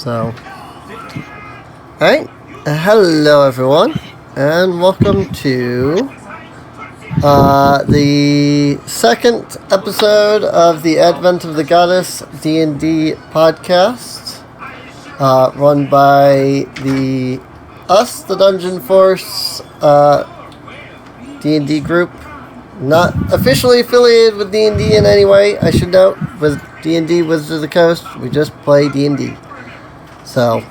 So, alright. Hello, everyone, and welcome to the second episode of the Advent of the Goddess D&D podcast, run by the Dungeon Force D&D group. Not officially affiliated with D&D in any way, I should note, with D&D Wizards of the Coast. We just play D&D. So,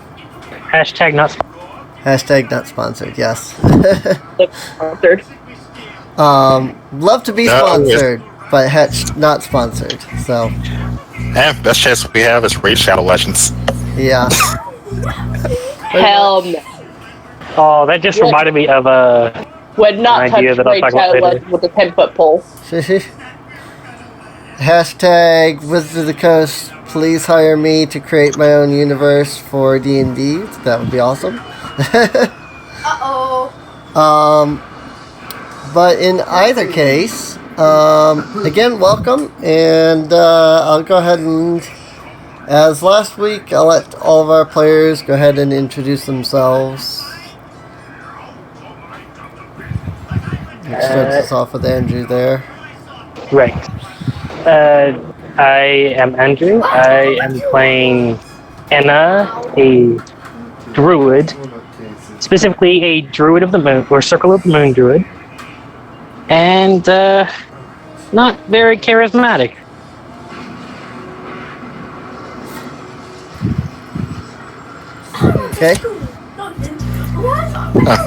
Hashtag not sponsored, yes. Sponsored. Love to be sponsored, but not sponsored, so. Yeah, best chance we have is Raid Shadow Legends. Yeah. Hell no. Oh, that just reminded me of Would not an touch idea that I'll Raid talk about Shadow later. Legends with a 10-foot pole. Hashtag Wizards of the Coast, please hire me to create my own universe for D&D. That would be awesome. Uh-oh. But in either case, again, welcome, and I'll go ahead and, as last week, I'll let all of our players go ahead and introduce themselves. It starts us off with Andrew there. right. I am Andrew. I am playing Anna, a druid, specifically a druid of the moon, or circle of the moon druid, and not very charismatic. Okay?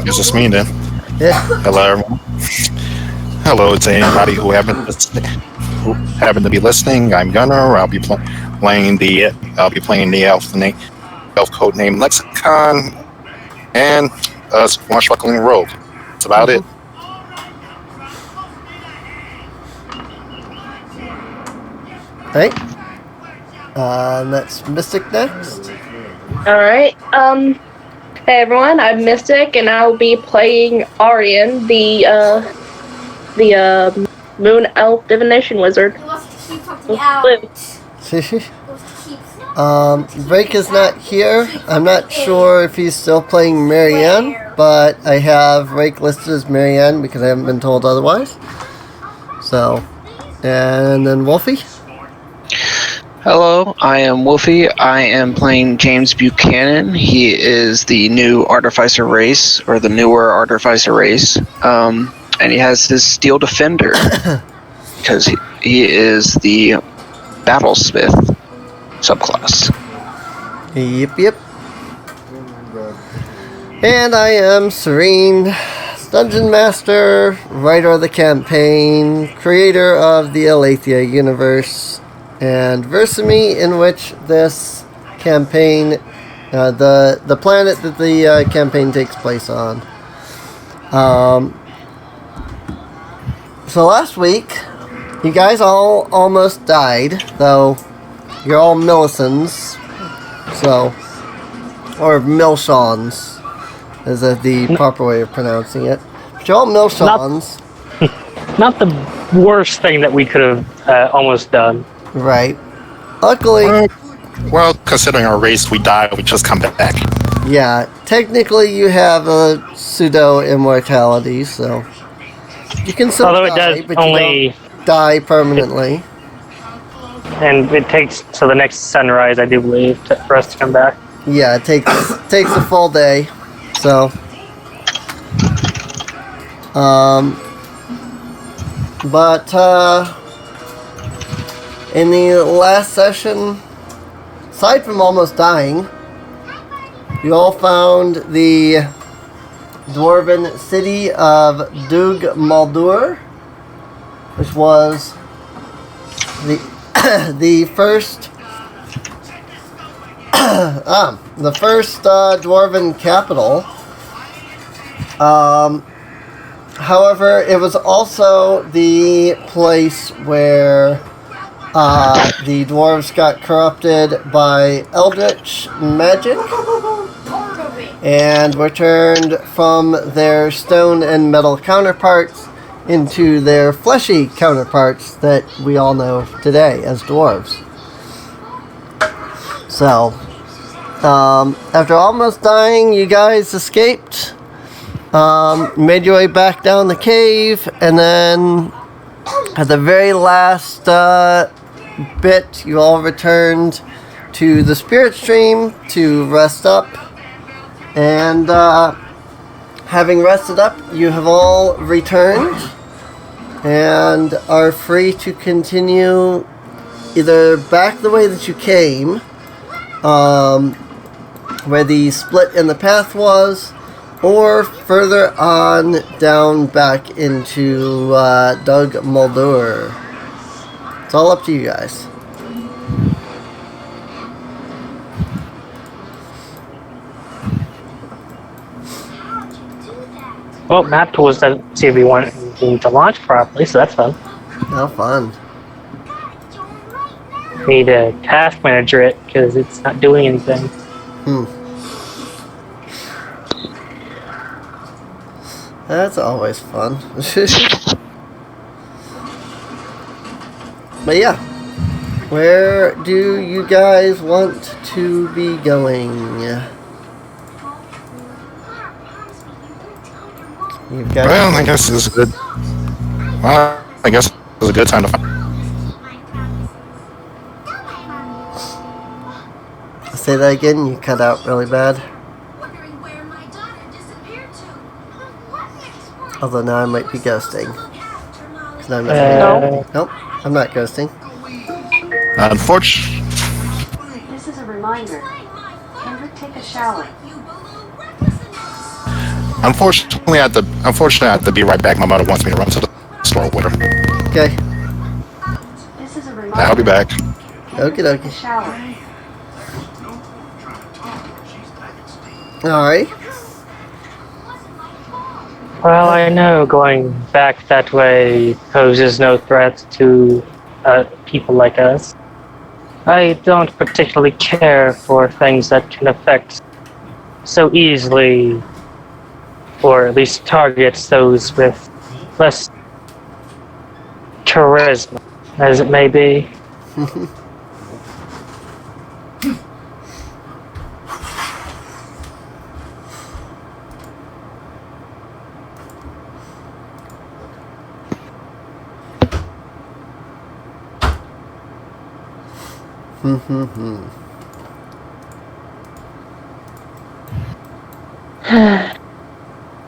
Is this me then? Yeah. Hello, everyone. Hello to anybody who happened to be listening. I'm Gunnar. I'll be playing the elf code name Lexicon, and swashbuckling rogue. That's about it. Right? That's Mystic next. Alright, hey everyone, I'm Mystic, and I'll be playing Arian, the Moon Elf Divination Wizard. He wants to keep something out. He wants to keep Drake is not here. I'm not sure if he's still playing Marianne, but I have Rake listed as Marianne because I haven't been told otherwise. So, and then Wolfie. Hello, I am Wolfie. I am playing James Buchanan. He is the new Artificer race, or the newer Artificer race. And he has his Steel Defender, because he is the Battlesmith subclass. Yep. And I am Serene, Dungeon Master, writer of the campaign, creator of the Aletheia universe, and Versamy, in which this campaign, the planet that the campaign takes place on. So last week, you guys all almost died, though you're all Millicents, so, or Milshons, is the proper way of pronouncing it. But you're all Milshons. Not the worst thing that we could have almost done. Right. Luckily, Well, considering our race, we die, we just come back. yeah, technically you have a pseudo-immortality, so you can still Although it die, does but only, you don't die permanently. and it takes to the next sunrise, I do believe, for us to come back. Yeah, it takes a full day, so but in the last session, aside from almost dying, you all found the dwarven city of Dug Maldur, which was the the first dwarven capital. However, it was also the place where the dwarves got corrupted by eldritch magic and were turned from their stone and metal counterparts into their fleshy counterparts that we all know today as dwarves. So, After almost dying, you guys escaped, made your way back down the cave, and then at the very last bit, you all returned to the spirit stream to rest up, and having rested up, you have all returned and are free to continue either back the way that you came, where the split in the path was, or further on down back into Doug Muldur. It's all up to you guys. Well, map tools doesn't seem to be wanting to launch properly, so that's fun. How fun. Need to task manager it because it's not doing anything. That's always fun. But yeah, where do you guys want to be going? You've got Well, I guess this is good. Well, I guess this is a good time to find. Say that again, you cut out really bad. Although now I might be ghosting. 'Cause I'm not Nope, I'm not ghosting. Unfortunately, This is a reminder. Kendrick, take a shower. unfortunately, I have to be right back. My mother wants me to run to the store with her. Okay, This is a reminder. I'll be back. okie Take a dokie. shower. Alright. Well, I know going back that way poses no threat to people like us. I don't particularly care for things that can affect so easily, or at least targets those with less charisma, as it may be.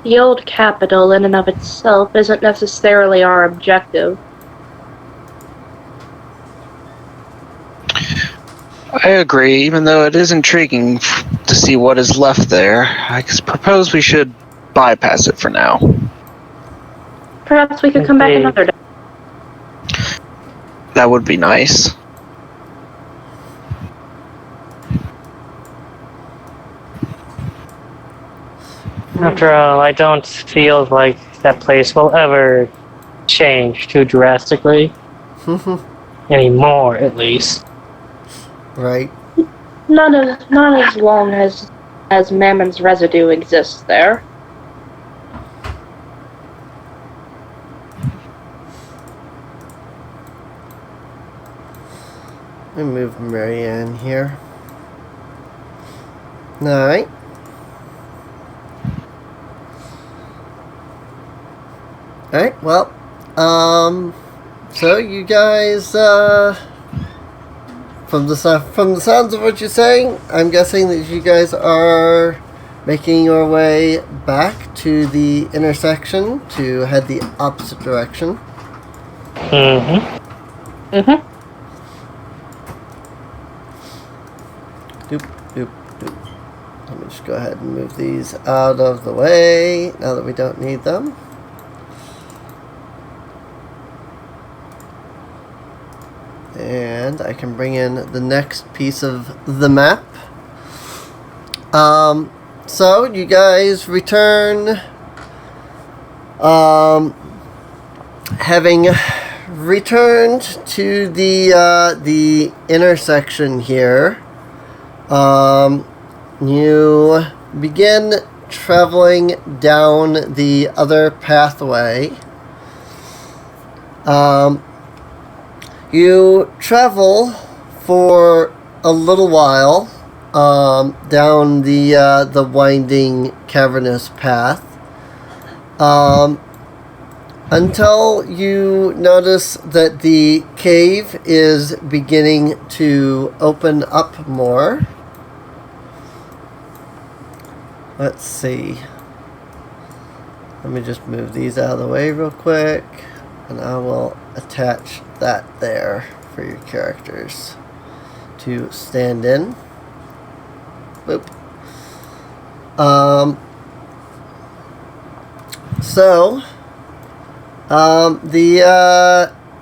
The old capital in and of itself isn't necessarily our objective. I agree, even though it is intriguing to see what is left there. I propose we should bypass it for now. Perhaps we could come back Okay. another day. That would be nice. After all, I don't feel like that place will ever change too drastically. Anymore, at least. Right. Not as long as Mammon's residue exists there. Let me move Marianne here. Alright. Alright, well, so you guys, from the sounds of what you're saying, I'm guessing that you guys are making your way back to the intersection to head the opposite direction. Mm-hmm. Mm-hmm. Doop, doop, doop. Let me just go ahead and move these out of the way now that we don't need them. And I can bring in the next piece of the map. So you guys return, having returned to the intersection here. You begin traveling down the other pathway. You travel for a little while, down the winding cavernous path, until you notice that the cave is beginning to open up more. Let's see. Let me just move these out of the way real quick, and I will attach that there for your characters to stand in. Boop.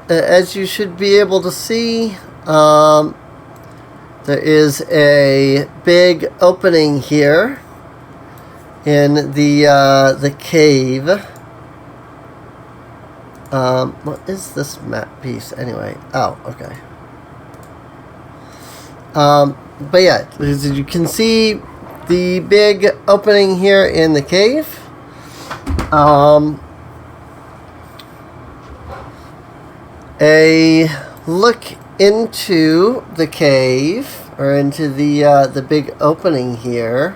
As you should be able to see, there is a big opening here in the cave. What is this map piece anyway? Oh, okay. But yeah, as you can see, the big opening here in the cave. A look into the cave, or into the big opening here,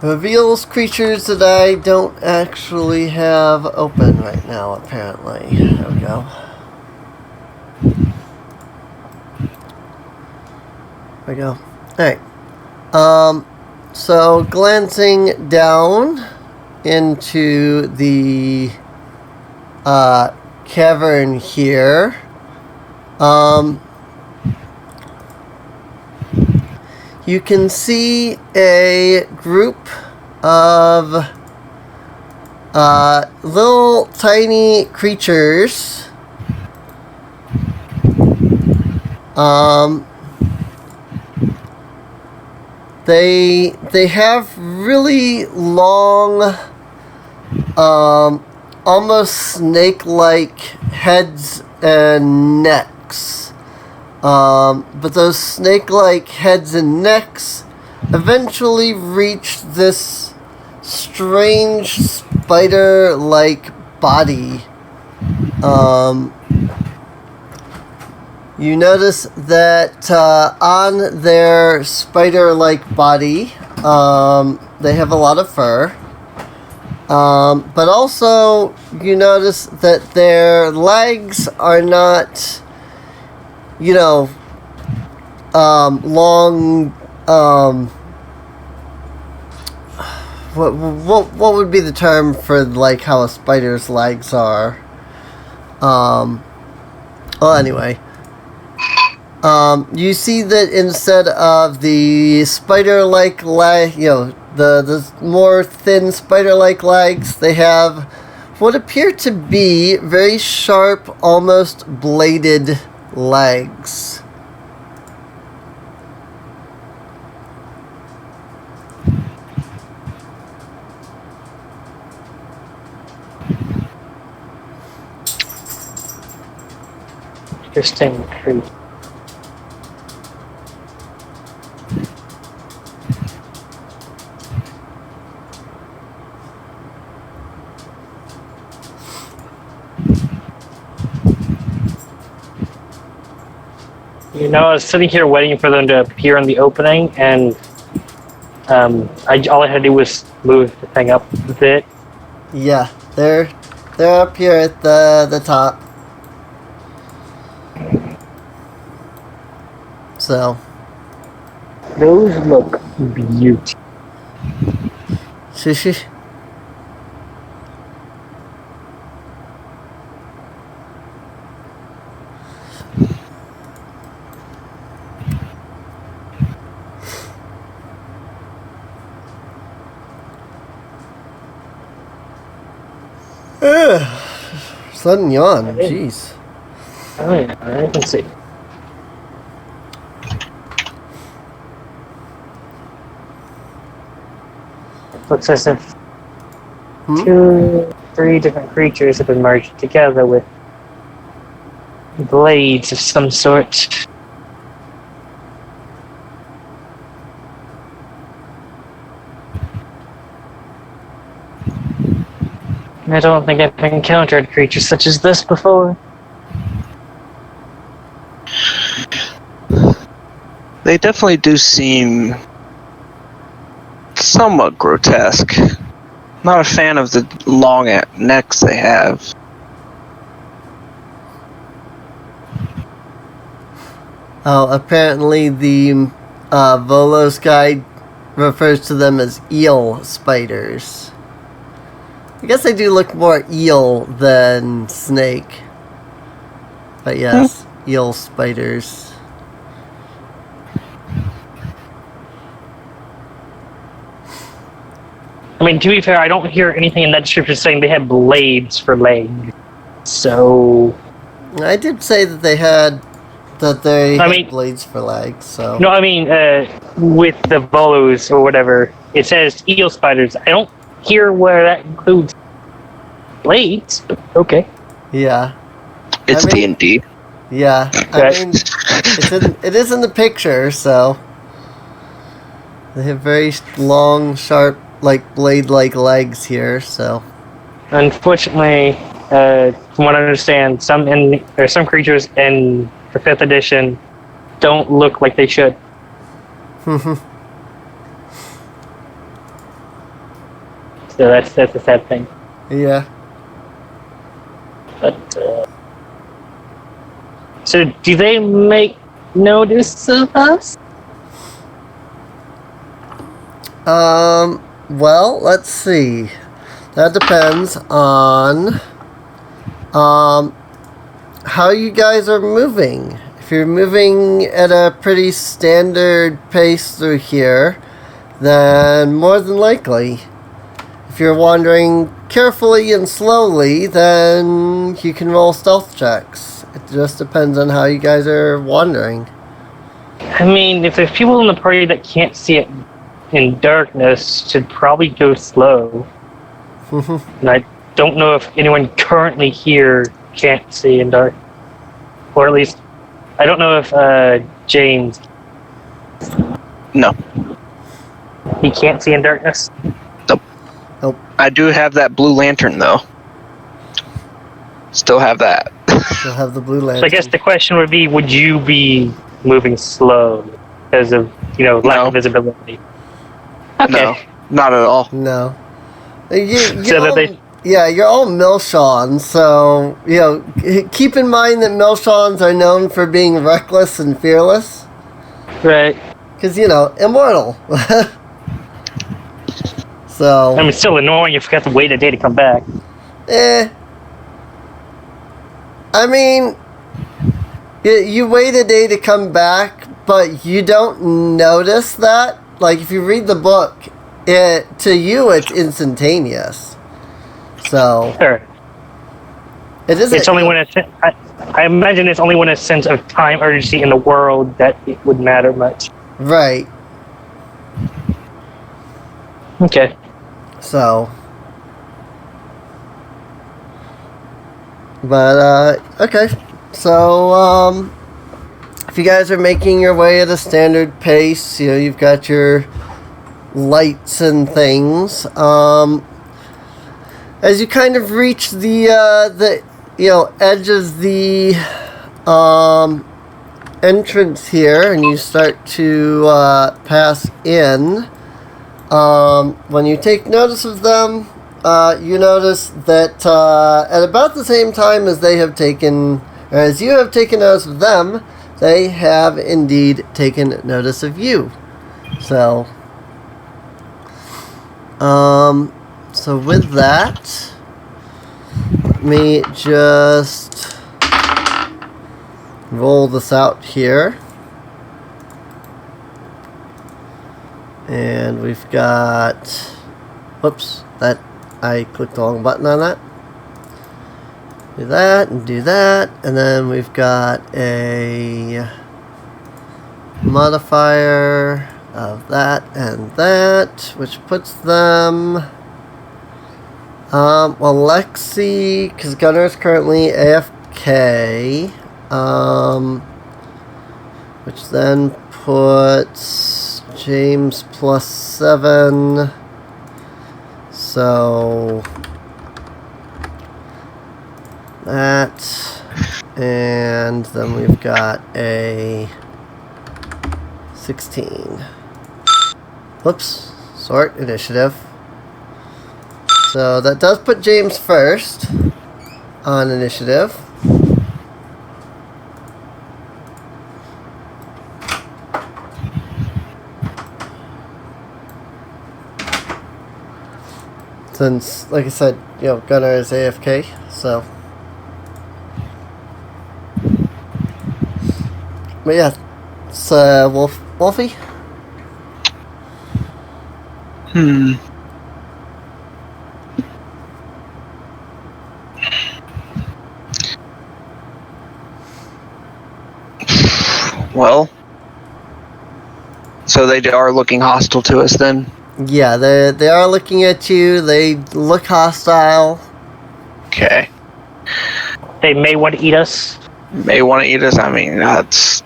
reveals creatures that I don't actually have open right now, apparently. There we go. There we go. Alright. So, glancing down into the cavern here, you can see a group of little tiny creatures. They have really long, almost snake-like heads and necks. But those snake-like heads and necks eventually reach this strange spider-like body. You notice that on their spider-like body, they have a lot of fur. But also, you notice that their legs are not, you know, long. What would be the term for like how a spider's legs are? Well, anyway. You see that instead of the spider-like leg, the more thin spider-like legs, they have what appear to be very sharp, almost bladed legs. Interesting tree. You know, I was sitting here waiting for them to appear in the opening, and all I had to do was move the thing up a bit. Yeah, they're up here at the top. So Those look beautiful. Shishi. Sudden yawn, jeez. Oh yeah, I can see. Looks as if 2, 3 different creatures have been merged together with blades of some sort. I don't think I've encountered creatures such as this before. They definitely do seem somewhat grotesque. Not a fan of the long necks they have. Oh, apparently the Volos guide refers to them as eel spiders. I guess they do look more eel than snake. But yes, eel spiders. I mean, to be fair, I don't hear anything in that description saying they have blades for legs. So... I did say that they had blades for legs, so... No, I mean, with the Volos or whatever, it says eel spiders. I don't hear where that includes blades, but okay. Yeah. It's D&D. Yeah. I mean, it is in the picture, so... They have very long, sharp, blade-like legs here, so... Unfortunately, from what I understand, some creatures in the 5th edition don't look like they should. So that's a sad thing. Yeah. But so do they make notice of us? Well, let's see. That depends on how you guys are moving. If you're moving at a pretty standard pace through here, then more than likely. If you're wandering carefully and slowly, then you can roll stealth checks. It just depends on how you guys are wandering. I mean, if there's people in the party that can't see it in darkness, should probably go slow. And I don't know if anyone currently here can't see in dark. Or at least, I don't know if James... No. He can't see in darkness? Nope. I do have that blue lantern, though. Still have that. You'll have the blue lantern. So I guess the question would be, would you be moving slow because of, lack of visibility? Okay. No, not at all. No. So you're all Milshons, so, keep in mind that Milshons are known for being reckless and fearless. Right. Because, immortal. So... I mean, it's still annoying if you have to wait a day to come back. I mean, you wait a day to come back, but you don't notice that. Like, if you read the book, to you, it's instantaneous. So... Sure. It isn't... It's only when I imagine it's only when a sense of time urgency in the world that it would matter much. Right. Okay. So... But, okay. So, if you guys are making your way at a standard pace, you've got your lights and things. As you kind of reach the edge of the, entrance here, and you start to, pass in, when you take notice of them, you notice that at about the same time as they have taken, or as you have taken notice of them, they have indeed taken notice of you. So, so with that, let me just roll this out here. And we've got, whoops, I clicked the wrong button on that. Do that and do that, and then we've got a modifier of that and that, which puts them, well, Lexi, because Gunner is currently AFK, which then puts James +7, so that, and then we've got a 16. Whoops. Sort initiative. So that does put James first on initiative. Since, like I said, Gunnar is AFK, so. But yeah, it's Wolfie. Well, so they are looking hostile to us then? Yeah, they are looking at you. They look hostile. Okay. They may want to eat us. May want to eat us. I mean, that's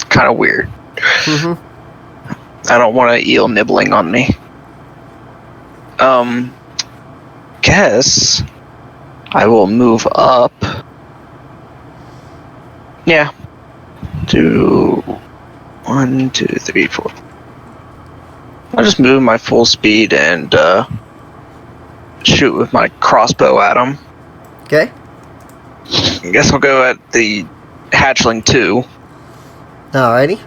kind of weird. Mm-hmm. I don't want an eel nibbling on me. Guess I will move up. Yeah. 1, 2, 3, 4. I'll just move my full speed and shoot with my crossbow at him. Okay. I guess I'll go at the hatchling 2. Alrighty.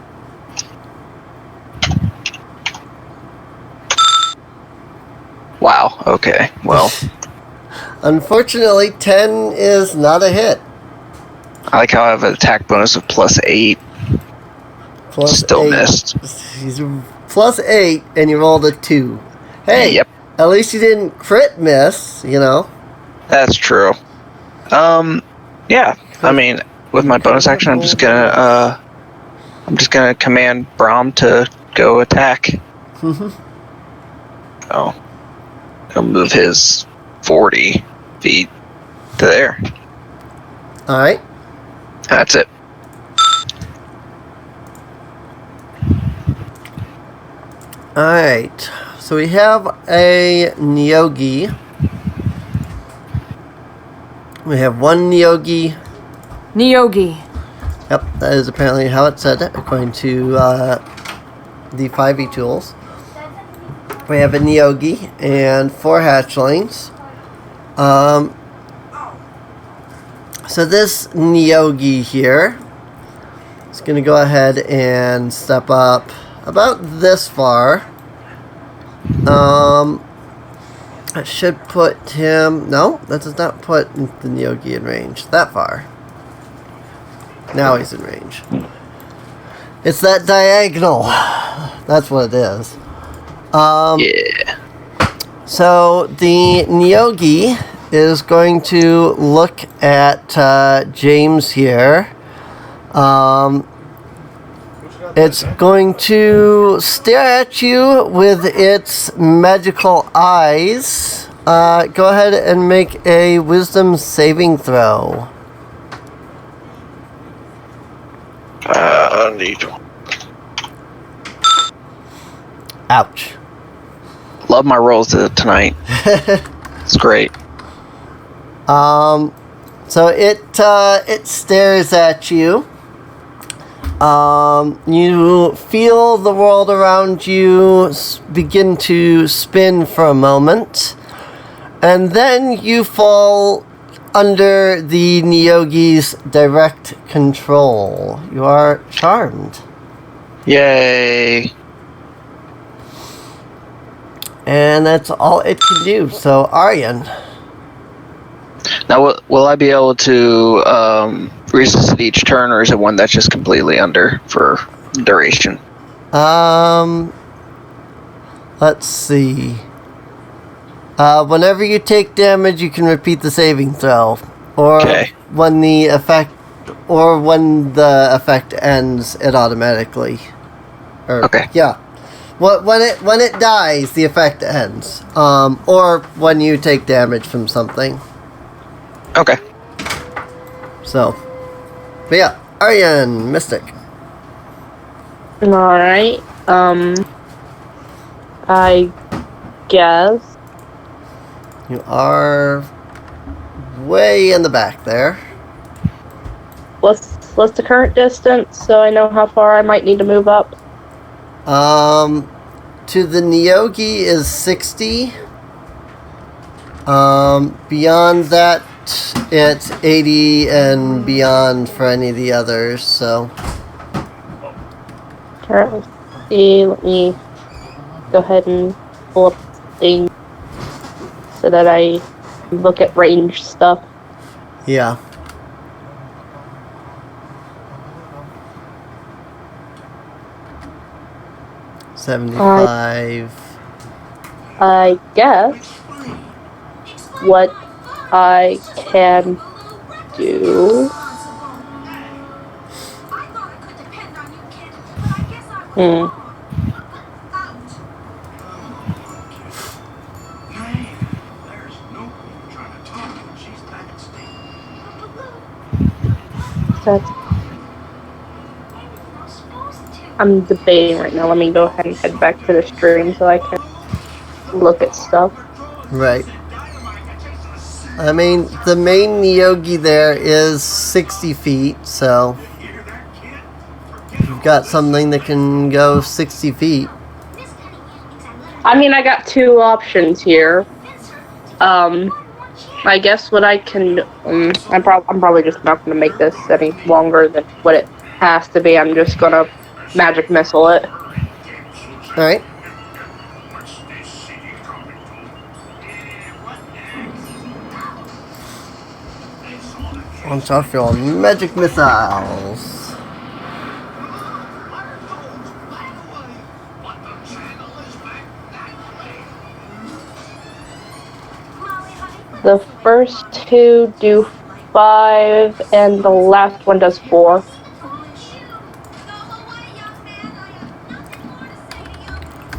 Wow, okay, well. Unfortunately, 10 is not a hit. I like how I have an attack bonus of +8. Plus Still 8. missed. He's +8, and you rolled a 2. Hey, Yep. At least you didn't crit miss, That's true. Yeah. I mean, with my bonus action, I'm just gonna command Brahm to go attack. Mm-hmm. Oh, he'll move his 40 feet to there. Alright. That's it. Alright. So we have a Neogi. We have one Neogi. Neogi. Yep, that is apparently how it said it, according to the 5e tools. We have a Neogi and 4 hatchlings. So this Neogi here is going to go ahead and step up about this far. That should put him... No, that does not put the Neogi in range. That far. Now he's in range. It's that diagonal. That's what it is. Yeah. So the Neogi is going to look at James here. It's going to stare at you with its magical eyes. Go ahead and make a wisdom saving throw. Need. Ouch. Love my rolls tonight. It's great. So it stares at you. You feel the world around you begin to spin for a moment, and then you fall under the Neogi's direct control. You are charmed. Yay. And that's all it can do. So, Aryan. Now, will I be able to resist it each turn, or is it one that's just completely under for duration? Let's see. Whenever you take damage, you can repeat the saving throw, or when the effect ends, it automatically. Okay. Yeah. When it dies, the effect ends. Or when you take damage from something. Okay. So, but yeah, Aryan, Mystic. Alright. I guess. You are way in the back there. What's the current distance so I know how far I might need to move up? To the Neogi is 60. Beyond that, it's 80 and beyond for any of the others, so. Alright, let's see. Let me go ahead and pull up things so that I look at range stuff. Yeah. $75. I guess what I can do. I'm debating right now. Let me go ahead and head back to the stream so I can look at stuff. Right. I mean, the main Neogi there is 60 feet, so you've got something that can go 60 feet. I mean, I got two options here. I guess what I can. I'm probably just not going to make this any longer than what it has to be. I'm just going to magic missile it. Alright. Launch off your magic missiles. The first two do 5, and the last one does 4.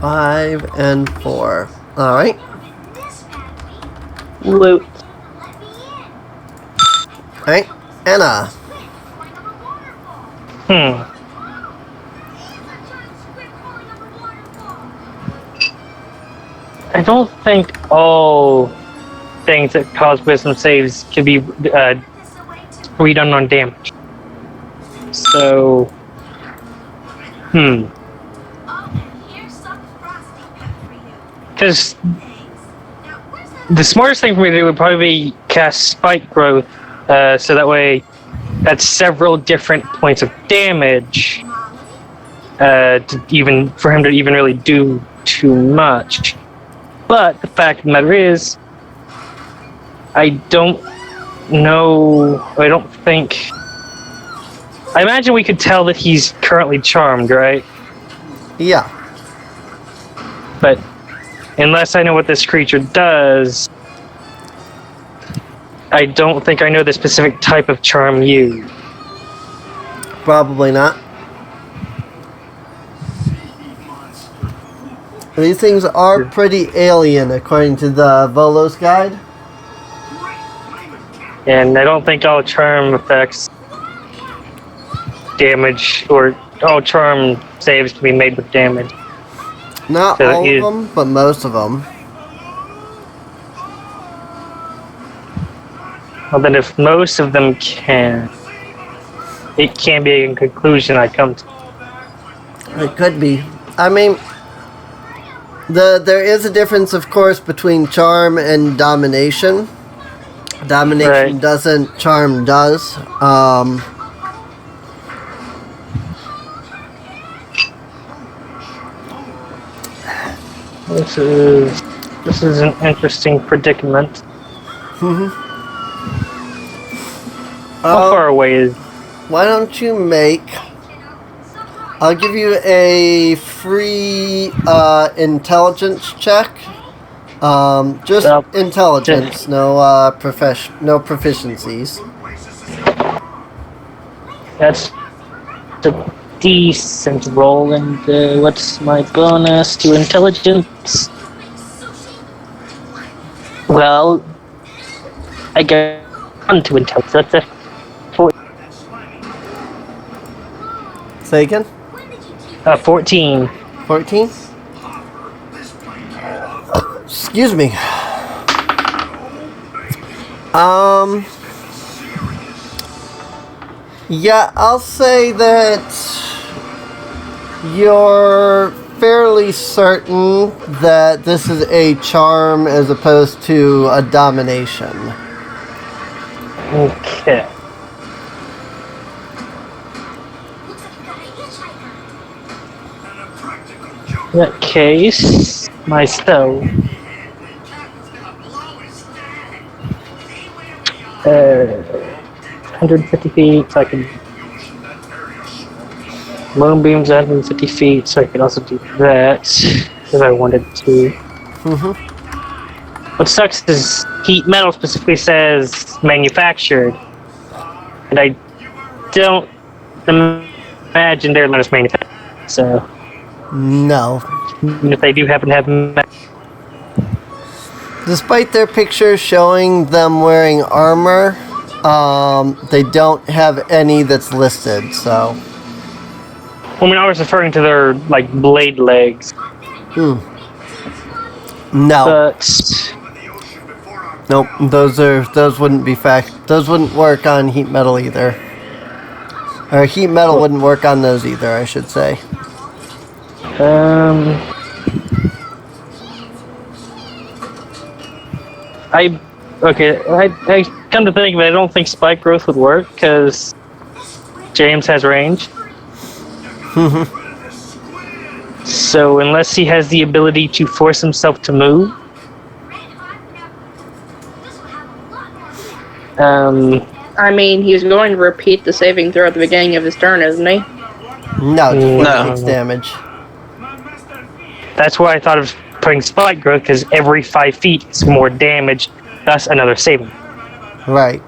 Five and 4. Alright. Loot. Alright. Anna. I don't think all things that cause wisdom saves can be redone on damage. So, because the smartest thing for me to do would probably be cast Spike Growth, so that way that's several different points of damage for him to even really do too much. But the fact of the matter is, I don't know. I don't think. I imagine we could tell that he's currently charmed, right? Yeah. But unless I know what this creature does, I don't think I know the specific type of charm used. Probably not. These things are pretty alien, according to the Volos guide. And I don't think all charm effects damage, or all charm saves can be made with damage. Not So all of them, but most of them. Well, then if most of them can, it can be a conclusion I come to. It could be. I mean, there is a difference, of course, between charm and domination. Domination Right. doesn't, charm does. This is an interesting predicament. How far away is? Why don't you make... I'll give you a free intelligence check. Just Well, intelligence, no no proficiencies. That's a decent roll, and what's my bonus to intelligence? Well, I get 1 to intelligence. That's a 4. Say again? 14. 14? Excuse me. Yeah, I'll say that You're fairly certain that this is a charm as opposed to a domination. Okay. In that case, myself. 150 feet, so I can. Moonbeam's 150 feet, so I can also do that if I wanted to. What sucks is heat metal specifically says manufactured, and I don't imagine they're not as manufactured. So, No. even if they do happen to have. Despite their pictures showing them wearing armor, they don't have any that's listed, so. I mean, I was referring to their like blade legs, No. but Nope. Those wouldn't be those wouldn't work on heat metal either. Or heat metal wouldn't work on those either, I should say. I come to think of it, I don't think spike growth would work because James has range. So unless he has the ability to force himself to move, I mean, he's going to repeat the saving throw at the beginning of his turn, isn't he? No, just when No. it takes damage. that's why I thought of putting spike growth because every 5 feet is more damage, thus another saving. Right.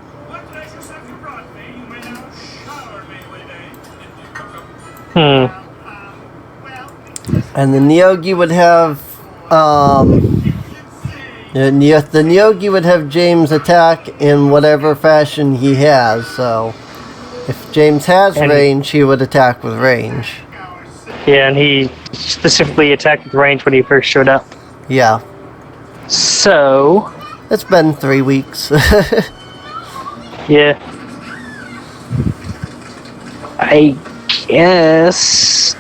And the Neogi would have, the Neogi would have James attack in whatever fashion he has. So, if James has And- range, he would attack with range. Yeah, and he specifically attacked with range when he first showed up. Yeah, So, it's been 3 weeks. yeah. I guess,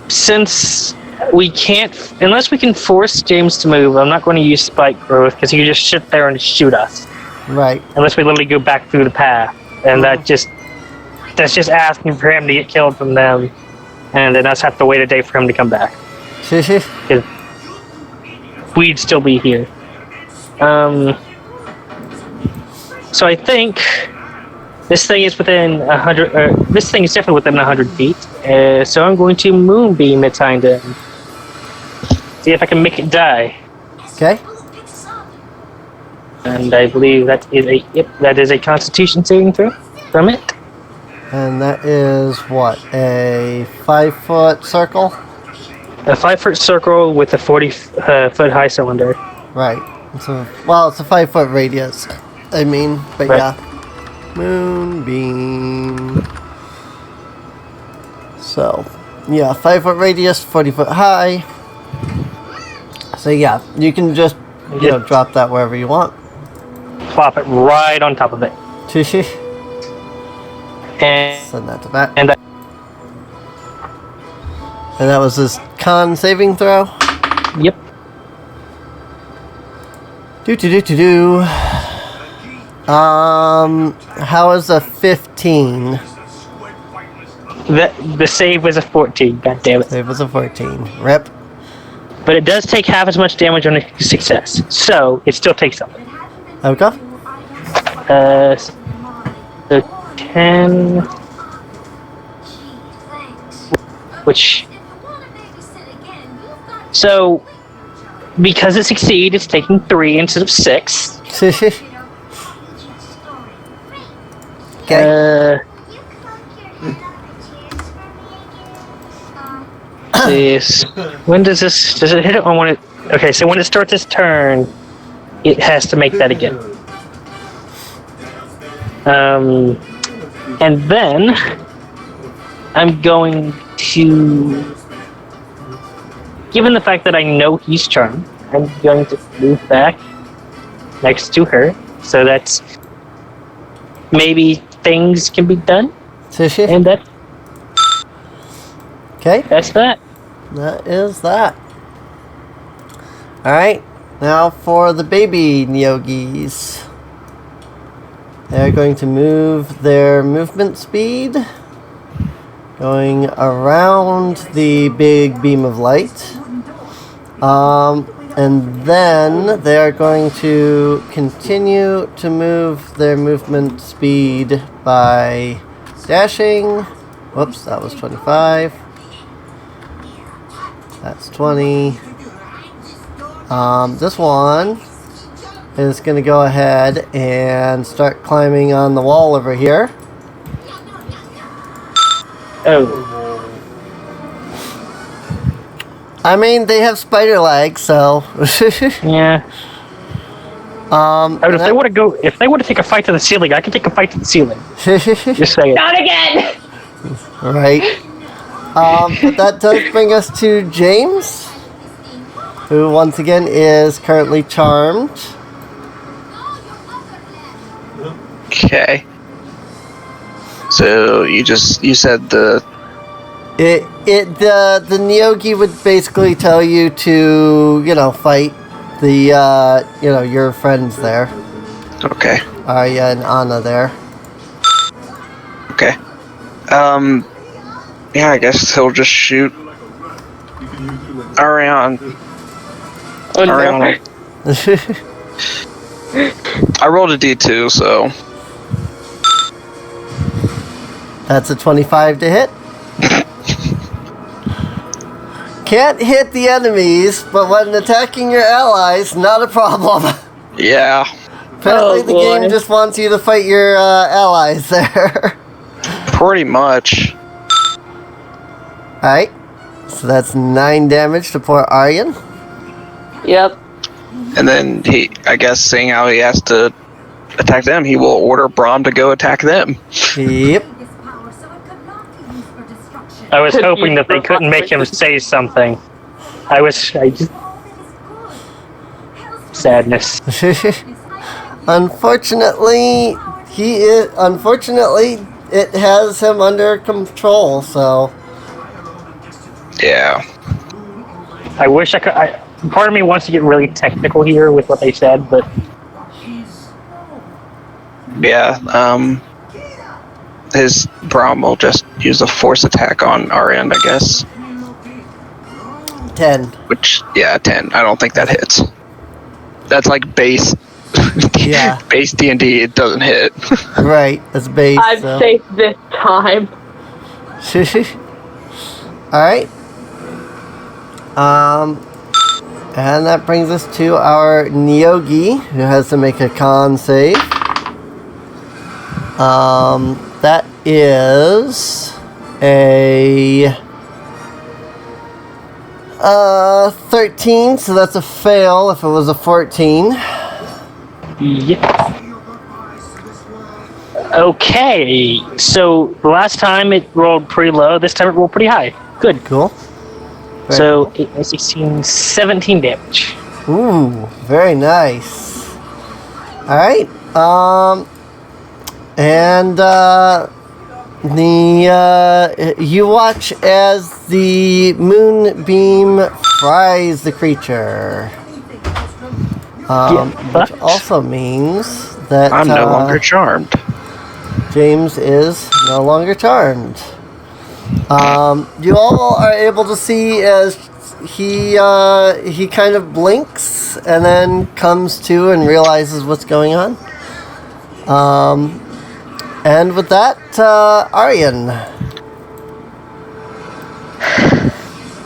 since we can't, unless we can force James to move, I'm not going to use spike growth because he can just sit there and shoot us. Right. Unless we literally go back through the path, and that's just asking for him to get killed from them, and then us have to wait a day for him to come back. Because we'd still be here. So I think this thing is within 100. This thing is definitely within 100 feet. So I'm going to moonbeam it kind of. See if I can make it die. Okay. And I believe that is a Constitution saving throw from it. And that is what, a 5-foot circle? A 5-foot circle with a 40-foot high cylinder. Right. It's a 5-foot radius. I mean, but Right. yeah. Moonbeam. So, yeah, 5-foot radius, 40-foot high. So yeah, you can just drop that wherever you want. Plop it right on top of it. And Send that to that. And that was his con saving throw. yep. Do. How is a 15? The save was a 14. God damn it! It was a 14. Rip. But it does take half as much damage on a success, so it still takes something. Okay. The 10, which so because it succeeded, it's taking 3 instead of 6. Okay. This. When does this? Does it hit it on when it? Okay, so when it starts its turn, it has to make that again. And then I'm going to, given the fact that I know he's charmed, I'm going to move back next to her, so that's maybe things can be done, and Okay. that's that. That is that. Alright, now for the baby Neogis. They're going to move their movement speed, going around the big beam of light. And then they are going to continue to move their movement speed by dashing. Whoops, that was 25. That's 20. This one is going to go ahead and start climbing on the wall over here. Oh, I mean, they have spider legs, so. yeah. If they want to take a fight to the ceiling, I can take a fight to the ceiling. Just saying. Not again! Right. But that does bring us to James, who once again is currently charmed. Okay. So you said the The Neogi would basically tell you to, fight the, your friends there. okay. Arya and Anna there. Okay. Yeah, I guess he'll just shoot Ariane. Oh, no. Ariana. I rolled a D2, so That's a 25 to hit. Can't hit the enemies, but when attacking your allies, not a problem. yeah. Apparently Oh, the boy. game just wants you to fight your allies there. Pretty much. Alright, so that's 9 damage to poor Aryan. Yep. And then I guess seeing how he has to attack them, he will order Braum to go attack them. Yep. I was hoping that they couldn't make him say something. Sadness. Unfortunately, it has him under control, so. Yeah. I wish I could. Part of me wants to get really technical here with what they said, but Yeah. His Braum will just use a force attack on our end, I guess. 10. Which, yeah, 10. I don't think that hits. That's like base. Yeah. Base D&D, it doesn't hit. Right, that's base. I'm so. safe this time. Alright. And that brings us to our Neogi, who has to make a con save. That is a 13, so that's a fail if it was a 14. yeah. Okay, so last time it rolled pretty low. This time it rolled pretty high. Good. Cool. Very So 8, 16, 17 damage. Ooh, very nice. Alright, and you watch as the moonbeam fries the creature. Which also means that I'm no longer charmed. James is no longer charmed. You all are able to see as he kind of blinks and then comes to and realizes what's going on. And with that, Aryan.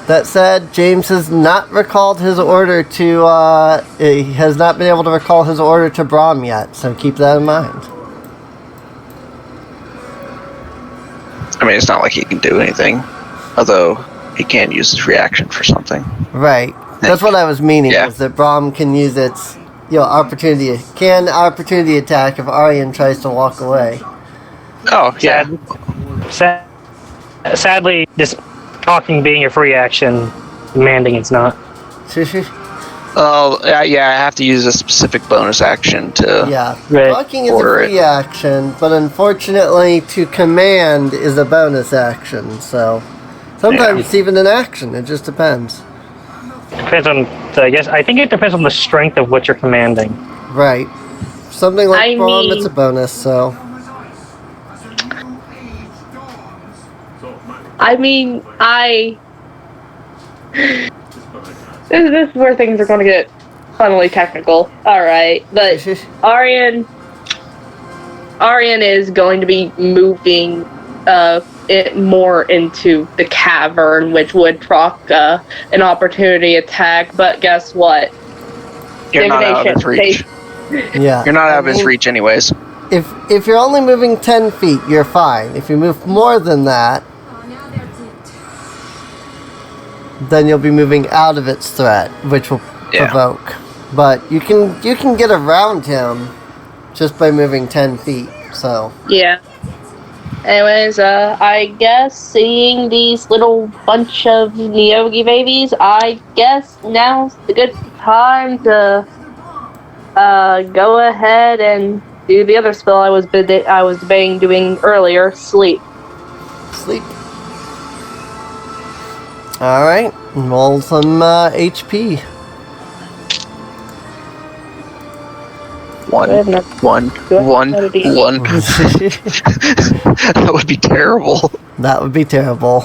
That said, James has not recalled his order to, he has not been able to recall his order to Braum yet, so keep that in mind. I mean, it's not like he can do anything. Although, he can use his reaction for something. Right. That's what I was meaning, Yeah. is that Braum can use its, opportunity attack if Aryan tries to walk away. Oh, yeah. Sadly, this talking being a free action, demanding it's not. Oh, yeah, I have to use a specific bonus action to. Yeah, Right. blocking is a Order free action, but unfortunately, to command is a bonus action. So sometimes it's even an action. It just depends. Depends on. So I think it depends on the strength of what you're commanding. Right. Something like I Braum, mean- it's a bonus. So I mean, this is where things are going to get funnily technical. Alright, but Arian is going to be moving it more into the cavern, which would proc an opportunity attack, but guess what? You're not out of his reach. yeah, You're not out of his mean, reach, anyways. If you're only moving 10 feet, you're fine. If you move more than that, then you'll be moving out of its threat, which will Yeah. provoke. But you can get around him just by moving 10 feet. So Yeah. Anyways, I guess seeing these little bunch of Neogi babies, I guess now's the good time to go ahead and do the other spell I was debating doing earlier, sleep. sleep. All right, roll some HP. One. I have enough- One. Do I One. have a D8? One. That would be terrible. That would be terrible.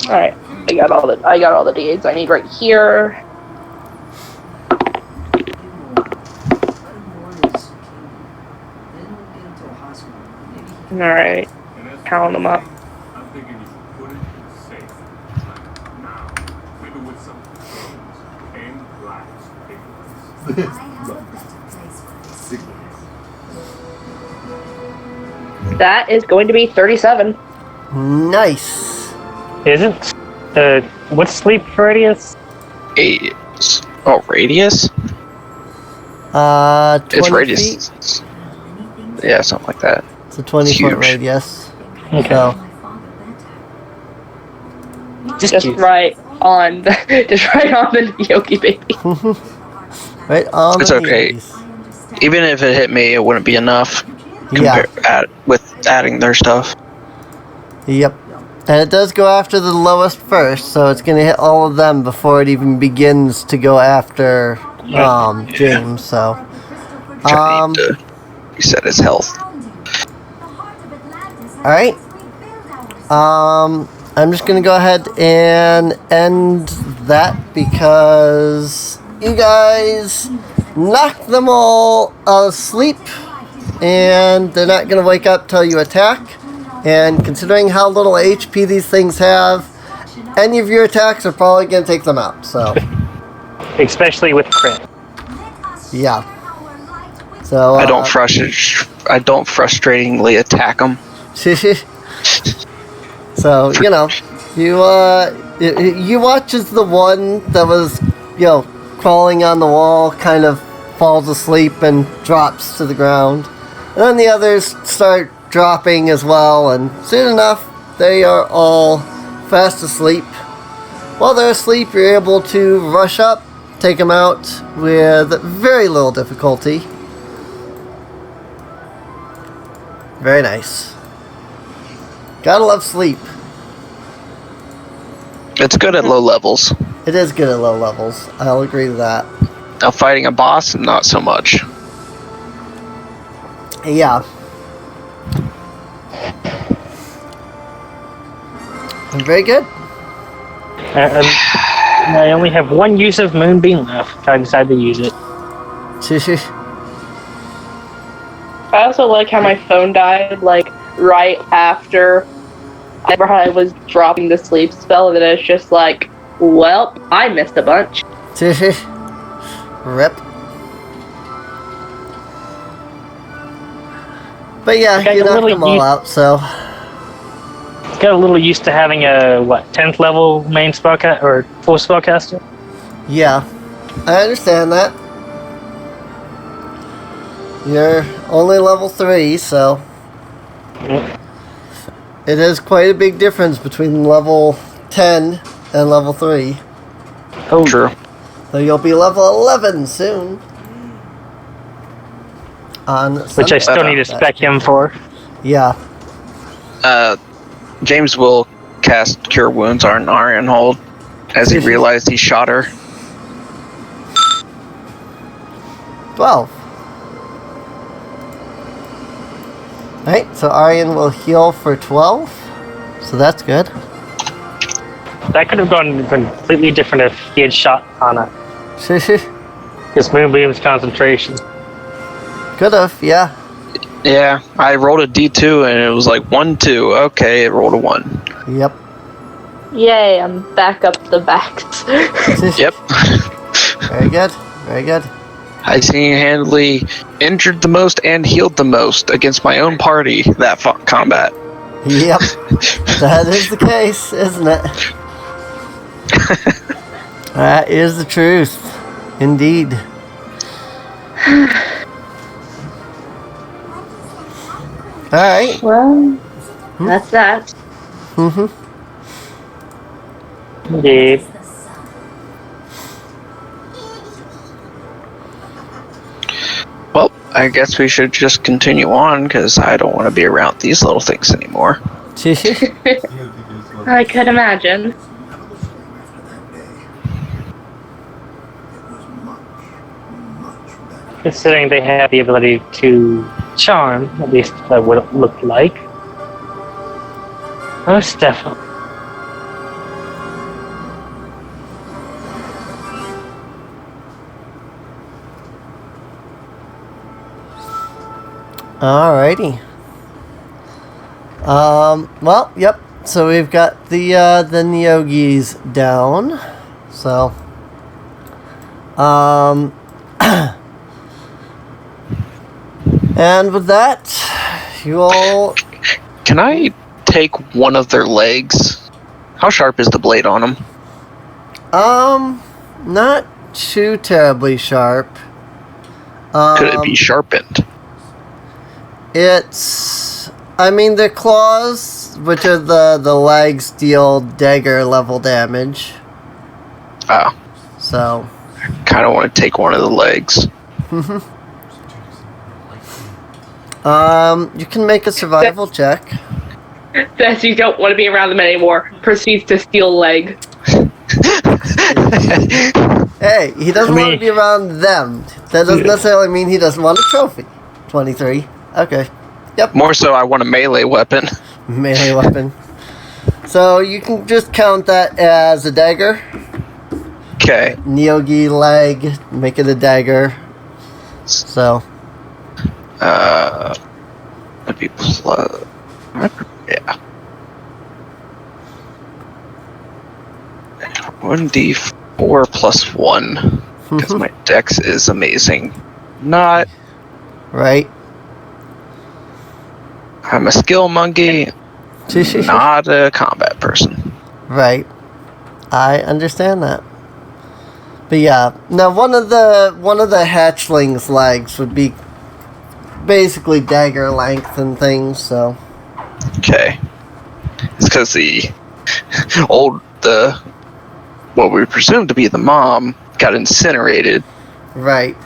Alright, I got all the D8s I need right here. Alright, count them up. I'm thinking you should put it in safe. Now, maybe with some phones and glass That is going to be 37. Nice. Isn't? What's sleep radius? Radius? 20 It's feet. radius. Yeah, something like that. It's a 20-foot huge. radius. Okay. So Just right on the Yogi baby. right on. It's the okay. knees. Even if it hit me, it wouldn't be enough Yeah. with adding their stuff. Yep. And it does go after the lowest first, so it's going to hit all of them before it even begins to go after James. So I need to reset his health. all right. I'm just going to go ahead and end that because you guys knocked them all asleep and they're not going to wake up till you attack. And considering how little HP these things have, any of your attacks are probably going to take them out. So, Especially with crit. yeah. So I don't frustratingly attack them. So you watch as the one that was crawling on the wall kind of falls asleep and drops to the ground, and then the others start dropping as well, and soon enough they are all fast asleep. While they're asleep, you're able to rush up, take them out with very little difficulty. Very nice. Gotta love sleep. It's good at low levels. It is good at low levels. I'll agree with that. Now fighting a boss, not so much. Yeah. Very good. I only have one use of Moonbeam left. If I decide to use it. I also like how my phone died, like, right after I was dropping the sleep spell, and then it's just like, well, I missed a bunch. Rip. But yeah, Okay, you knocked really them all deep. out, so Got a little used to having a 10th level main spellcaster or full spellcaster. yeah. I understand that. You're only level 3, so Yep. it is quite a big difference between level 10 and level 3. Oh, True. So you'll be level 11 soon. On Which I still need to Sunday. spec him for. Yeah. James will cast Cure Wounds on Ironhold as he realized he shot her. 12. Alright, so Aryan will heal for 12. So that's good. That could have gone completely different if he had shot Anna. His Moonbeam's concentration. Could have, yeah. Yeah, I rolled a D2 and it was like 1, 2. Okay, it rolled a 1. Yep. Yay, I'm back up the backs. Yep. Very good. Very good. I single-handedly injured the most and healed the most against my own party that combat. Yep. That is the case, isn't it? That is the truth. Indeed. Alright. Well, that's that. Mm-hmm. Indeed. Well, I guess we should just continue on because I don't want to be around these little things anymore. I could imagine. Considering they have the ability to charm, at least that would it look like. Most definitely. Alrighty. Well, yep. So we've got the Neogis down. So, and with that, you all. Can I take one of their legs? How sharp is the blade on them? Not too terribly sharp. Could it be sharpened? It's, I mean, their claws, which are the legs, deal dagger level damage. Oh, So, kind of want to take one of the legs. you can make a survival check. Says you don't want to be around them anymore. Proceeds to steal leg. Hey, he doesn't want to be around them. That doesn't necessarily mean he doesn't want a trophy. 23. Okay. Yep. More so, I want a melee weapon. Melee weapon. So you can just count that as a dagger. Okay. Neogi leg, make it a dagger. So. That'd be plus. Yeah. 1d4 plus 1. Because my dex is amazing. Not. Right. I'm a skill monkey. Not a combat person. Right. I understand that. But yeah, now one of the hatchling's legs would be basically dagger length and things, so. Okay. It's because what we presume to be the mom got incinerated. Right.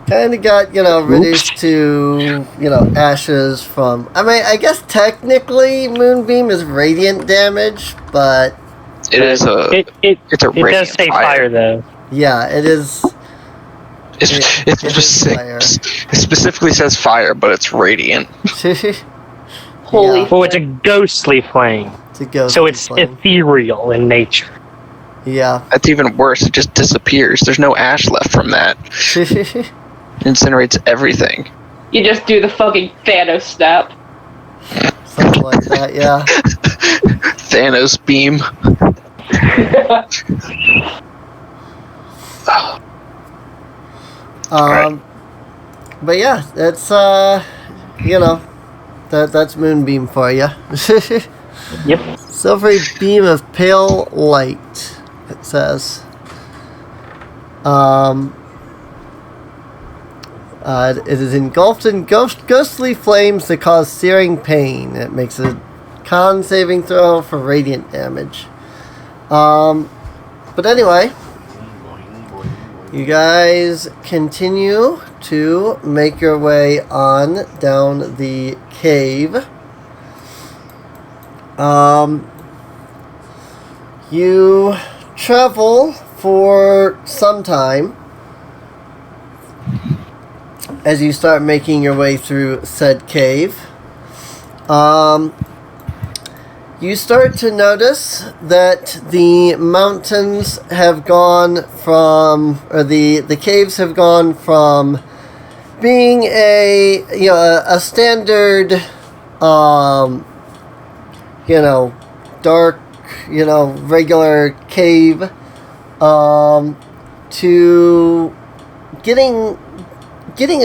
Kind of got, reduced to, ashes from... I mean, I guess technically Moonbeam is radiant damage, but... It is a... it's a radiant does say fire, though. Yeah, it is... It specifically says fire, but it's radiant. Holy. Yeah. Well, it's a ghostly flame. It's a ghostly So it's flame. ethereal in nature. Yeah. That's even worse. It just disappears. There's no ash left from that. Incinerates everything. You just do the fucking Thanos snap. Something like that, yeah. Thanos beam. Right. But yeah, it's that's Moonbeam for you. Yep. Silvery beam of pale light, it says. It is engulfed in ghostly flames that cause searing pain. It makes a con saving throw for radiant damage. But anyway, You guys continue to make your way on down the cave. You travel for some time as you start making your way through said cave. You start to notice that the mountains have gone from, or the caves have gone from being a standard, dark, regular cave, to getting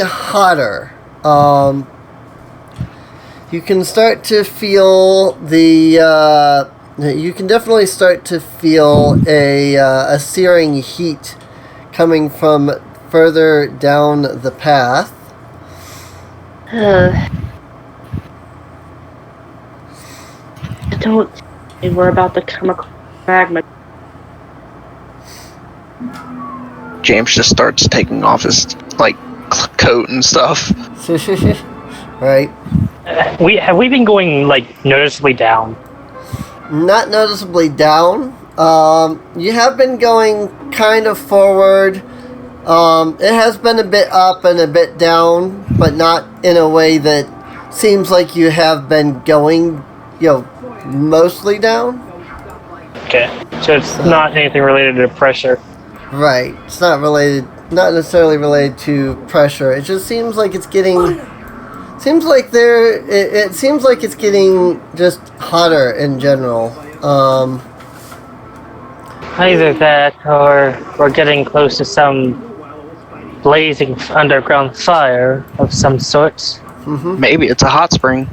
hotter. You can start to feel you can definitely start to feel a searing heat coming from further down the path. I don't think we're about to come across magma. James just starts taking off his coat and stuff. Right. Have we been going noticeably down? Not noticeably down. You have been going kind of forward. It has been a bit up and a bit down, but not in a way that seems like you have been going, mostly down. Okay, so it's not anything related to pressure. Right. It's not necessarily related to pressure. It just seems like it's getting. It seems like it's getting just hotter in general. Either that, or we're getting close to some blazing underground fire of some sort. Mm-hmm. Maybe it's a hot spring.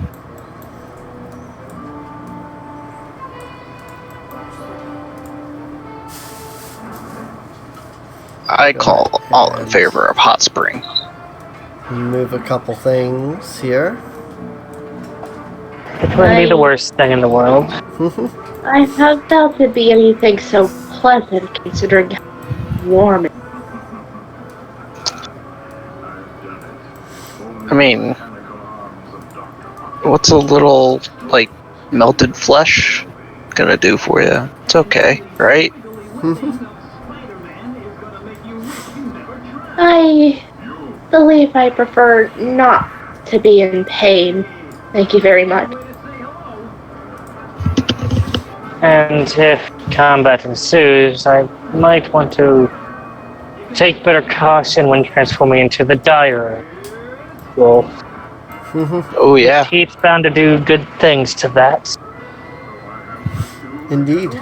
I call all in favor of hot spring. Move a couple things here. It wouldn't be the worst thing in the world. I have felt it be anything so pleasant considering how warm it is. I mean, what's a little, melted flesh gonna do for you? It's okay, right? I believe I prefer not to be in pain. Thank you very much. And if combat ensues, I might want to take better caution when transforming into the dire wolf. Oh yeah. He's bound to do good things to that. Indeed.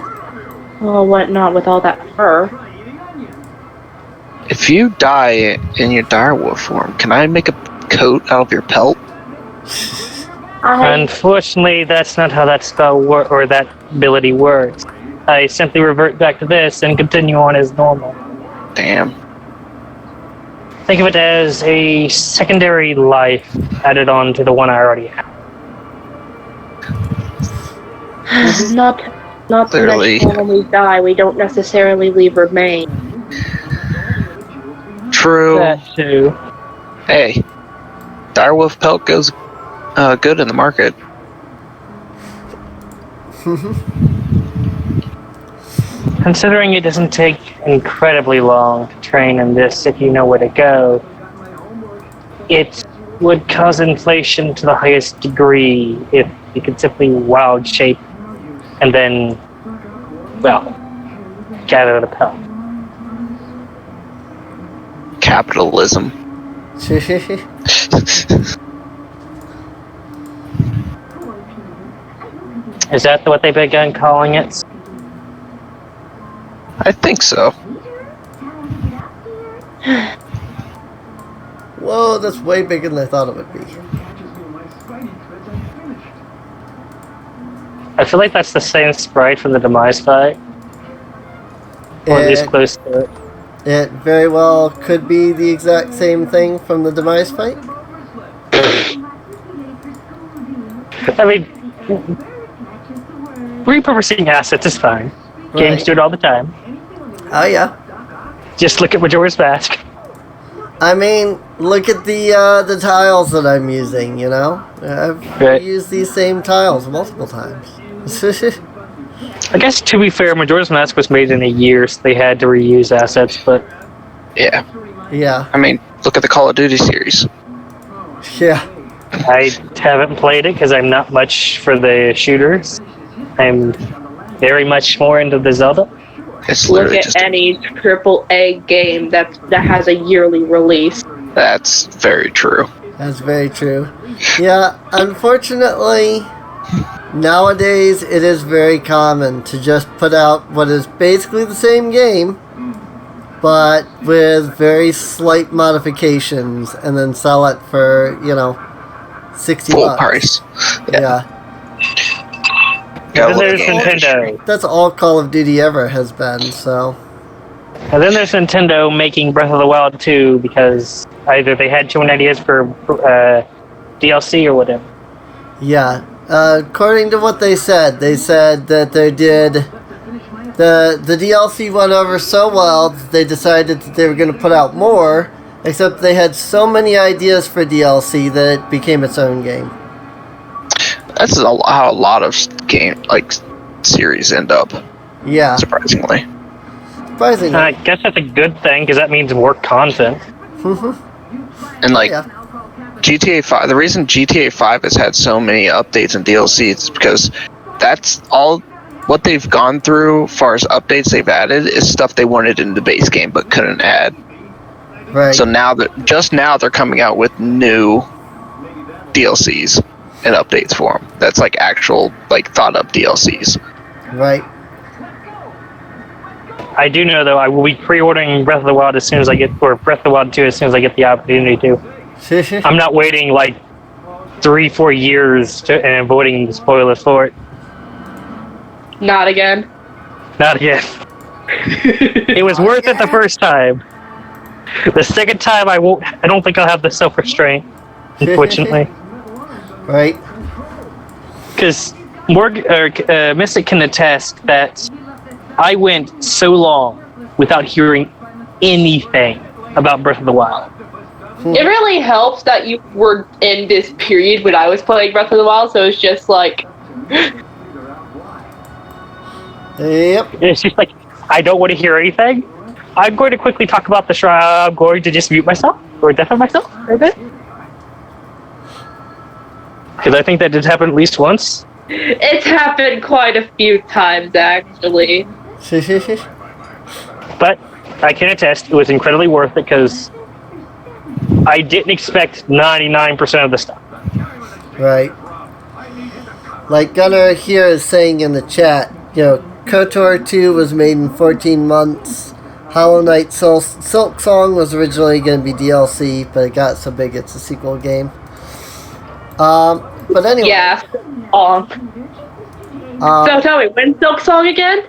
Well, what not with all that fur? If you die in your direwolf form, can I make a coat out of your pelt? Unfortunately, that's not how that spell or that ability works. I simply revert back to this and continue on as normal. Damn. Think of it as a secondary life added on to the one I already have. Not Clearly. to mention when we die, we don't necessarily leave remain. True. That too. Hey, direwolf pelt goes good in the market. Considering it doesn't take incredibly long to train in this if you know where to go, it would cause inflation to the highest degree if you could simply wild shape and then, gather the pelt. Capitalism. Is that what they began calling it? I think so. Whoa, that's way bigger than I thought it would be. I feel like that's the same sprite from the Demise fight. Or at least close to it. It very well could be the exact same thing from the Demise fight. I mean, repurposing assets is fine. Games Right. do it all the time. Oh yeah. Just look at Majora's Mask. I mean, look at the tiles that I'm using, you know? I've Right. used these same tiles multiple times. I guess to be fair, Majora's Mask was made in a year, so they had to reuse assets, but Yeah. Yeah. I mean, look at the Call of Duty series. Yeah. I haven't played it because I'm not much for the shooters. I'm very much more into the Zelda. It's Look literally at just. any AAA game that has a yearly release. That's very true. That's very true. Yeah, unfortunately, nowadays it is very common to just put out what is basically the same game, but with very slight modifications, and then sell it for, you know, 60 Full bucks. price. Yeah. Gotta And then look there's at the industry. Nintendo. That's all Call of Duty ever has been, so. And then there's Nintendo making Breath of the Wild 2 because either they had too many ideas for DLC or whatever. Yeah. According to what they said that they did. The DLC went over so well that they decided that they were going to put out more, except they had so many ideas for DLC that it became its own game. That's how a lot of series end up, Yeah. surprisingly. Surprisingly. I guess that's a good thing because that means more content. And like Yeah. GTA 5, the reason GTA 5 has had so many updates and DLCs is because that's all what they've gone through as far as updates they've added is stuff they wanted in the base game but couldn't add. Right. So now that they're coming out with new DLCs and updates for them. That's like actual thought up DLCs. Right. I do know though I will be pre-ordering Breath of the Wild as soon as I get, or Breath of the Wild 2 as soon as I get the opportunity to. I'm not waiting like 3-4 years and avoiding the spoilers for it. Not again. Not yet. It was worth it the first time. The second time I don't think I'll have the self-restraint, unfortunately. Right. Because Mystic can attest that I went so long without hearing anything about Breath of the Wild. It really helps that you were in this period when I was playing Breath of the Wild, so it's just like... Yep. And it's just like, I don't want to hear anything. I'm going to quickly talk about the shrine. I'm going to just mute myself or deafen myself for a bit. Because I think that did happen at least once. It's happened quite a few times, actually. But I can attest it was incredibly worth it because I didn't expect 99% of the stuff. Right. Like Gunnar here is saying in the chat, you know, KOTOR 2 was made in 14 months. Hollow Knight Silk Song was originally going to be DLC, but it got so big it's a sequel game. But anyway. Yeah. So tell me, when's Silk Song again?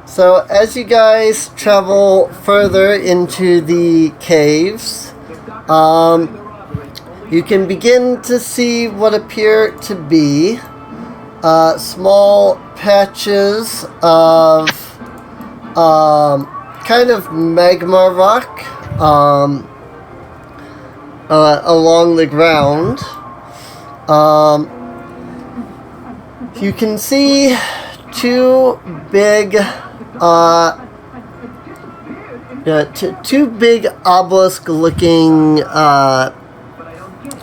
So as you guys travel further into the caves, you can begin to see what appear to be small patches of kind of magma rock along the ground. You can see two big obelisk-looking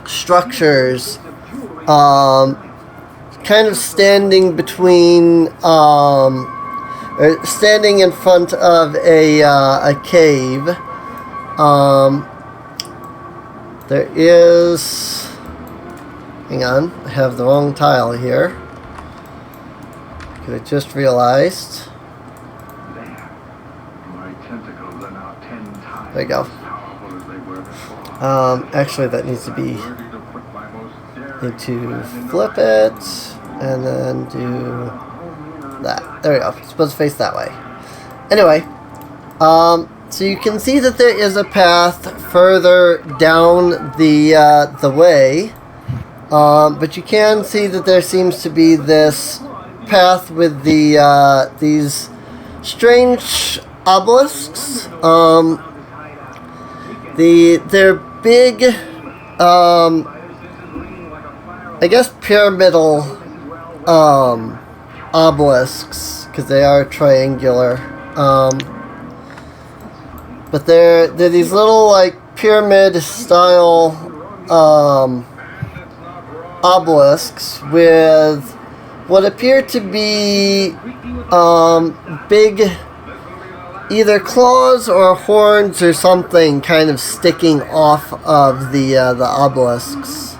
structures, kind of standing between, standing in front of a cave. There is. Hang on, I have the wrong tile here. I just realized. There you go. Actually, that needs to be. Need to flip it and then do that. There we go. It's supposed to face that way. Anyway, so you can see that there is a path further down the way, but you can see that there seems to be this path with these strange obelisks. They're big, I guess pyramidal obelisks, because they are triangular. But they're these little like pyramid style obelisks with what appear to be big either claws or horns or something kind of sticking off of the obelisks.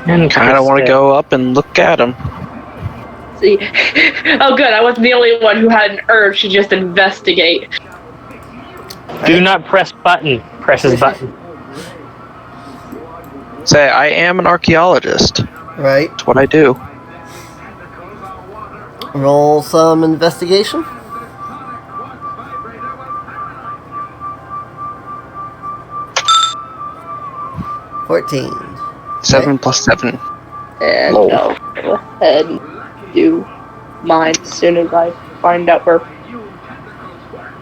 And kind of want to go up and look at them. See, oh good, I wasn't the only one who had an urge to just investigate. Do not press button. Press his button. Say, I am an archaeologist. Right. That's what I do. Roll some investigation. $14. 7 plus 7. And Lol. I'll go ahead and do mine as soon as I find out where.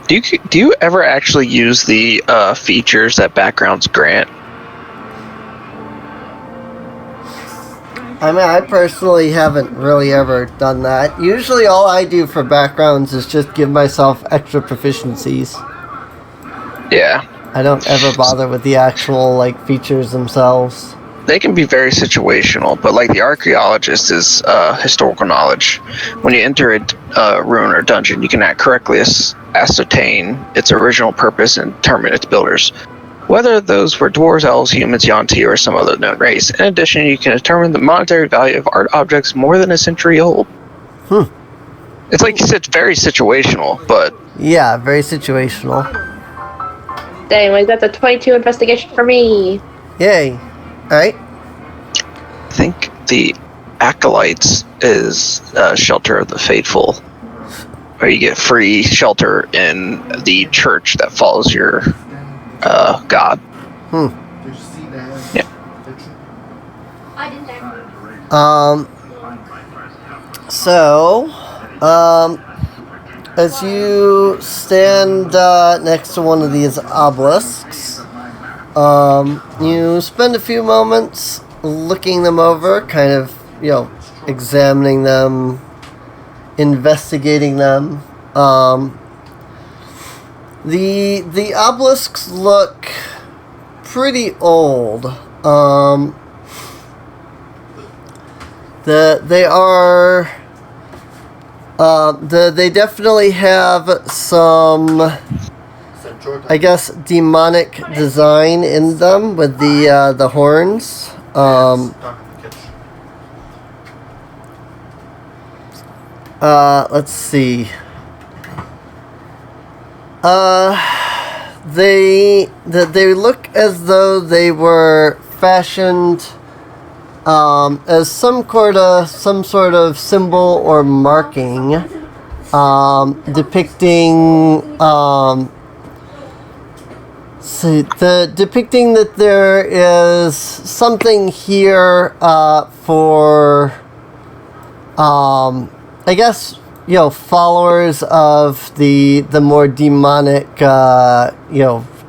Do you ever actually use the features that backgrounds grant? I mean, I personally haven't really ever done that. Usually all I do for backgrounds is just give myself extra proficiencies. Yeah. I don't ever bother with the actual, like, features themselves. They can be very situational, but like the archaeologist is historical knowledge. When you enter a ruin or dungeon, you can correctly ascertain its original purpose and determine its builders, whether those were dwarves, elves, humans, Yuan-ti, or some other known race. In addition, you can determine the monetary value of art objects more than a century old. It's like you said, very situational, but... Yeah, very situational. Anyways, that's a 22 investigation for me. Yay. Alright. I think the Acolytes is Shelter of the Faithful, where you get free shelter in the church that follows your god. Yeah. So, as you stand next to one of these obelisks, you spend a few moments looking them over, kind of, examining them, investigating them. The obelisks look pretty old. They definitely have some, I guess, demonic design in them with the horns. Let's see. They look as though they were fashioned as some sort of symbol or marking, depicting depicting that there is something here for I guess followers of the more demonic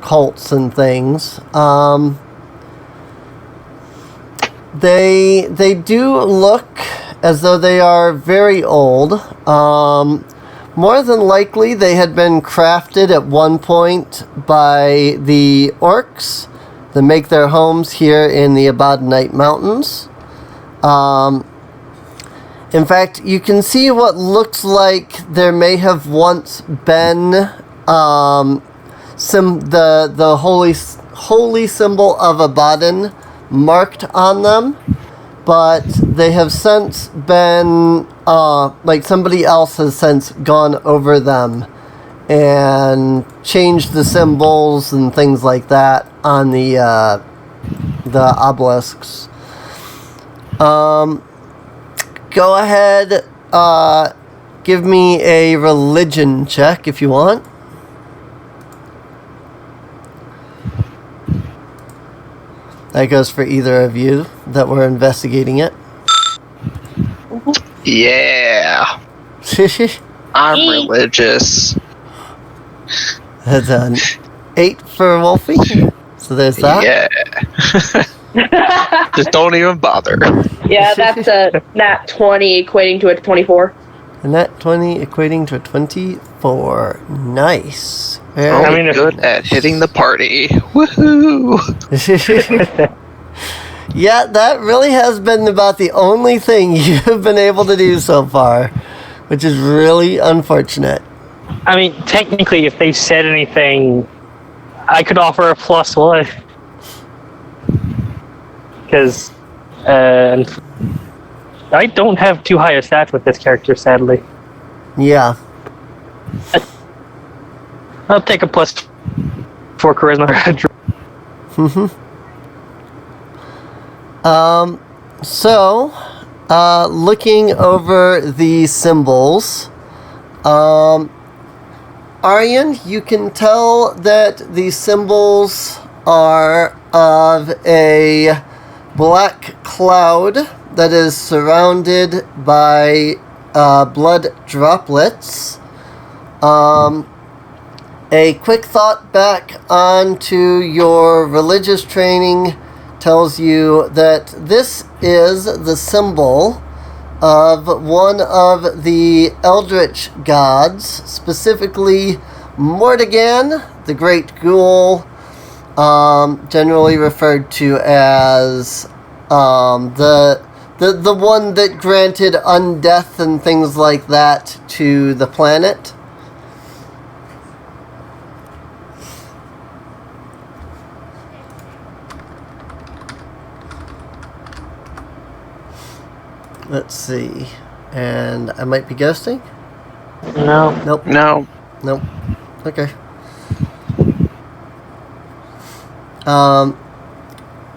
cults and things. They do look as though they are very old. More than likely, they had been crafted at one point by the orcs that make their homes here in the Abaddonite Mountains. In fact, you can see what looks like there may have once been the holy symbol of Abaddon marked on them, but they have since been somebody else has since gone over them and changed the symbols and things like that on the obelisks. Go ahead, give me a religion check if you want. That goes for either of you that were investigating it. Yeah. I'm religious. That's an 8 for Wolfie. So there's that. Yeah. Just don't even bother. Yeah, that's a nat 20 equating to a 24. And that 20 equating to a 24. Nice. Very good at hitting the party. Woohoo! Yeah, that really has been about the only thing you've been able to do so far, which is really unfortunate. I mean, technically, if they said anything, I could offer a +1. Because I don't have too high a stat with this character, sadly. Yeah. I'll take a +4 charisma. So, looking over the symbols, Aryan, you can tell that the symbols are of a black cloud that is surrounded by blood droplets. A quick thought back onto your religious training tells you that this is the symbol of one of the Eldritch gods, specifically Mordegan, the Great Ghoul, generally referred to as the one that granted undeath and things like that to the planet. Let's see. And I might be ghosting? No. Nope. No. Nope. Okay.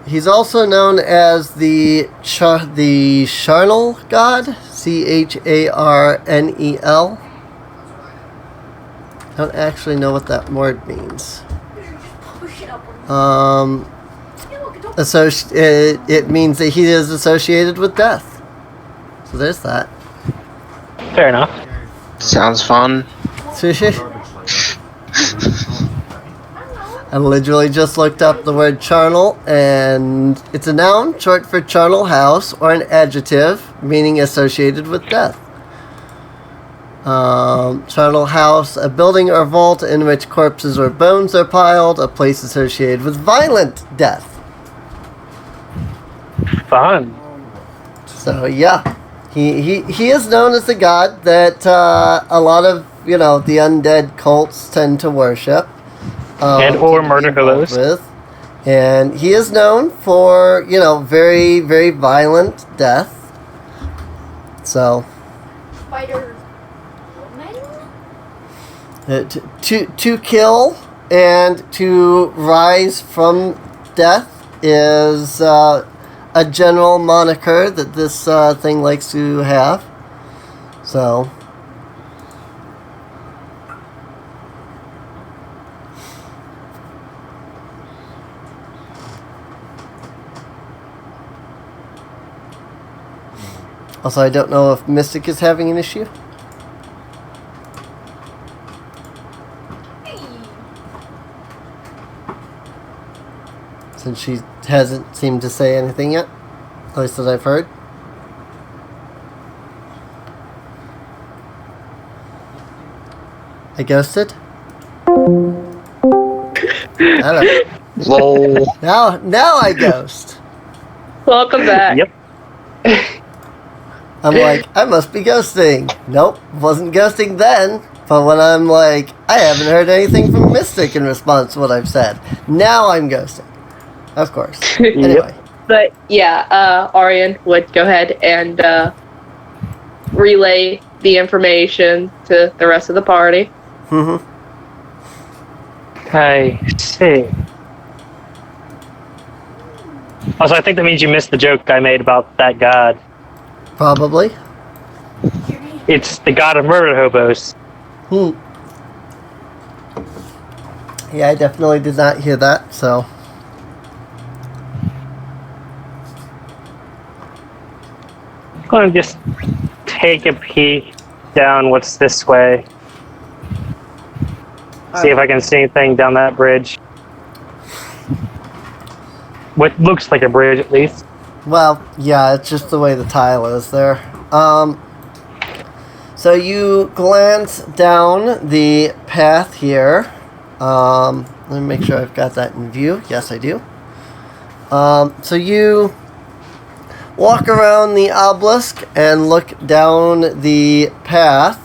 He's also known as the Charnel God, Charnel. I don't actually know what that word means. It means that he is associated with death. So there's that. Fair enough. Sounds fun. I literally just looked up the word charnel, and it's a noun, short for charnel house, or an adjective, meaning associated with death. Charnel house, a building or vault in which corpses or bones are piled, a place associated with violent death. Fun. So yeah, he is known as the god that a lot of the undead cults tend to worship. And or murder hobos. And he is known for, very, very violent death. So. To kill and to rise from death is a general moniker that this thing likes to have. So. Also, I don't know if Mystic is having an issue. Since she hasn't seemed to say anything yet. At least that I've heard. I ghosted? Hello. Lol. Now I ghost. Welcome back. Yep. I'm like, I must be ghosting. Nope, wasn't ghosting then. But when I'm like, I haven't heard anything from Mystic in response to what I've said. Now I'm ghosting. Of course. Anyway. But yeah, Aryan would go ahead and relay the information to the rest of the party. Mm-hmm. I see. Also, I think that means you missed the joke I made about that god. Probably. It's the god of murder hobos. Yeah, I definitely did not hear that, so. going to just take a peek down what's this way. See if I can see anything down that bridge. What looks like a bridge, at least. Well, yeah, it's just the way the tile is there. So you glance down the path here. Let me make sure I've got that in view. Yes, I do. So you walk around the obelisk and look down the path.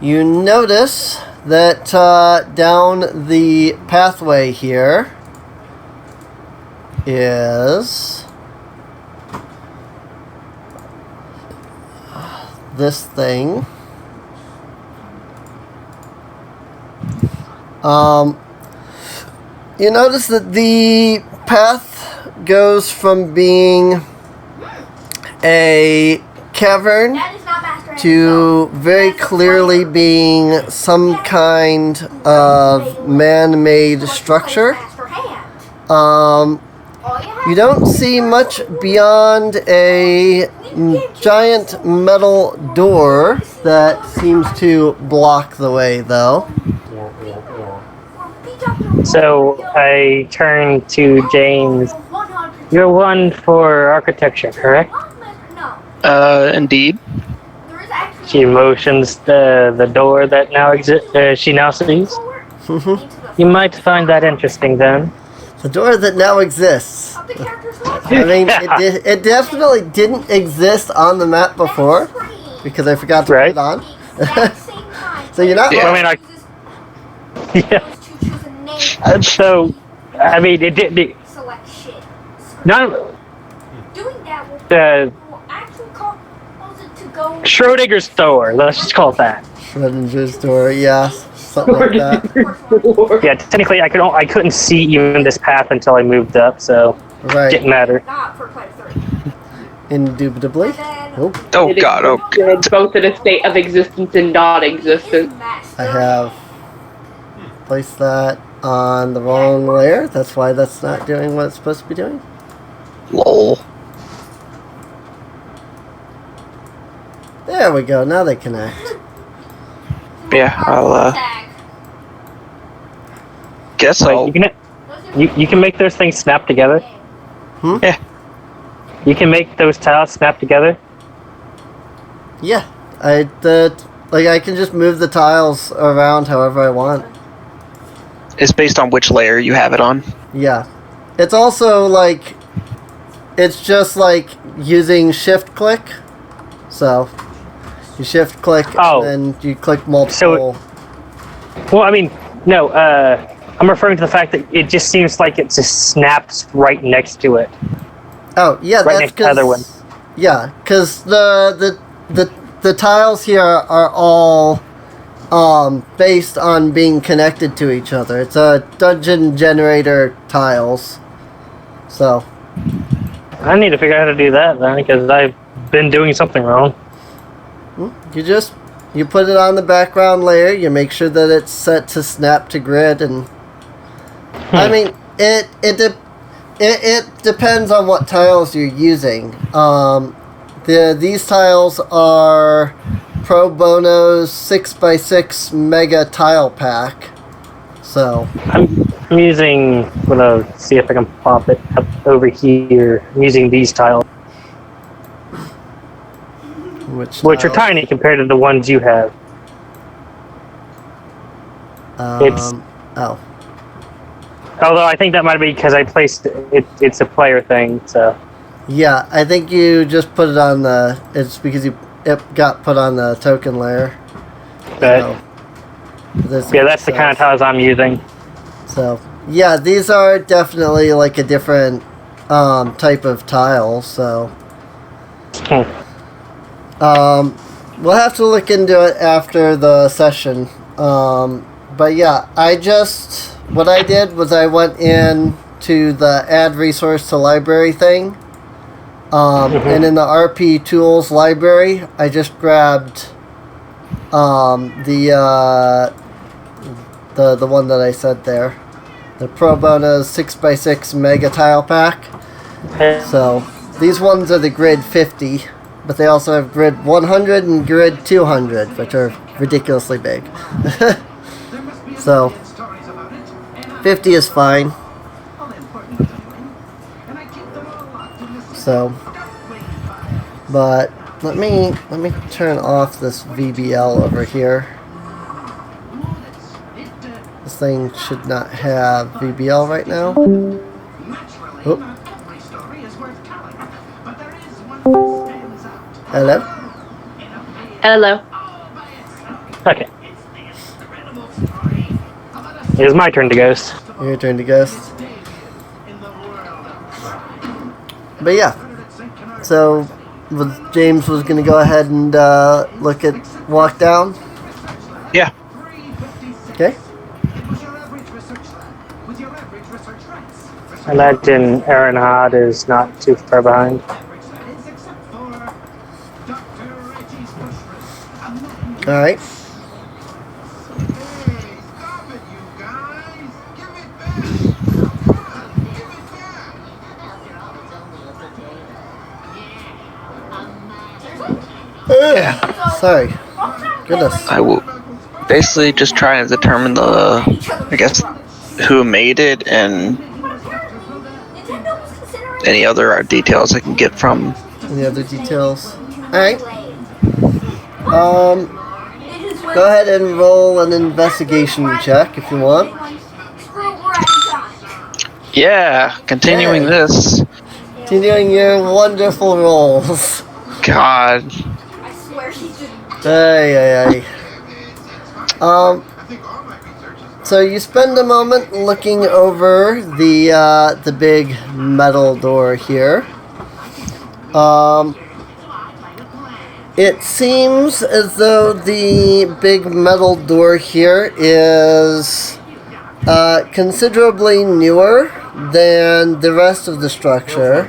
You notice that down the pathway here is this thing. You notice that the path goes from being a cavern That is not Master Hand. to very clearly being some kind of man-made structure. Master Hand. Um, All you have you don't see much beyond a giant metal door that seems to block the way, though. So I turn to James. You're one for architecture, correct? No. Indeed. There is actually She motions the door that now exists. She now sees. You might find that interesting, then. The door that now exists. Of the character's life. I mean, it definitely didn't exist on the map before because I forgot to Right. put it on. Exact same time. So you're not. Yeah. I mean, yeah. To choose a name. So, I mean, it did. Select shit. None. Doing that will actually cause it to go. Schrodinger's door. Let's just call it that. Schrodinger's door, yeah, something like that. Yeah, technically, I couldn't see even this path until I moved up, so it Right, didn't matter. Not for player 3. indubitably. And then Oh, Oh god, oh god. It's both in a state of existence and non-existence. I have placed that on the wrong layer. That's why that's not doing what it's supposed to be doing. Lol. There we go. Now they connect. Yeah, I'll guess Like, I'll you can make those things snap together. Yeah. You can make those tiles snap together. Yeah, I can just move the tiles around however I want. It's based on which layer you have it on. Yeah, it's also like it's just like using shift click. So you shift click Oh. and you click multiple. Well, I mean, no. I'm referring to the fact that it just seems like it just snaps right next to it. Oh yeah, Right that's next to the other one. Yeah, because the tiles here are all based on being connected to each other. It's a dungeon generator tiles. So I need to figure out how to do that then, because I've been doing something wrong. you put it on the background layer. You make sure that it's set to snap to grid, and I mean it depends on what tiles you're using. These tiles are Pro Bono's 6x6 Mega Tile Pack. So I'm using. I'm gonna see if I can pop it up over here. I'm using these tiles, which are tiles? tiny compared to the ones you have. It's- oh. Although I think that might be because I placed it. It's a player thing, so. Yeah, I think you just put it on the. It's because it got put on the token layer. But So, this yeah, that's the kind of tiles I'm using. So yeah, these are definitely like a different type of tile. So we'll have to look into it after the session. But yeah, what I did was I went in to the add resource to library thing. And in the RP tools library, I just grabbed the one that I said there, the Pro Bono 6x6 Mega Tile Pack. So these ones are the grid 50, but they also have grid 100 and grid 200, which are ridiculously big. So 50 is fine. So, but let me turn off this VBL over here. This thing should not have VBL right now. Oop. Hello? Hello. Okay. It is my turn to ghost. Your turn to ghost. But yeah, so James was going to go ahead and walk down. Yeah. Okay. I imagine Aaron is not too far behind. All right. Sorry. Goodness. I will basically just try and determine who made it and any other details I can get from. Any other details? Alright. Go ahead and roll an investigation check if you want. Yeah, continuing this. Continuing your wonderful rolls. God. I swear she did. Ay. So you spend a moment looking over the big metal door here. It seems as though the big metal door here is considerably newer than the rest of the structure.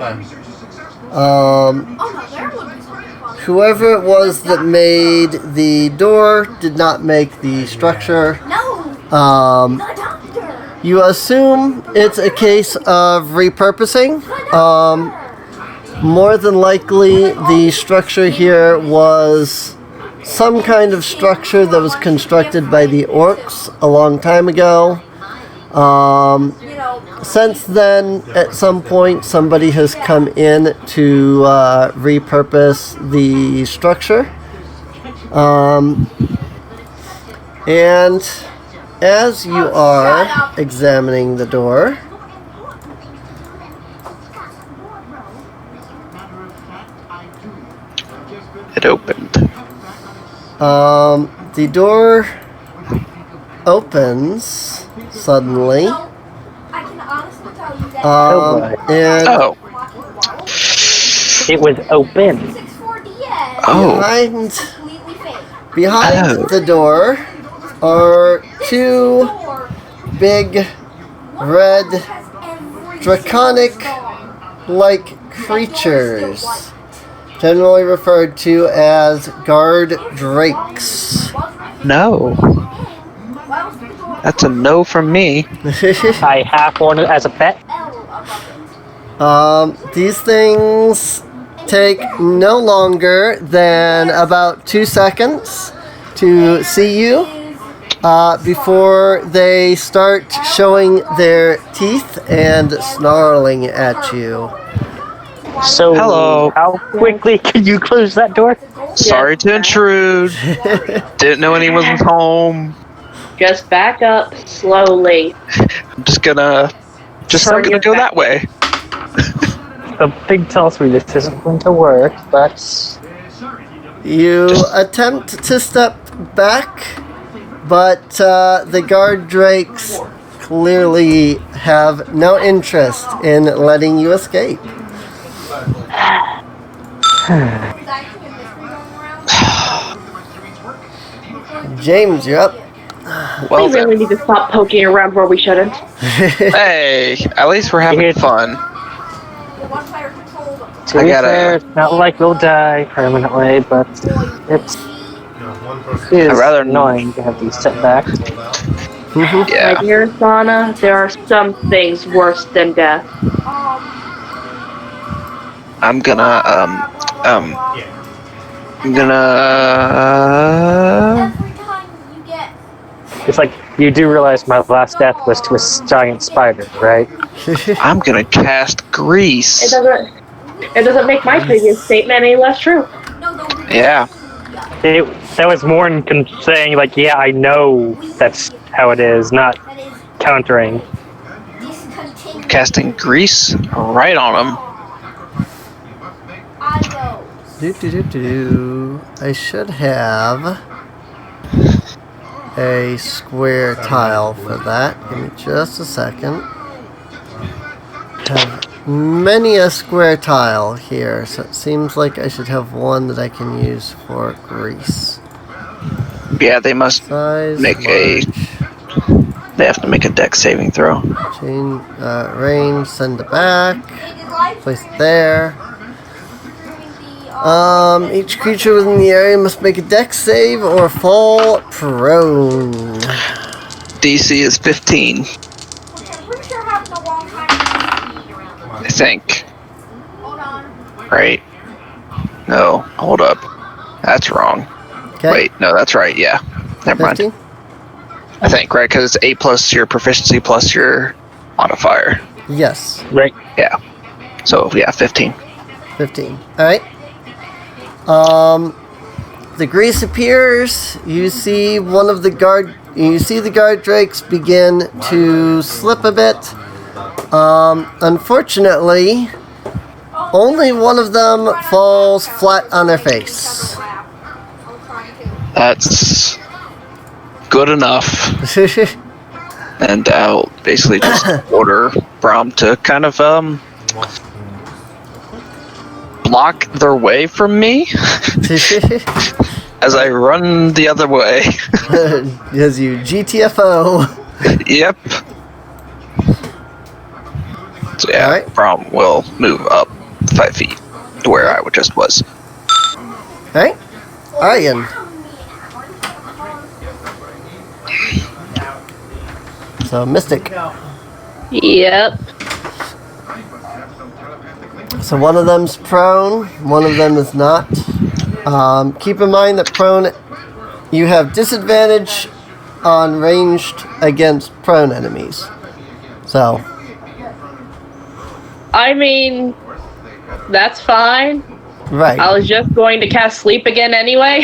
Whoever it was that made the door did not make the structure. You assume it's a case of repurposing. More than likely, the structure here was some kind of structure that was constructed by the orcs a long time ago. Since then, at some point, somebody has come in to repurpose the structure. And as you are examining the door, It opened. the door opens suddenly. I can honestly tell you that. And Oh. It was open. 64DS. Oh. Completely fake. behind Oh. the door are two big red draconic-like creatures, generally referred to as guard drakes. No. That's a no from me. I have one as a pet. These things take no longer than about 2 seconds to see you before they start showing their teeth and snarling at you. So, Hello. how quickly can you close that door? Sorry to intrude. Didn't know anyone was home. Just back up slowly. I'm just gonna go that way. The pig tells me this isn't going to work, but You attempt to step back, but the guard drakes clearly have no interest in letting you escape. James, you're up. Well We really need to stop poking around where we shouldn't. Hey, at least we're having fun. to I be gotta- fair, it's not like we'll die permanently, but it's I'd rather- annoying to have these setbacks. My Yeah. dear Sana, there are some things worse than death. I'm gonna Every time you get It's like you do realize my last death was to a giant spider, right? I'm gonna cast It Grease. doesn't make my previous statement any less true. Yeah. That was more in saying like, yeah, I know that's how it is, not that is countering. discontinued. Casting Grease right on him. Ios. I should have a square tile for that. Give me just a second. Have many a square tile here, so it seems like I should have one that I can use for grease. Yeah, they must Size, make large, they have to make a deck saving throw. change, range, send it back, It is life place it there. during the Each creature within the area must make a dex save or fall prone. DC is 15, which I'm pretty sure happened a long time ago. I think. Hold on. Right? No, hold up. That's wrong. Okay, Wait, no, that's right. Yeah. Never mind. 15? I think, right? Because it's 8 plus your proficiency plus your modifier. Yes, Right. Yeah. So, yeah, 15. 15. Alright. The grease appears. You see the guard drakes begin to slip a bit. Unfortunately, only one of them falls flat on their face. That's good enough. And I'll basically just order Braum to kind of block their way from me as I run the other way. As you GTFO. Yep. So yeah, Alright. Braum will move up 5 feet to where I just was. Alright. Aryan. So, Mystic. Yep. So one of them's prone, one of them is not. Keep in mind that prone, you have disadvantage on ranged against prone enemies. So, I mean, that's fine. right. I was just going to cast sleep again anyway.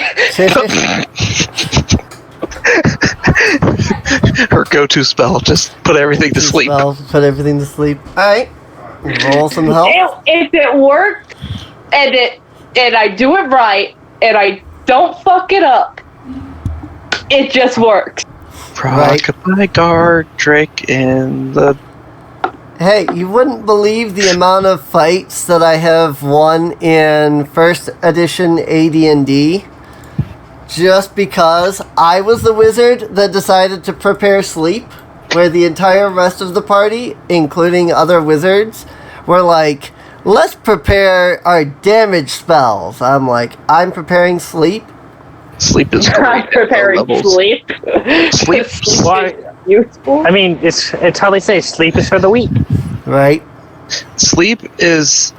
Her go-to spell, just put everything to sleep. Well, put everything to sleep. Alright. Roll some help. If it works and I do it right and I don't fuck it up, it just works. Rock-a-bye guard, Drake in the... Hey, you wouldn't believe the amount of fights that I have won in first edition AD&D just because I was the wizard that decided to prepare sleep, where the entire rest of the party, including other wizards, were like, let's prepare our damage spells. I'm like, I'm preparing sleep. Sleep is great. I'm preparing at low levels. sleep. Sleep. Why? Useful. I mean, it's how they say sleep is for the weak. Right? Sleep is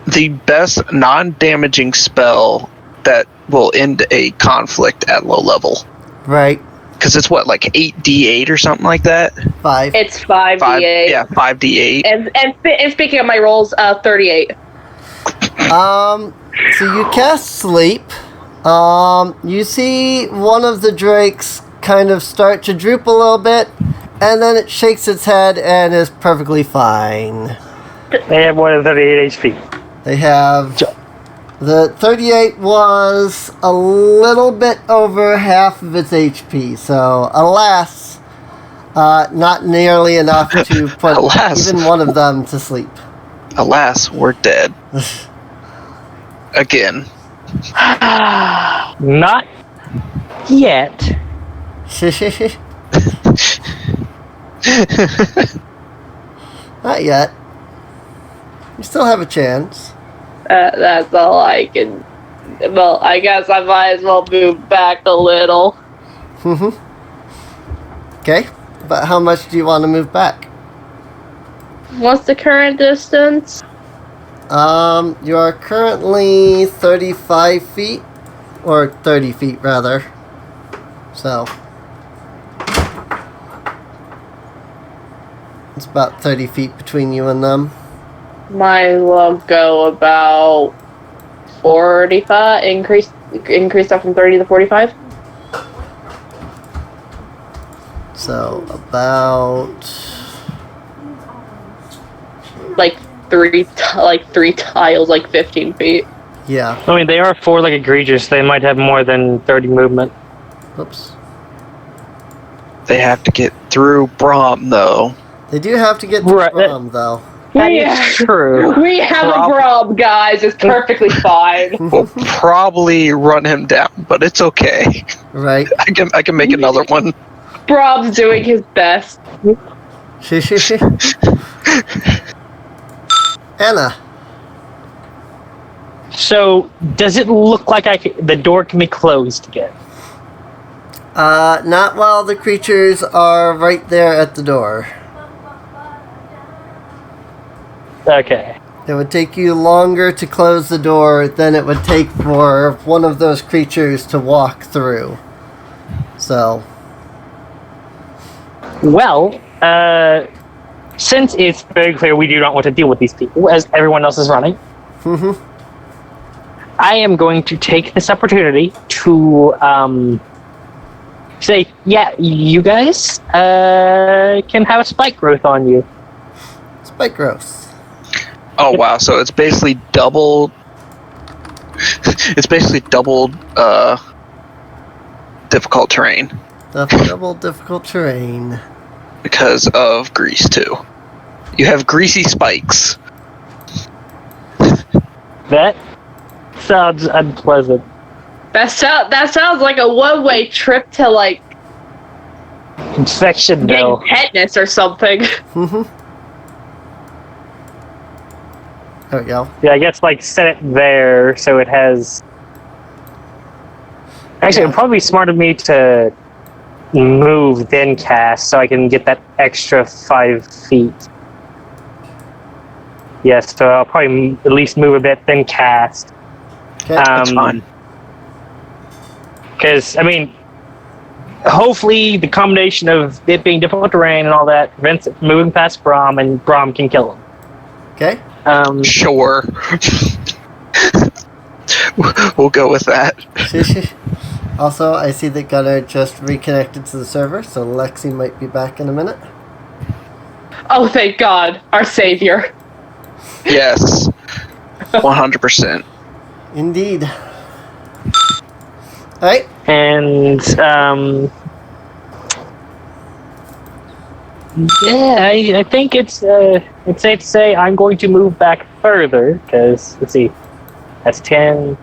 the best non-damaging spell that will end a conflict at low level. Right. Because it's what, like 8d8 or something like that? 5. It's 5d8. Yeah, 5d8. And speaking of my rolls, 38. So you cast sleep. You see one of the drakes kind of start to droop a little bit, and then it shakes its head and is perfectly fine. They have more than 38 HP. They have... The 38 was a little bit over half of its HP, so alas, not nearly enough to put Alas. even one of them to sleep. Alas, we're dead. Again. Not yet. Not yet. You still have a chance. That's all I can. Well, I guess I might as well move back a little. Okay, but how much do you want to move back? What's the current distance? You are currently 35 feet, or 30 feet rather. So it's about 30 feet between you and them. Might as well go about 45. Increase that from 30 to 45. So about Like three tiles, like 15 feet. yeah. I mean, they are 4-legged creatures. They might have more than 30 movement. Oops. They have to get through Brahm, though. They do have to get to Right. Brahm, though. That Yeah. is true. We have a Braum, guys. It's perfectly fine. We'll probably run him down, but it's okay. Right. I can make another one. Braum's doing his best. Anna. So, does it look like the door can be closed again? Not while the creatures are right there at the door. Okay. It would take you longer to close the door than it would take for one of those creatures to walk through. So, Well, since it's very clear we do not want to deal with these people, as everyone else is running, I am going to take this opportunity to say, yeah, you guys can have a spike growth on you. spike growth. Oh wow! So it's basically double. It's basically double difficult terrain Double difficult terrain. because of grease too. You have greasy spikes. That sounds unpleasant. That sounds like a one-way trip to like Infection, getting though. tetanus or something. There we go. Yeah, I guess, like, set it there so it has... Actually, it would probably be smart of me to move, then cast, so I can get that extra 5 feet. Yes, so I'll probably at least move a bit, then cast. Okay. That's fine. Because, I mean, hopefully the combination of it being difficult terrain and all that prevents it from moving past Braum, and Braum can kill him. Okay. Sure. We'll go with that. Also, I see that Gunnar just reconnected to the server, so Lexi might be back in a minute. Oh, thank God, our savior. Yes. 100%. Indeed. Alright. And, yeah, I think it's safe to say I'm going to move back further, because, let's see, that's 10.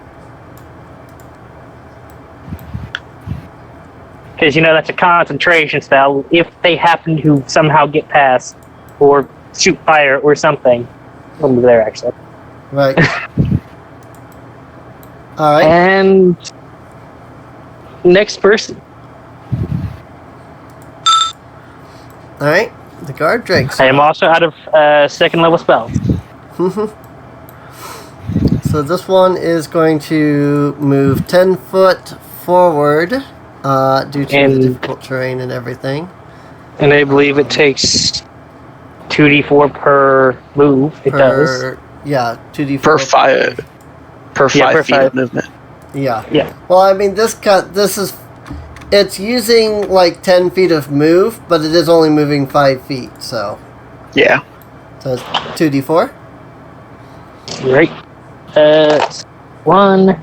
Because, that's a concentration spell. If they happen to somehow get past, or shoot fire, or something, I'll move there, actually. Right. Alright. And next person. Alright. The guard drinks. I am also out of second level spells. So this one is going to move 10 foot forward due to the difficult terrain and everything. And I believe it takes 2d4 per move. It does. Yeah, 2d4. Per 5. Per 5 feet of movement. Yeah. Yeah. Well, I mean, it's using like 10 feet of move, but it is only moving 5 feet, so. Yeah. So it's 2d4. Right. 1.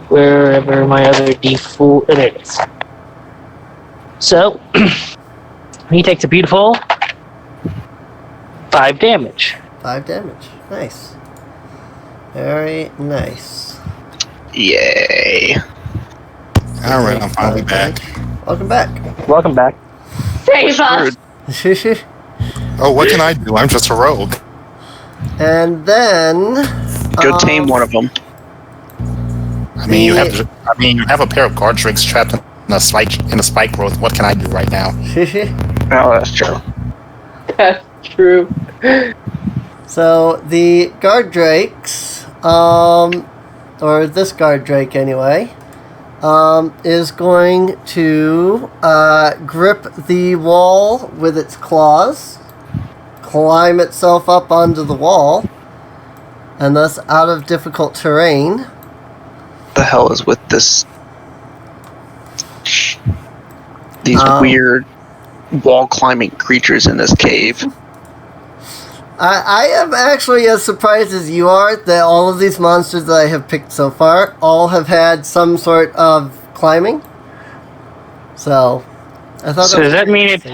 Wherever my other d4. There it is. So, he takes a beautiful 5 damage. 5 damage. Nice. Very nice. Yay. Alright, I'm finally back. Welcome back. Welcome back. Save us! Oh, what can I do? I'm just a rogue. And then. Go tame one of them. I mean, you have a pair of guard drakes trapped in a spike growth. What can I do right now? Oh, that's true. That's true. So the guard drakes, or this guard drake anyway, is going to grip the wall with its claws, climb itself up onto the wall, and thus out of difficult terrain. The hell is with these weird wall climbing creatures in this cave? I am actually as surprised as you are that all of these monsters that I have picked so far all have had some sort of climbing. So, I thought. So does that mean it's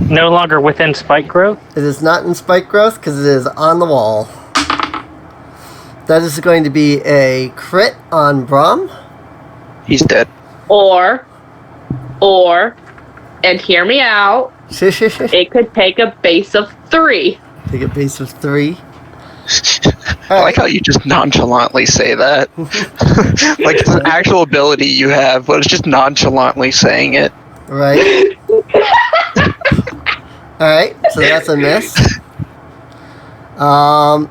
no longer within spike growth? It is not in spike growth because it is on the wall. That is going to be a crit on Brahm. He's dead. Or, and hear me out, it could take a base of 3. Take a base of 3. I like how you just nonchalantly say that. Like it's an actual ability you have, but it's just nonchalantly saying it. Right. Alright, so that's a miss.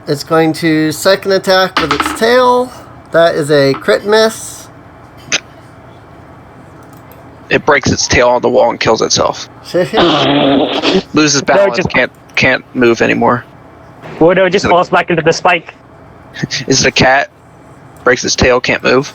It's going to second attack with its tail. That is a crit miss. It breaks its tail on the wall and kills itself. Loses balance, can't move anymore. Well, no, it just falls back into the spike. Is it a cat? Breaks its tail, can't move.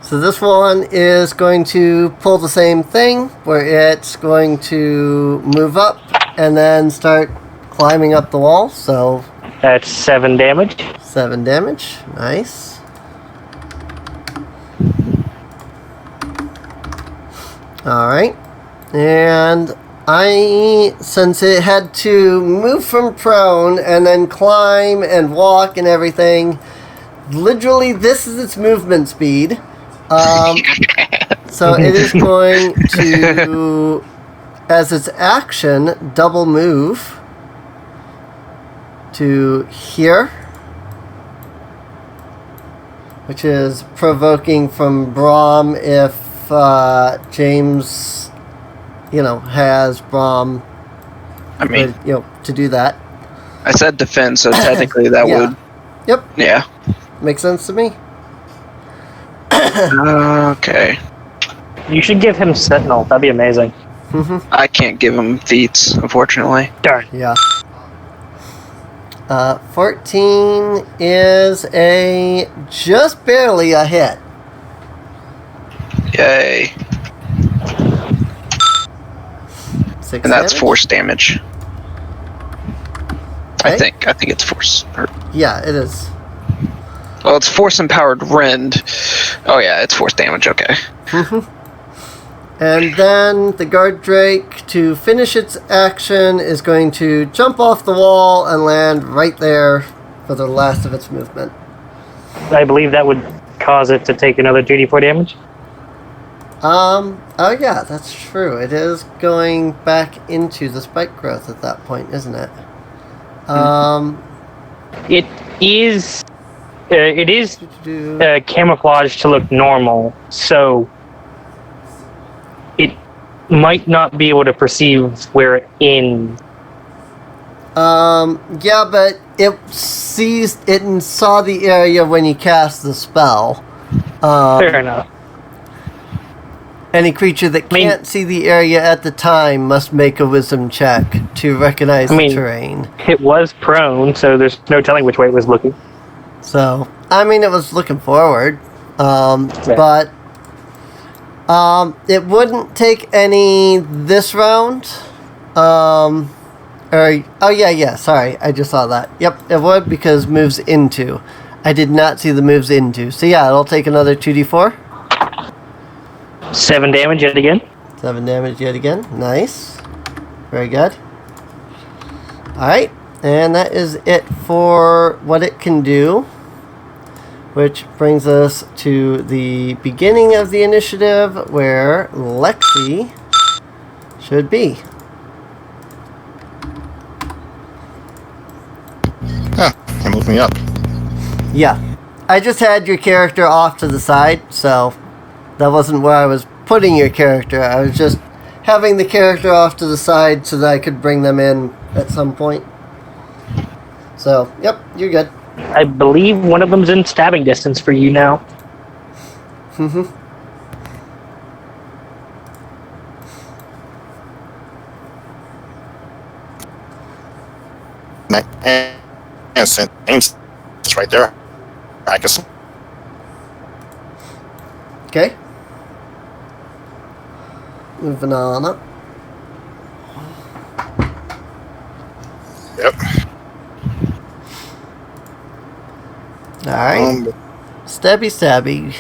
So this one is going to pull the same thing, where it's going to move up and then start climbing up the wall. So That's 7 damage. 7 damage. Nice. Alright. And since it had to move from prone and then climb and walk and everything, literally this is its movement speed. So it is going to, as its action, double move to here, which is provoking from Brahm if James, has Brahm, to do that. I said defend, so technically that Yeah. would. Yep, Yeah. makes sense to me. Okay. You should give him Sentinel. That'd be amazing. I can't give him feats, unfortunately. Darn. Yeah. 14 is just barely a hit. Yay. 6 And that's damage? force damage. I Okay. think it's force. Yeah, it is. Well, it's force empowered rend. Oh yeah, it's force damage. Okay. And then the guard drake, to finish its action, is going to jump off the wall and land right there for the last of its movement. I believe that would cause it to take another 2d4 damage. Oh yeah, that's true. It is going back into the spike growth at that point, isn't it? It is camouflaged to look normal, so it might not be able to perceive where it's in. Yeah, but it saw the area when you cast the spell. Fair enough. Any creature that can't see the area at the time must make a wisdom check to recognize the terrain. It was prone, so there's no telling which way it was looking. So, it was looking forward. But it wouldn't take any this round. Sorry, I just saw that. Yep, it would because moves into. I did not see the moves into. So yeah, it'll take another 2d4. 7 damage yet again. 7 damage yet again. Nice. Very good. Alright, and that is it for what it can do. Which brings us to the beginning of the initiative where Lexi should be. You moved me up. Yeah. I just had your character off to the side, so that wasn't where I was putting your character. I was just having the character off to the side so that I could bring them in at some point. So, yep, you're good. I believe one of them's in stabbing distance for you now. Mm-hmm. And it's right there. I guess. Okay. Moving on up. Yep. Alright. Stabby, stabby.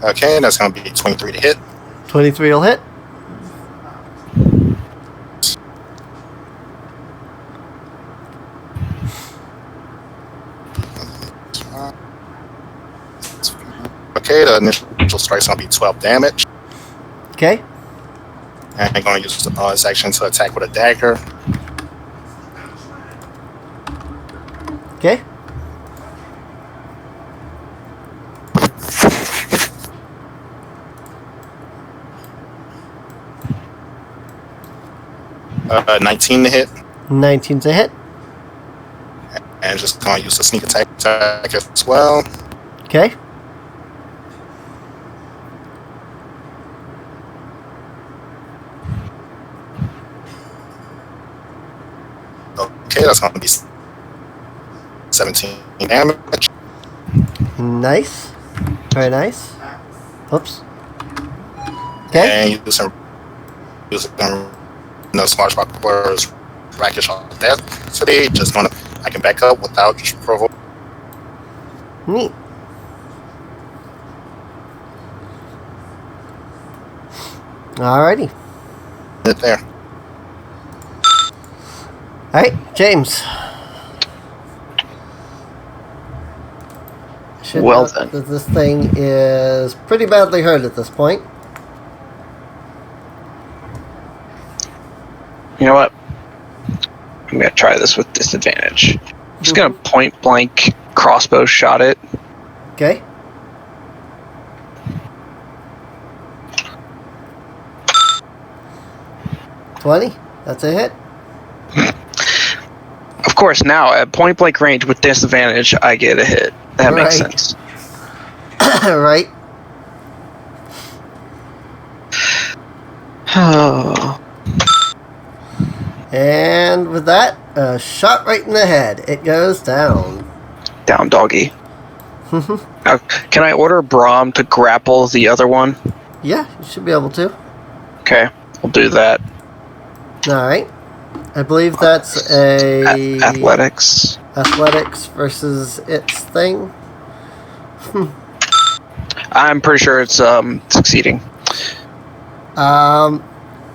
Okay, that's going to be 23 to hit. 23 will hit. Okay, the initial strike's going to be 12 damage. Okay. And I'm going to use his action to attack with a dagger. Okay. Uh, 19 to hit. 19's a hit. And just going to use a sneak attack as well. Okay. Okay, that's going to be 17 damage. Nice. Very nice. Oops. Okay. And using no smart rock was rakish on that. So they just gonna I can back up without provoke. Neat. Alrighty. It there. Alright, James. Should Well note then. that this thing is pretty badly hurt at this point. You know what? I'm gonna try this with disadvantage. I'm just gonna point blank crossbow shot it. Okay. $20. That's a hit. Of course, now at point blank range with disadvantage, I get a hit. That makes Right. sense. Right. Oh. And with that, a shot right in the head. It goes down. Down doggy. Can I order Brahm to grapple the other one? Yeah, you should be able to. Okay, we'll do that. Alright. I believe that's a Athletics. athletics versus its thing. I'm pretty sure it's succeeding.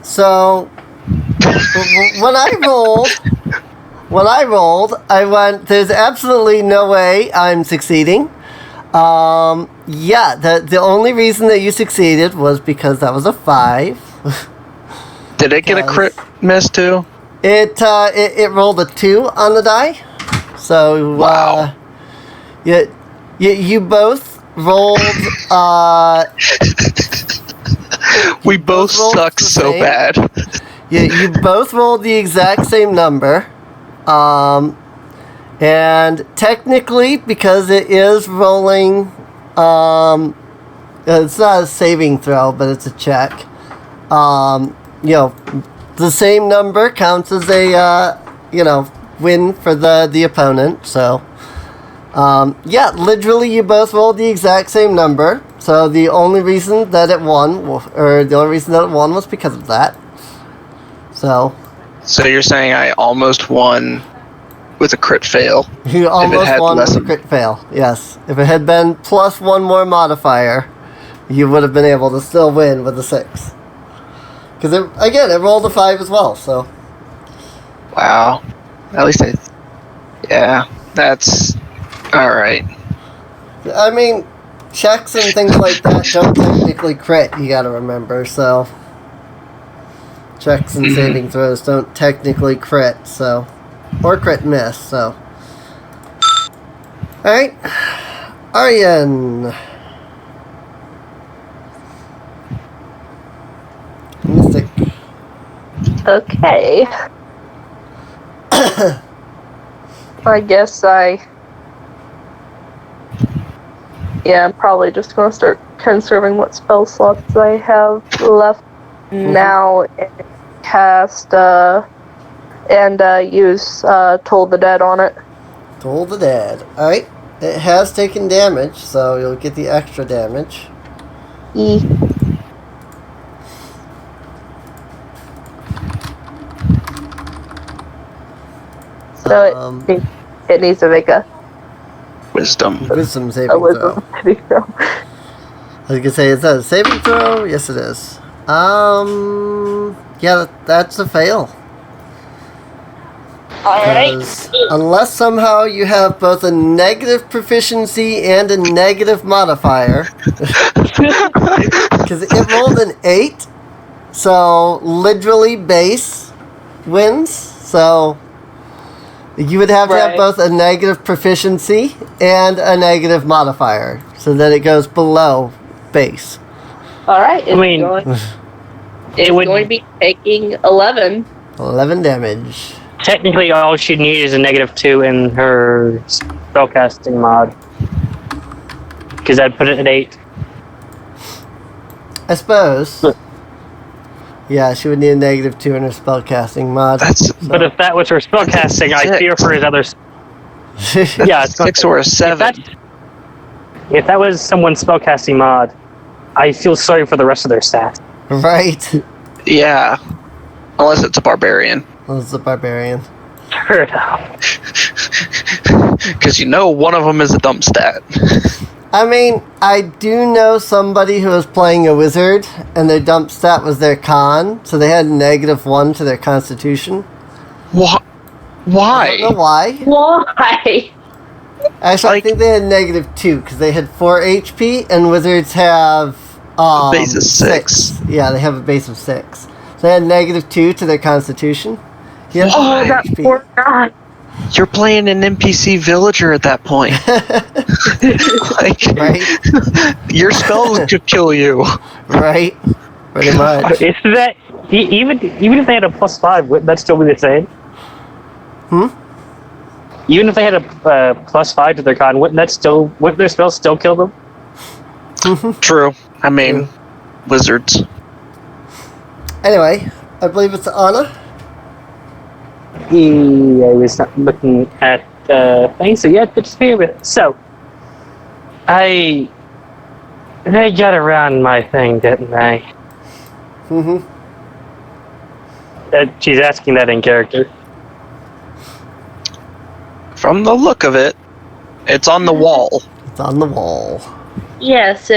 So when I rolled, I went, there's absolutely no way I'm succeeding. Yeah, the only reason that you succeeded was because that was a 5. Did it get a crit miss too? It rolled a 2 on the die. So Wow. you both rolled We both rolled suck the so same. bad. you both rolled the exact same number. And technically, because it is rolling, it's not a saving throw, but it's a check. The same number counts as a, win for the opponent. So, literally you both rolled the exact same number. So the only reason that it won, was because of that. So You're saying I almost won with a crit fail? you almost had won less with a than- crit fail. Yes. If it had been plus one more modifier, you would have been able to still win with a 6. Because it rolled a 5 as well. So Wow. At least yeah, that's alright. I mean, checks and things like that don't technically crit. You got to remember. So checks and saving throws don't technically crit. So or crit miss. So Alright. Aryan. Mystic. Okay. I guess I'm probably just gonna start conserving what spell slots I have left now and cast and use Toll the Dead on it. Toll the Dead. Alright. It has taken damage, so you'll get the extra damage. So it needs to make a Wisdom. Wisdom saving wisdom throw. saving throw. I was gonna say, is that a saving throw? Yes, it is. Yeah, that's a fail. Alright. 'Cause unless somehow you have both a negative proficiency and a negative modifier, because it rolled an 8, so literally base wins. So you would have to have Right. both a negative proficiency and a negative modifier, so that it goes below base. Alright. I mean, It's would- going to be taking 11. 11 damage. Technically, all she'd need is a -2 in her spellcasting mod. Because I'd put it at 8. I suppose. Yeah, she would need a -2 in her spellcasting mod. That's But if that was her spellcasting, I fear for his other. Yeah, it's 6 or a 7. If that was someone's spellcasting mod, I feel sorry for the rest of their stats. Right. Yeah. Unless it's a barbarian. Well, it's a barbarian. Heard of. Because you know one of them is a dump stat. I mean, I do know somebody who was playing a wizard, and their dump stat was their con, so they had -1 to their constitution. What? I don't know Why? why. Why? Actually, Like- I think they had -2 because they had 4 HP, and wizards have base of 6. Yeah, they have a base of 6. So they had -2 to their constitution. Yeah. Oh, that poor guy. You're playing an NPC villager at that point. Like, Right. your spells could kill you. Right. Pretty much. Is that even if they had a +5, wouldn't that still be the same? Even if they had a +5 to their con, wouldn't their spells still kill them? True. I mean, wizards. Anyway, I believe it's Anna. I was not looking at things, so yeah, just bear with it. So, I got around my thing, didn't I? Mm-hmm. She's asking that in character. From the look of it, it's on the wall. It's on the wall. Yes,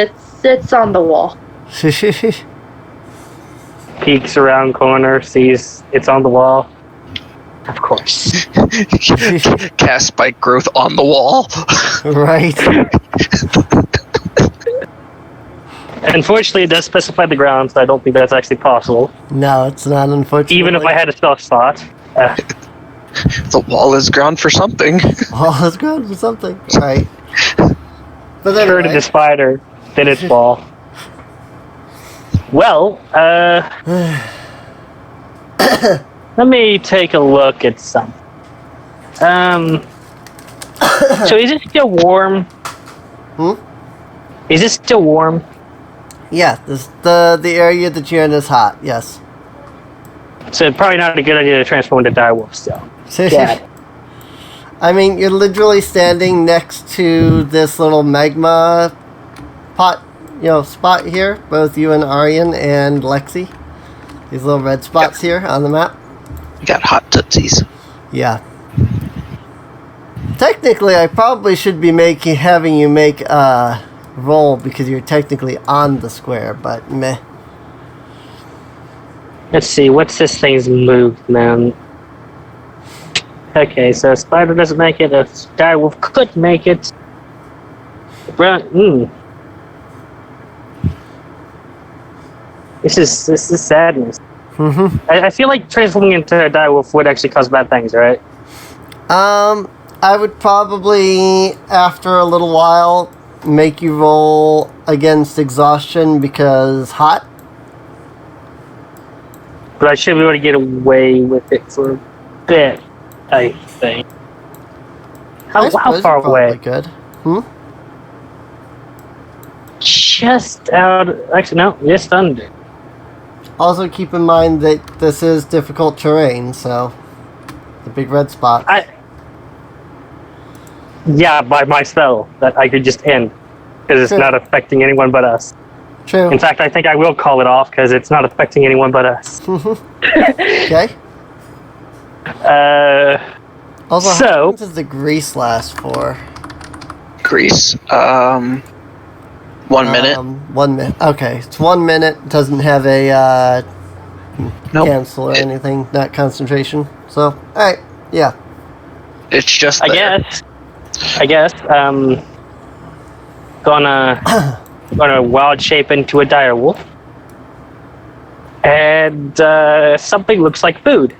it's on the wall. Peeks around corner, sees it's on the wall. Of course. Cast spike growth on the wall. Right. Unfortunately, it does specify the ground, so I don't think that's actually possible. No, it's not, unfortunately. Even if I had a spell slot. The wall is ground for something. Oh, that's good for something. Right. But Turn anyway. the spider, then its ball. Well, let me take a look at some. So is it still warm? Is it still warm? Yeah, the area that you're in is hot, yes. So probably not a good idea to transform into direwolf still. Yeah. I mean, you're literally standing next to this little magma pot, spot here. Both you and Aryan and Lexi. These little red spots here on the map. You got hot tootsies. Yeah. Technically, I probably should be having you make a roll because you're technically on the square, but meh. Let's see, what's this thing's movement? Okay, so a spider doesn't make it, a direwolf could make it. This is sadness. I feel like transforming into a direwolf would actually cause bad things, right? I I would probably, after a little while, make you roll against exhaustion because hot. But I should be able to get away with it for a bit, I think. I How suppose far you're probably away? good. Just out. Actually, no, just under. Also, keep in mind that this is difficult terrain, so the big red spot. Yeah, by my spell that I could just end because it's Sure. not affecting anyone but us. True. In fact, I think I will call it off because it's not affecting anyone but us. Okay. Also, how So- long does the grease last for? Grease. 1 minute. 1 minute. Okay, it's 1 minute. Doesn't have a Nope. cancel or anything. Not concentration. So, all right. Yeah. It's just I there. guess. Gonna wild shape into a dire wolf, and something looks like food.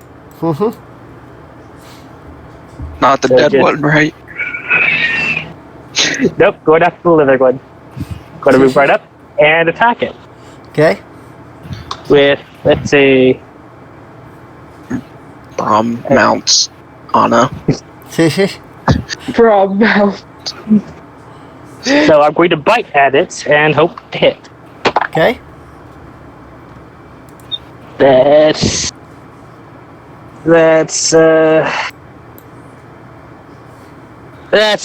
Not the So dead just- one, right? Nope, going after the living one. Gonna move right up and attack it Okay. with, let's see, Brom mounts Anna. From so I'm going to bite at it and hope to hit. Okay. That's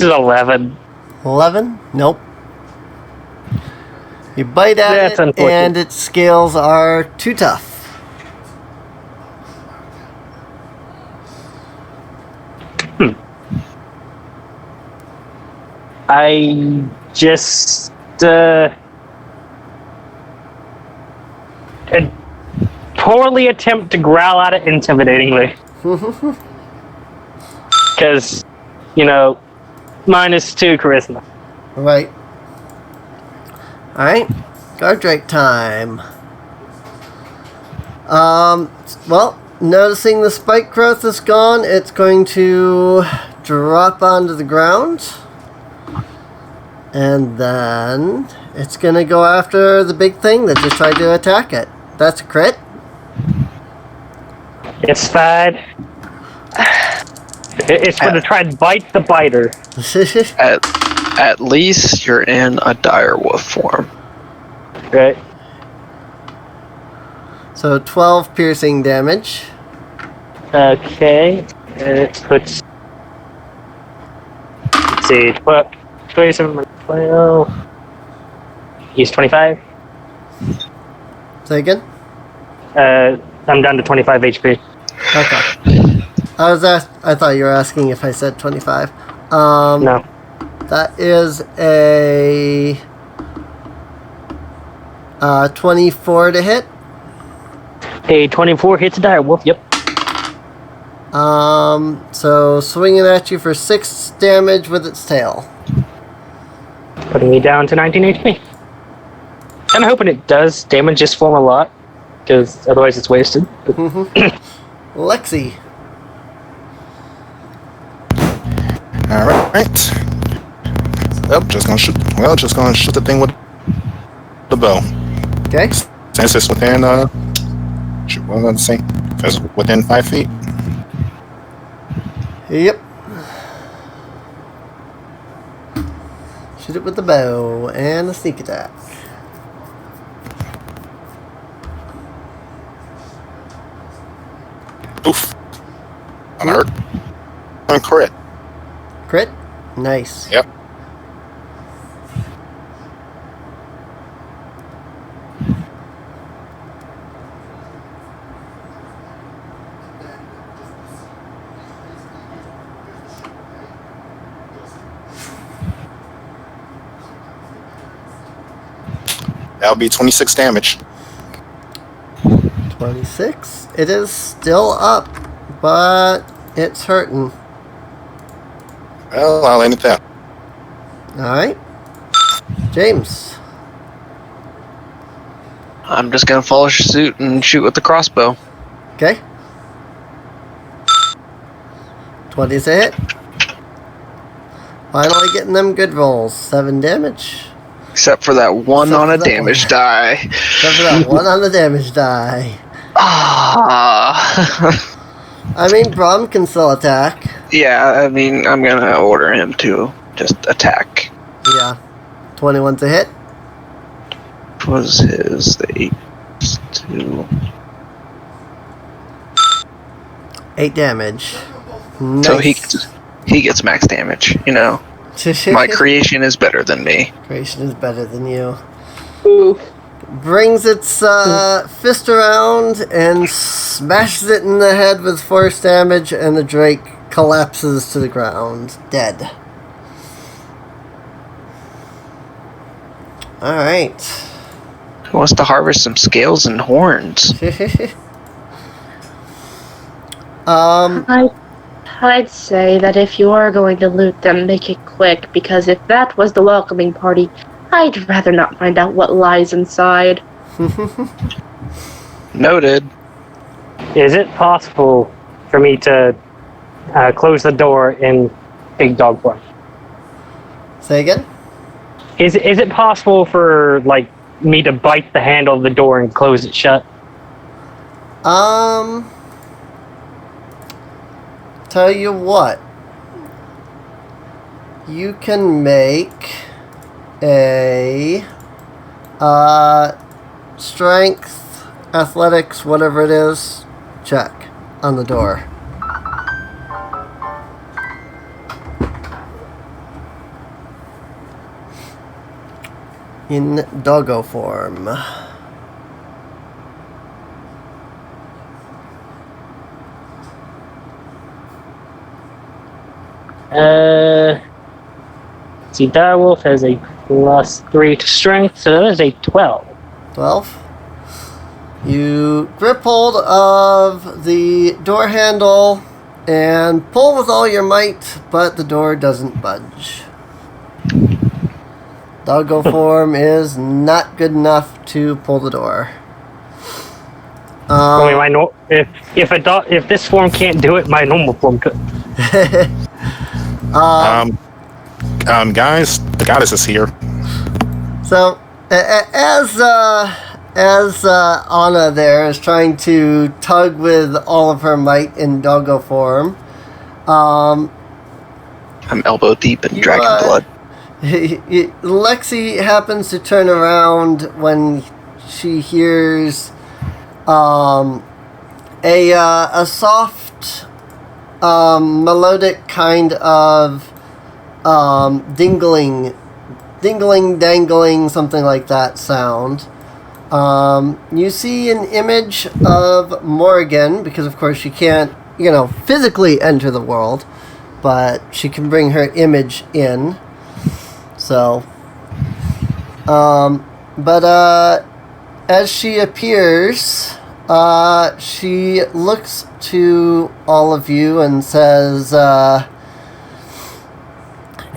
11. 11? Nope. You bite at That's it, unfortunate. and its scales are too tough. I just poorly attempt to growl at it intimidatingly. Because, -2 charisma. Right. Alright. Guardrake time. Well, noticing the spike growth is gone, it's going to drop onto the ground. And then it's going to go after the big thing that just tried to attack it. That's a crit. It's fine. It's going to try and bite the biter. At least you're in a dire wolf form. Right? So 12 piercing damage. Okay. It puts. Let's see. 27, 12. He's 25. Say again? I'm down to 25 HP. Okay. I thought you were asking if I said 25. No. That is a 24 to hit. A 24 hits a dire wolf. Yep. So swinging at you for 6 damage with its tail. Putting me down to 19 HP. Kind of hoping it does damage this form a lot, because otherwise it's wasted. Lexi. All right. Well, just gonna shoot the thing with the bow. Okay. Since it's within shoot, what was I gonna say? If it's within 5 feet. Yep. Shoot it with the bow and a sneak attack. Oof. I'm hurt. I'm crit. Crit? Nice. Yep. That'll be 26 damage. 26. It is still up, but it's hurting. Well, I'll end it there. Alright. James. I'm just gonna follow suit and shoot with the crossbow. Okay. 20 is a hit. Finally getting them good rolls. 7 damage. Except for that one Except on for a that damage one. die. Except for that one on the damage die. Ah. I mean, Braum can still attack. Yeah, I mean, I'm gonna order him to just attack. Yeah. 21 to hit. What was his? The 8 2. 8 damage. Nice. So he gets max damage. You know, my creation is better than me. Creation is better than you. Oof. Brings its fist around and smashes it in the head with force damage, and the Drake collapses to the ground, dead. Alright. Who wants to harvest some scales and horns? I'd say that if you are going to loot them, make it quick, because if that was the welcoming party, I'd rather not find out what lies inside. Noted. Is it possible for me to close the door in big dog form? Say again? Is it possible for me to bite the handle of the door and close it shut? Tell you what. You can make a strength, athletics, whatever it is, check on the door. In doggo form. See, Direwolf has a +3 to strength, so that is a 12. 12. You grip hold of the door handle and pull with all your might, but the door doesn't budge. Doggo form is not good enough to pull the door. If this form can't do it, my normal form could. Guys, the goddess is here. So, as Anna there is trying to tug with all of her might in doggo form, I'm elbow deep in dragon blood. Lexi happens to turn around when she hears a soft, melodic kind of dingling, dangling, something like that sound. You see an image of Morrigan, because of course she can't, physically enter the world, but she can bring her image in. So, as she appears, she looks to all of you and says,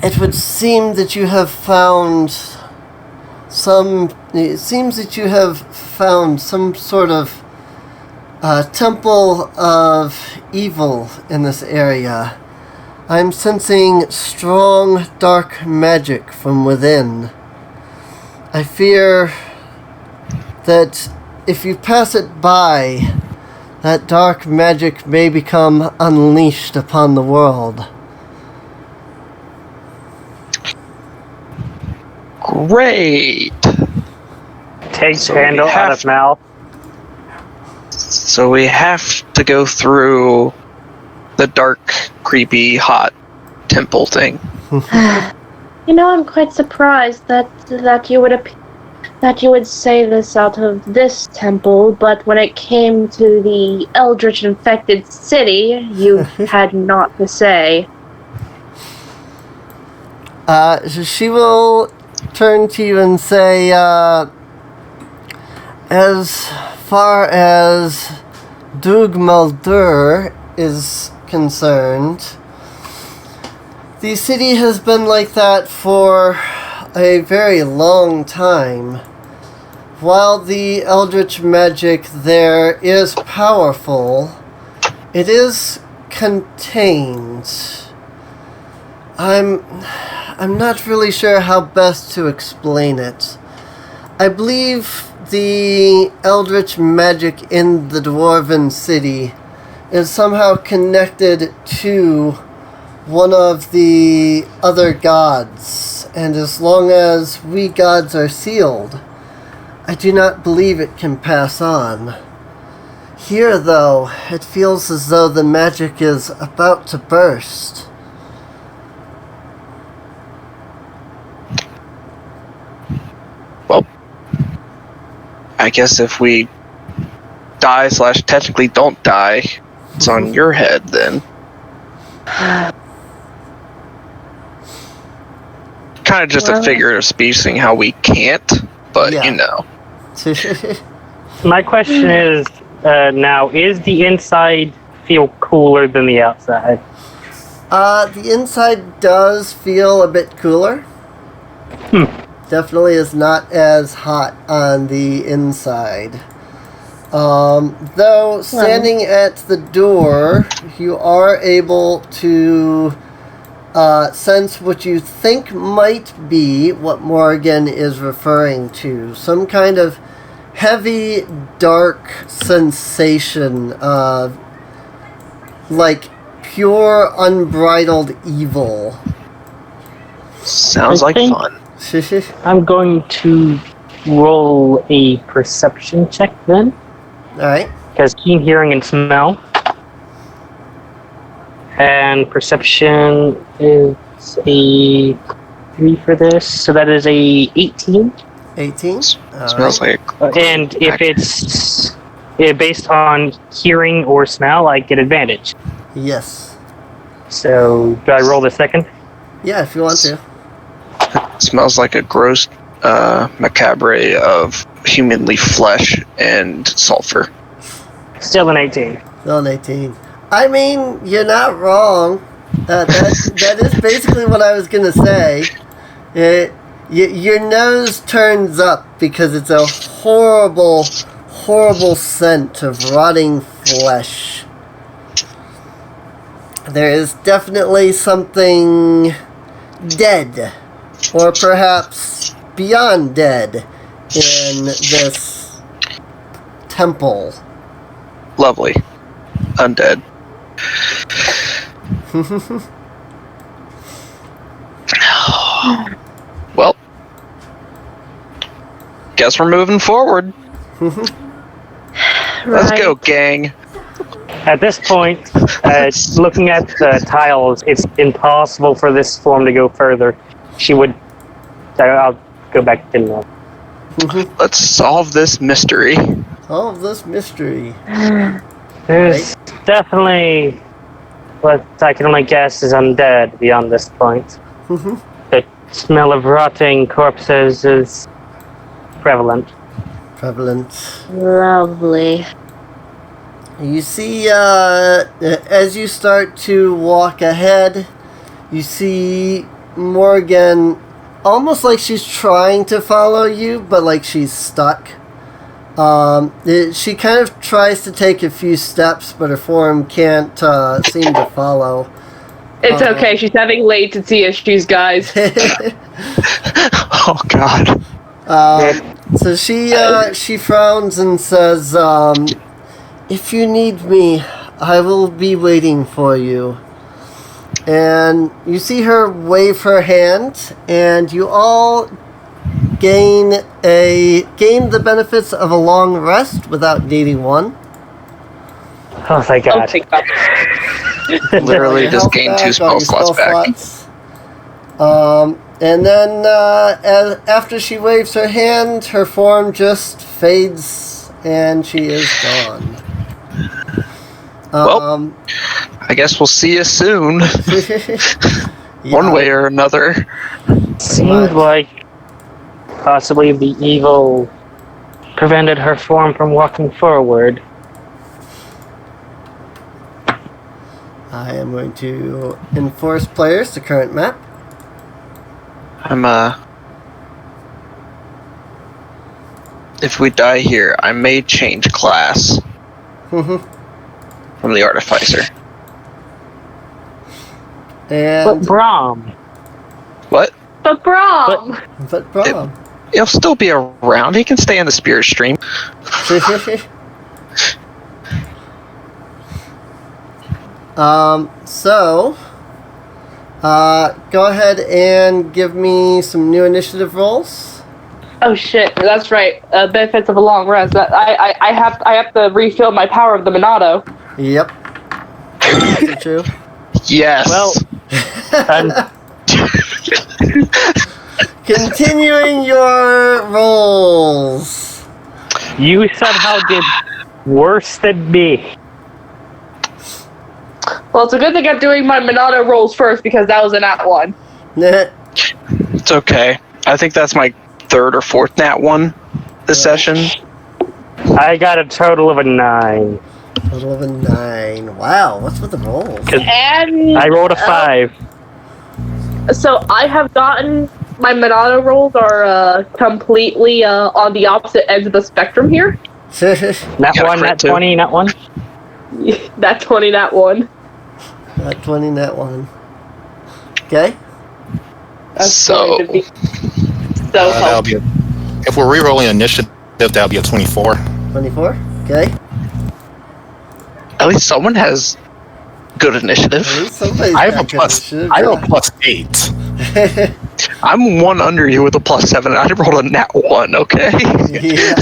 it would seem that you have found some sort of temple of evil in this area. I'm sensing strong dark magic from within. I fear that if you pass it by, that dark magic may become unleashed upon the world. Great! Takes handle out of mouth. So we have to go through the dark, creepy, hot temple thing. I'm quite surprised that you would say this out of this temple, but when it came to the eldritch infected city, you had naught to say. She will turn to you and say, as far as Dug Maldur is concerned, the city has been like that for a very long time. While the eldritch magic there is powerful, it is contained. I'm not really sure how best to explain it. I believe the eldritch magic in the Dwarven city is somehow connected to one of the other gods, and as long as we gods are sealed, I do not believe it can pass on. Here, though, it feels as though the magic is about to burst. Well, I guess if we die / technically don't die, it's on your head then. Kind of just a figure of speech saying how we can't, but Yeah. you know. My question is, now, is the inside feel cooler than the outside? The inside does feel a bit cooler. Definitely is not as hot on the inside. Though, standing at the door, you are able to sense what you think might be what Morgan is referring to. Some kind of heavy, dark sensation of, like, pure, unbridled evil. Sounds I like think- fun. I'm going to roll a perception check then, Alright. because keen hearing and smell. And perception is a 3 for this, so that is a 18. 18. Smells like And if it's based on hearing or smell, I get advantage. Yes. So, do I roll the second? Yeah, if you want to. smells like a gross macabre of humanly flesh and sulfur. Still an 18. Still an 18. I mean, you're not wrong. That is basically what I was going to say. Your nose turns up because it's a horrible, horrible scent of rotting flesh. There is definitely something dead, or perhaps beyond dead, in this temple. Lovely. Undead. Well, guess we're moving forward. Let's go, gang. At this point, looking at the tiles, it's impossible for this form to go further. I'll go back to normal. Let's solve this mystery. All of this mystery. There's definitely what I can only guess is undead beyond this point. The smell of rotting corpses is prevalent. Lovely. You see, as you start to walk ahead, you see Morgan almost like she's trying to follow you, but like she's stuck. She kind of tries to take a few steps, but her form can't seem to follow. It's okay. She's having latency issues, guys. Oh, God. So she frowns and says, "If you need me, I will be waiting for you." And you see her wave her hand, and you all gain the benefits of a long rest without needing one. Oh, thank God. Literally Your just health gained back 2 on your spell slots back. slots. And then after she waves her hand, her form just fades and she is gone. Well, I guess we'll see you soon. One way or another. Seemed like possibly the evil prevented her form from walking forward. I am going to enforce players to current map. If we die here, I may change class from the Artificer. But And Brahm. What? But Braum! but Braum. He'll still be around. He can stay in the spirit stream. So, go ahead and give me some new initiative rolls. Oh shit, that's right. Benefits of a long rest. I have to refill my power of the Monado. Yep. That's true. Yes. Well, Continuing your rolls. you somehow did worse than me. Well, it's a good thing I'm doing my Monado rolls first because that was a nat one. It's okay. I think that's my third or fourth nat one this session. I got a total of a 9. Total of a 9. Wow, what's with the rolls? And I rolled a 5. So I have gotten my Monado rolls are completely on the opposite ends of the spectrum here. Nat got a 1, crit nat too. 20, nat 1. That 20, that one. Not 20, net 1. Okay. That's So- going to be so That'll helpful. be if we're re-rolling initiative, that'll be a 24. 24. Okay. At least someone has good initiative. At least somebody's I have a got good plus. initiative, I have yeah. a plus 8. I'm one under you with a plus 7. I rolled a nat 1, okay? Yeah.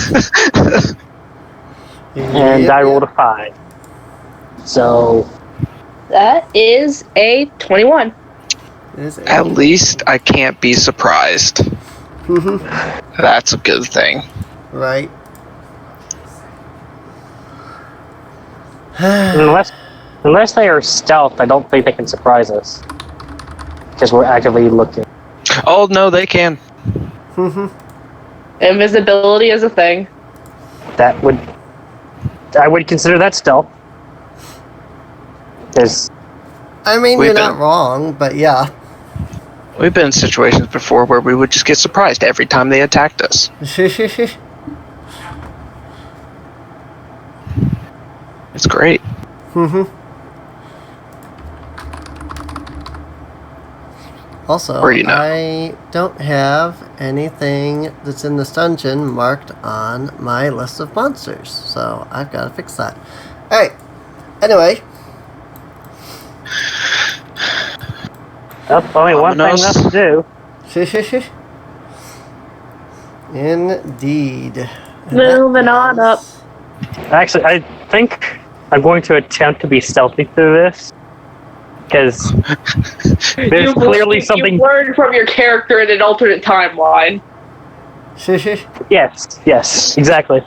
And Yep, I yep. rolled a 5. So, That is a 21. It is At least I can't be surprised. Mhm. That's a good thing. Right. unless they are stealth, I don't think they can surprise us. Because we're actively looking. Oh, no, they can. Invisibility is a thing. I would consider that stealth. Because I mean, We've you're been- not wrong, but yeah. We've been in situations before where we would just get surprised every time they attacked us. It's great. Also, Or, you know. I don't have anything that's in this dungeon marked on my list of monsters, so I've got to fix that. Alright, anyway, that's only one thing Ominous. left to do. indeed. And Moving that on up. is- Actually, I think I'm going to attempt to be stealthy through this. Because there's You've clearly learned- something. You've learned from your character in an alternate timeline. Yes, exactly.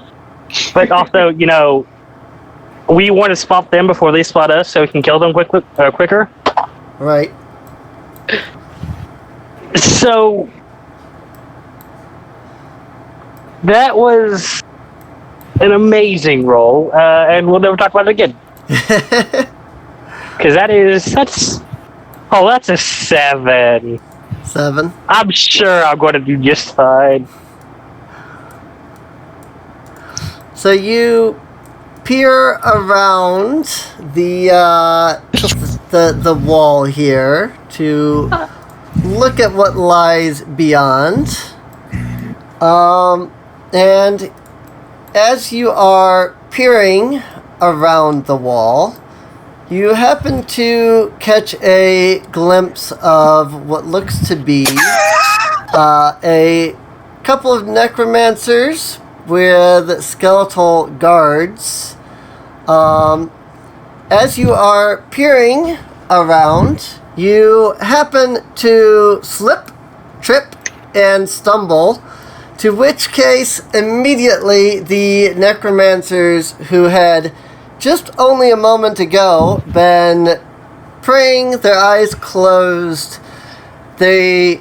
But also, we want to spot them before they spot us so we can kill them quicker. Right. So that was an amazing roll, and we'll never talk about it again. Because that's a 7. 7. I'm sure I'm going to do just fine. So you peer around the wall here to look at what lies beyond. And as you are peering around the wall, you happen to catch a glimpse of what looks to be a couple of necromancers with skeletal guards. As you are peering around, you happen to slip, trip, and stumble, to which case immediately the necromancers who had just only a moment ago been praying, their eyes closed, their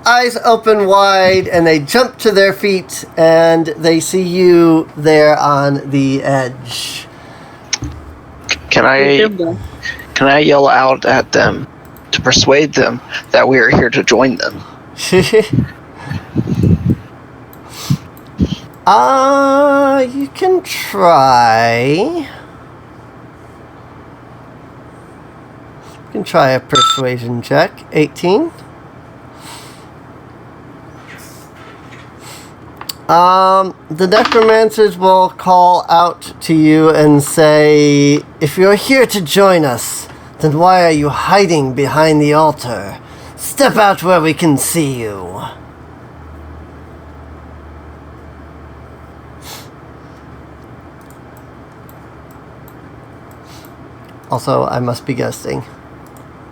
eyes open wide, and they jump to their feet, and they see you there on the edge. Can I yell out at them to persuade them that we are here to join them? You can try. can try a persuasion check. 18. The necromancers will call out to you and say, if you're here to join us, then why are you hiding behind the altar? Step out where we can see you. Also, I must be guessing.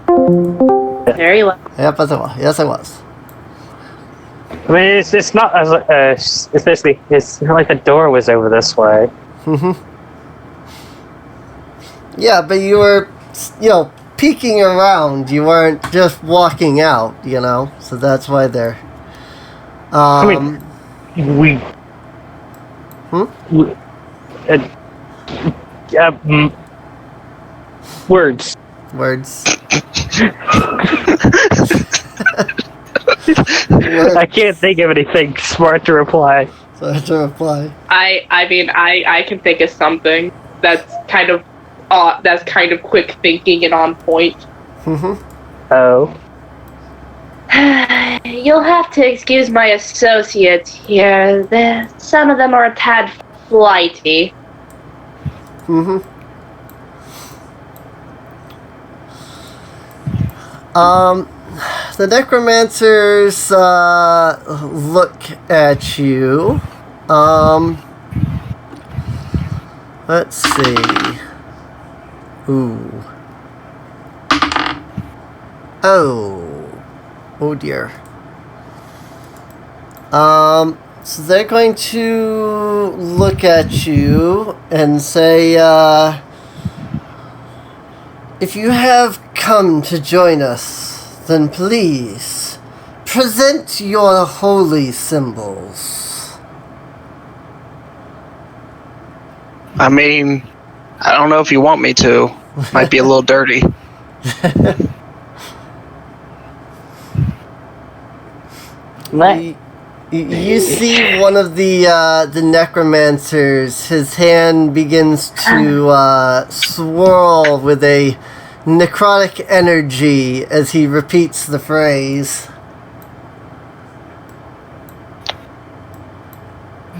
Very well. Yep, yes, I was. I mean, it's not as it's basically it's not like the door was over this way. Yeah, but you were, peeking around. You weren't just walking out, So that's why they're. I mean, we. Words. Words. I can't think of anything smart to reply. So to reply. I mean, I can think of something that's kind of quick thinking and on point. Oh. You'll have to excuse my associates here. Some of them are a tad flighty. The necromancers look at you. Let's see. Ooh. Oh dear. So they're going to look at you and say, if you have come to join us, then please present your holy symbols. I mean, I don't know if you want me to. Might be a little dirty. You see one of the necromancers, his hand begins to swirl with a necrotic energy as he repeats the phrase.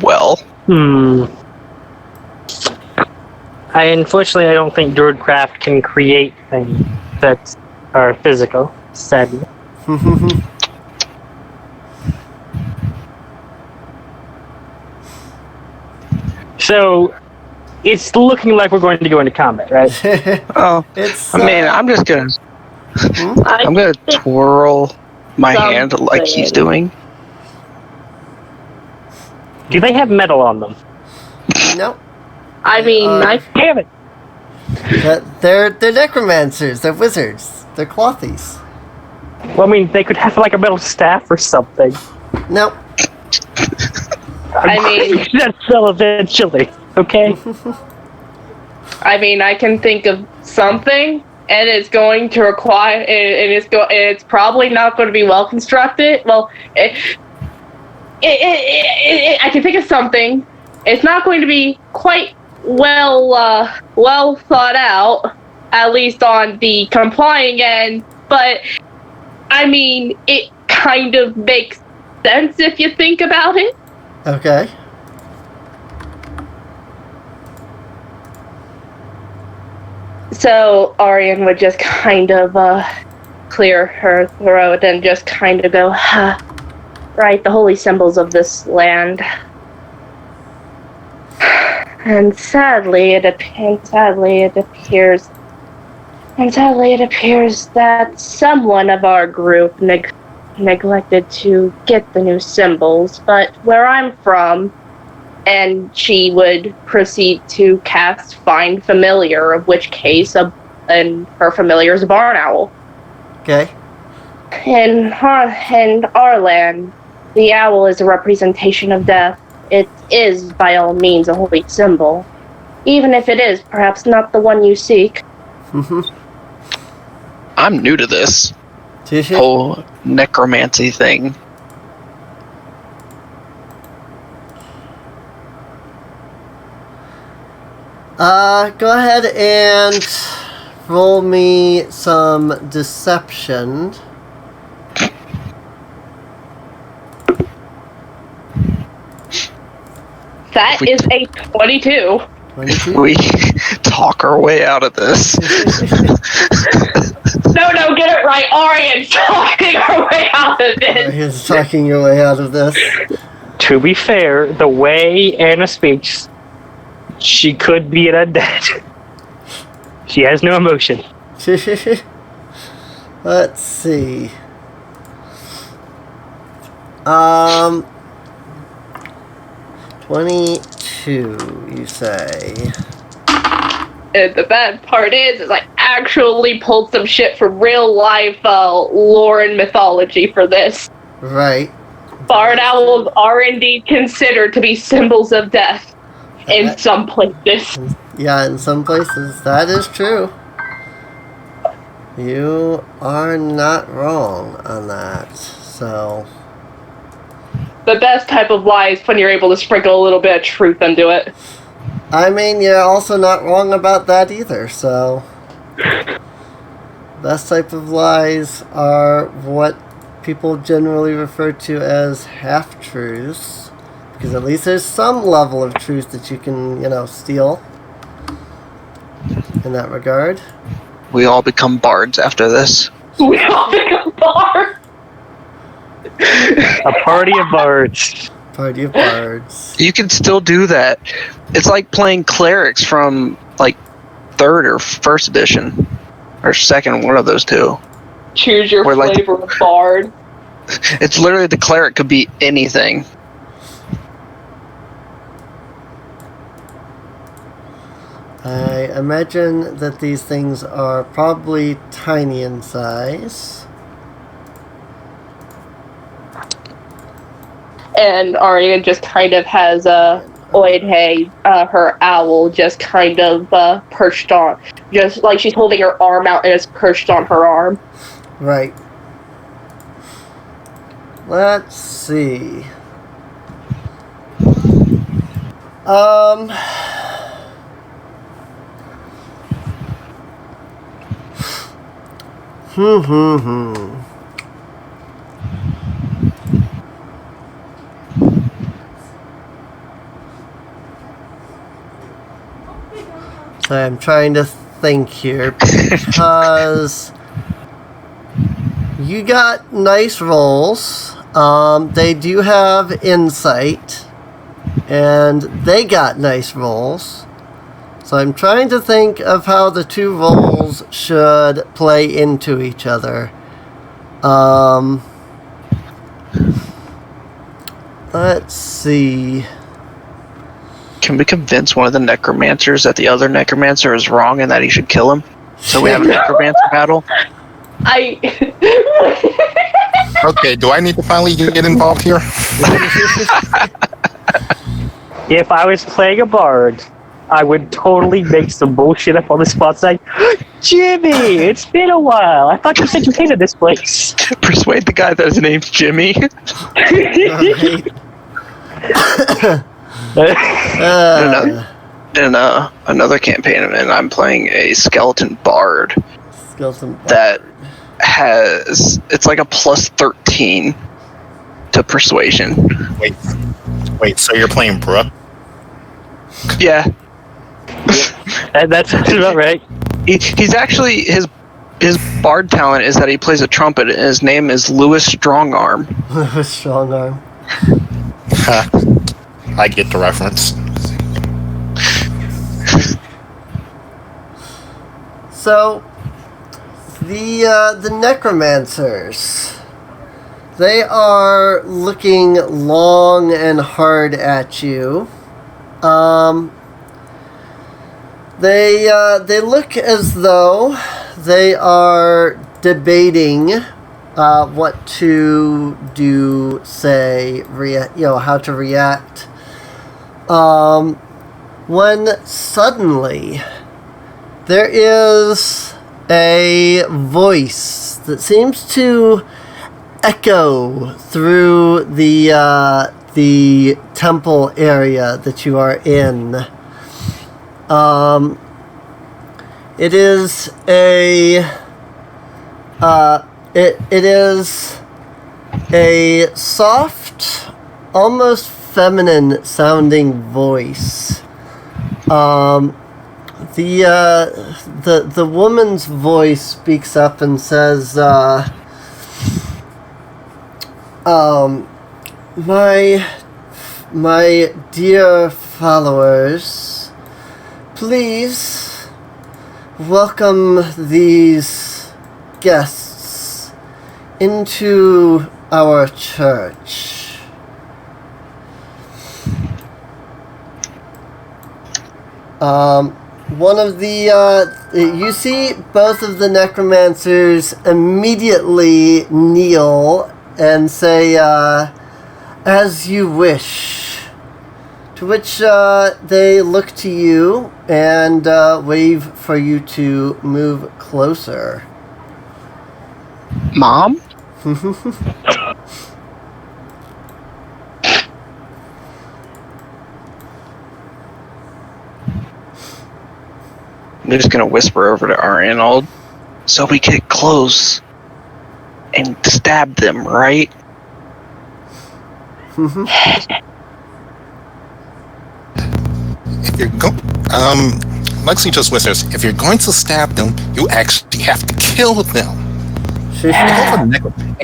Well. Unfortunately, I don't think Druidcraft can create things that are physical, sadly. So, it's looking like we're going to go into combat, right? Oh, I'm just gonna. I'm gonna twirl my hand like he's doing. Do they have metal on them? Nope. I mean, damn it! They're necromancers. They're wizards. They're clothies. Well, I mean, they could have like a metal staff or something. Nope. I mean, that's so eventually, okay? I mean, I can think of something, and it's going to require, and it's probably not going to be well constructed. Well, I can think of something. It's not going to be quite well thought out, at least on the complying end. But I mean, it kind of makes sense if you think about it. Okay. So Arian would just kind of clear her throat and just kind of go, right, the holy symbols of this land. And sadly it appears that someone of our group neglected to get the new symbols, but where I'm from, and she would proceed to cast Find Familiar, of which case, and her familiar is a barn owl. Okay. In our land, the owl is a representation of death. It is, by all means, a holy symbol, even if it is perhaps not the one you seek. I'm new to this whole necromancy thing. Go ahead and roll me some deception. That is a 22. 22? We talk our way out of this. No, get it right. Arian's talking our way out of this. He's talking your way out of this. To be fair, the way Anna speaks, she could be an undead. She has no emotion. Let's see. 22, you say. And the bad part is I actually pulled some shit from real life lore and mythology for this. Right. Barred owls are indeed considered to be symbols of death in some places. Yeah, in some places, that is true. You are not wrong on that, so... The best type of lie is when you're able to sprinkle a little bit of truth into it. I mean, you're also not wrong about that either, so... Best type of lies are what people generally refer to as half-truths, because at least there's some level of truth that you can, steal in that regard. We all become bards after this. We all become bards. A party of bards. Party of bards. You can still do that. It's like playing clerics from, 3rd or 1st edition. Or 2nd, one of those two. Choose your Or flavor of bard. It's literally the cleric could be anything. I imagine that these things are probably tiny in size. And Arya just kind of has Oidhe, her owl, just kind of perched on, just like she's holding her arm out and it's perched on her arm. Right. Let's see. So I'm trying to think here because you got nice rolls. They do have insight, and they got nice rolls. So I'm trying to think of how the two rolls should play into each other. Let's see. Can we convince one of the necromancers that the other necromancer is wrong and that he should kill him? So we have a necromancer battle? Okay, do I need to finally get involved here? If I was playing a bard, I would totally make some bullshit up on the spot saying, Jimmy, it's been a while. I thought you said you hated this place. Persuade the guy that his name's Jimmy. In another campaign, and I'm playing a skeleton bard. That has, it's like a plus 13 to persuasion. Wait, so you're playing Brooke? Yeah. That's about right. He's actually, his bard talent is that he plays a trumpet, and his name is Louis Strongarm. Louis Strongarm. I get the reference. So, the necromancers, they are looking long and hard at you. They look as though they are debating what to do, say, how to react. When suddenly there is a voice that seems to echo through the temple area that you are in. It is it is a soft, almost feminine sounding voice. The woman's voice speaks up and says, my dear followers, please welcome these guests into our church. One of the, you see both of the necromancers immediately kneel and say, as you wish. To which they look to you and wave for you to move closer. Mom? I'm just gonna whisper over to Arnold. So we get close and stab them, right? If you're Lexi just whispers, if you're going to stab them, you actually have to kill them. And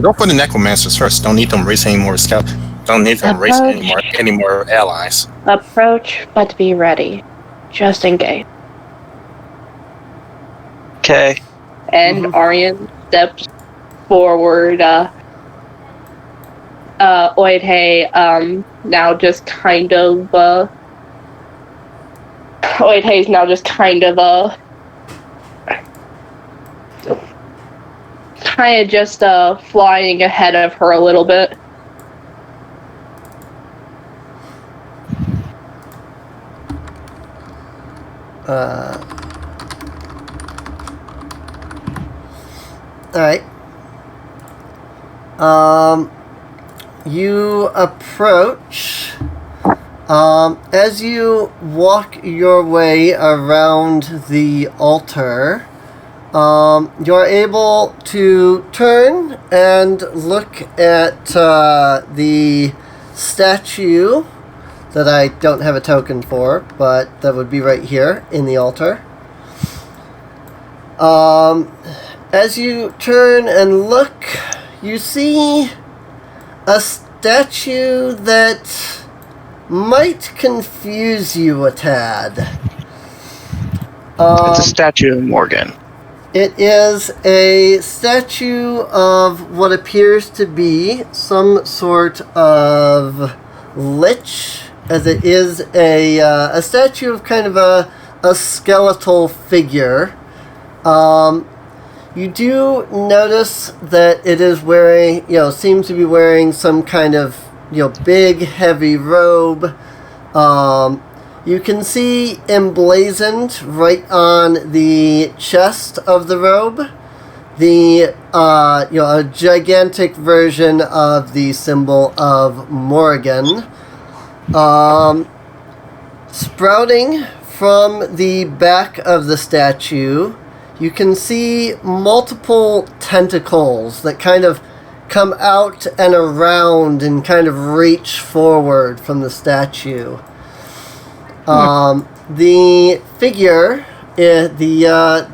go for the necromancers first. Don't need them racing any more scouts. Don't need them racing any more allies. Approach, but be ready. Just in case. Okay. And Aryan steps forward. Oidhe, now just kind of, Oidhe's now just kind of flying ahead of her a little bit. Alright. You approach. As you walk your way around the altar, you're able to turn and look at the statue that I don't have a token for, but that would be right here in the altar. As you turn and look, you see a statue that might confuse you a tad. It's a statue of Morgan. It is a statue of what appears to be some sort of lich, as it is a statue of kind of a skeletal figure. You do notice that it is wearing, seems to be wearing some kind of, big, heavy robe. You can see emblazoned right on the chest of the robe, a gigantic version of the symbol of Morgan. Sprouting from the back of the statue, you can see multiple tentacles that kind of come out and around and kind of reach forward from the statue. The figure, the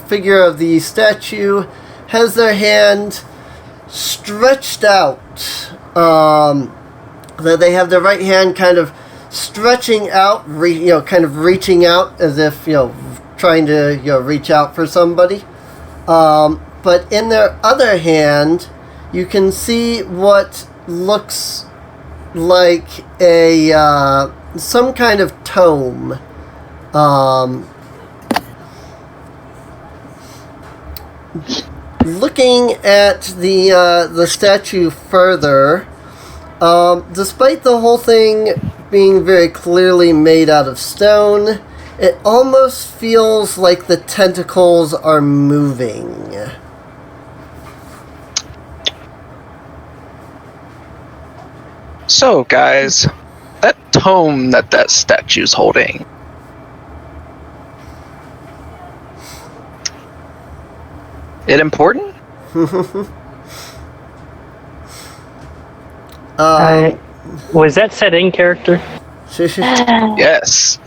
figure of the statue has their hand stretched out. That they have their right hand kind of stretching out, kind of reaching out as if, trying to, reach out for somebody. But in their other hand, you can see what looks like some kind of tome. Looking at the statue further, despite the whole thing being very clearly made out of stone, it almost feels like the tentacles are moving. So, guys, that tome that statue's holding, It important? Was that set in character? Yes.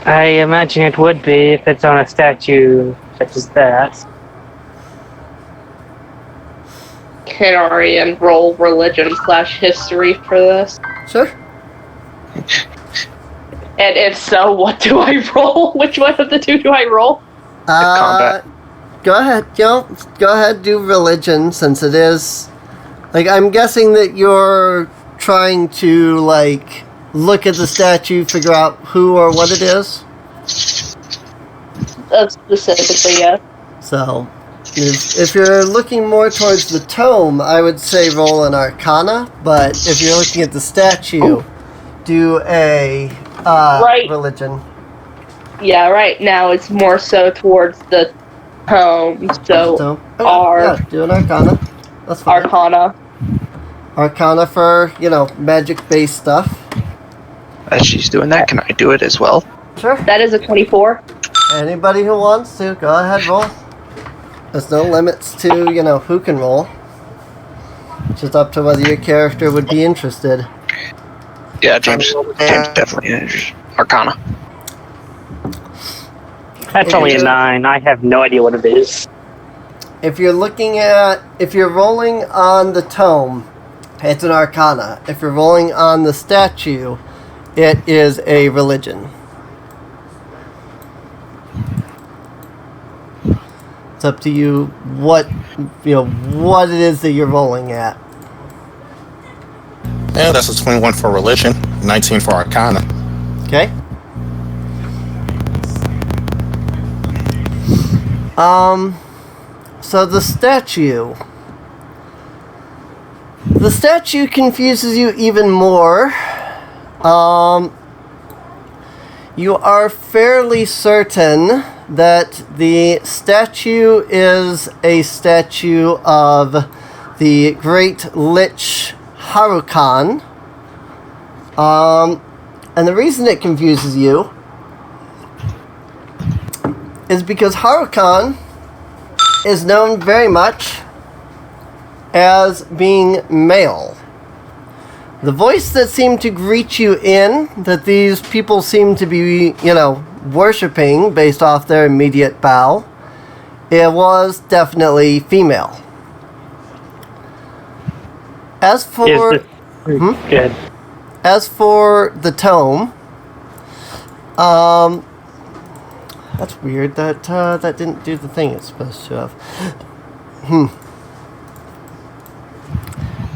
I imagine it would be if it's on a statue such as that. Can Arian roll religion/history for this? Sure. And if so, what do I roll? Which one of the two do I roll? Combat. Go ahead. Go ahead. Do religion, since it is. Like, I'm guessing that you're trying to look at the statue, figure out who or what it is. Specifically, yeah. So, if you're looking more towards the tome, I would say roll an Arcana. But if you're looking at the statue, do a religion. Yeah, right now it's more so towards the tome. So, do an Arcana. That's fine. Arcana. Arcana for, magic-based stuff. As she's doing that, can I do it as well? Sure. That is a 24. Anybody who wants to, go ahead, roll. There's no limits to, who can roll. It's just up to whether your character would be interested. Yeah, James definitely is. Arcana. That's only a 9. I have no idea what it is. If you're rolling on the tome, it's an Arcana. If you're rolling on the statue, it is a religion. It's up to you what it is that you're rolling at. Yeah, that's a 21 for religion, 19 for Arcana. Okay. So the statue confuses you even more. You are fairly certain that the statue is a statue of the Great Lich Harukan. And the reason it confuses you is because Harukan is known very much as being male. The voice that seemed to greet you that these people seem to be, worshipping based off their immediate bow, it was definitely female. As for Good. As for the tome, that's weird. That didn't do the thing it's supposed to have.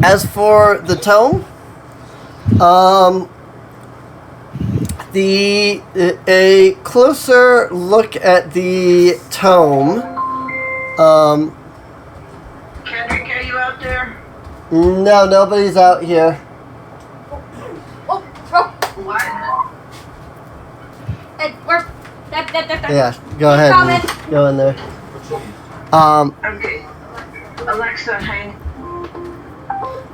As for the tome, a closer look at the tome. Kendrick, are you out there? No, nobody's out here. What? Yeah, go ahead. And go in there. Okay. Alexa, hang.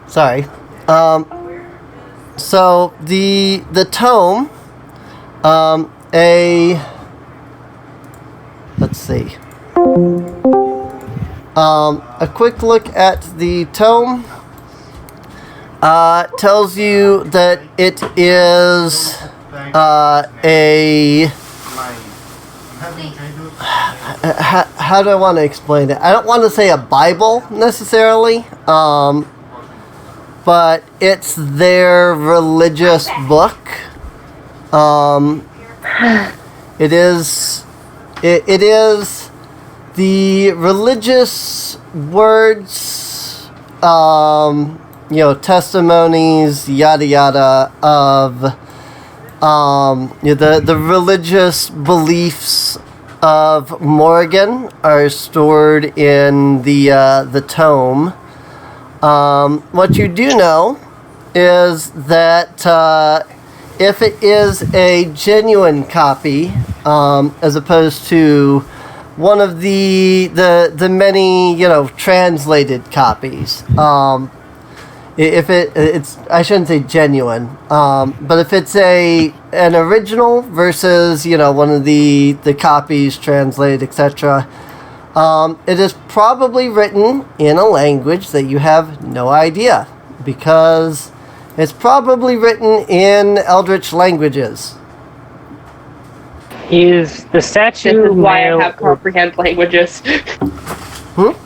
Sorry. So the tome, let's see. A quick look at the tome tells you that it is how do I want to explain it? I don't want to say a Bible necessarily, but it's their religious book. It is the religious words, testimonies, yada yada, of the religious beliefs of Morrigan are stored in the tome. What you do know is that if it is a genuine copy, as opposed to one of the many translated copies, if it's I shouldn't say genuine, but if it's an original versus one of the copies translated, etc., It is probably written in a language that you have no idea, because it's probably written in Eldritch languages. Is the statue This is why male? I have comprehend languages.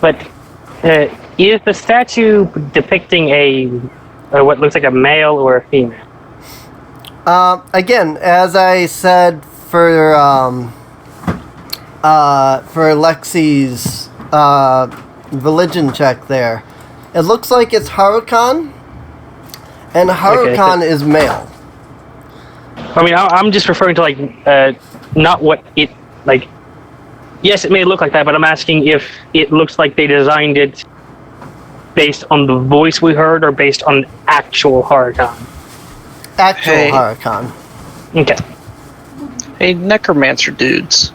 But is the statue depicting what looks like a male or a female? Again, as I said for Lexi's religion check there, it looks like it's Harukan, and Harukan is male. I mean, I'm just referring to like not what it like. Yes, it may look like that, but I'm asking if it looks like they designed it based on the voice we heard or based on actual Harukan. Actual Hey. Harukan. Okay. Hey, necromancer dudes.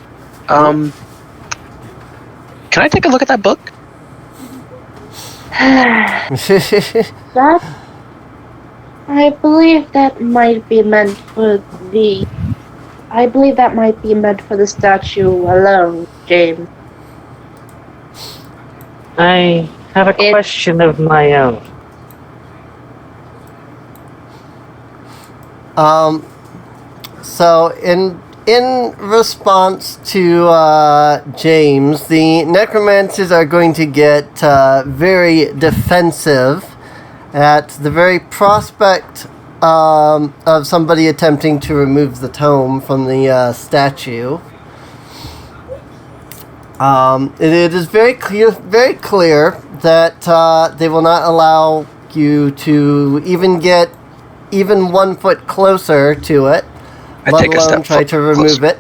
Can I take a look at that book? That, I believe that might be meant for the. I believe that might be meant for the statue alone, James. I have a question of my own. So in response to James, the necromancers are going to get very defensive at the very prospect of somebody attempting to remove the tome from the statue. It is very clear that they will not allow you to even get 1 foot closer to it, let alone try to remove it.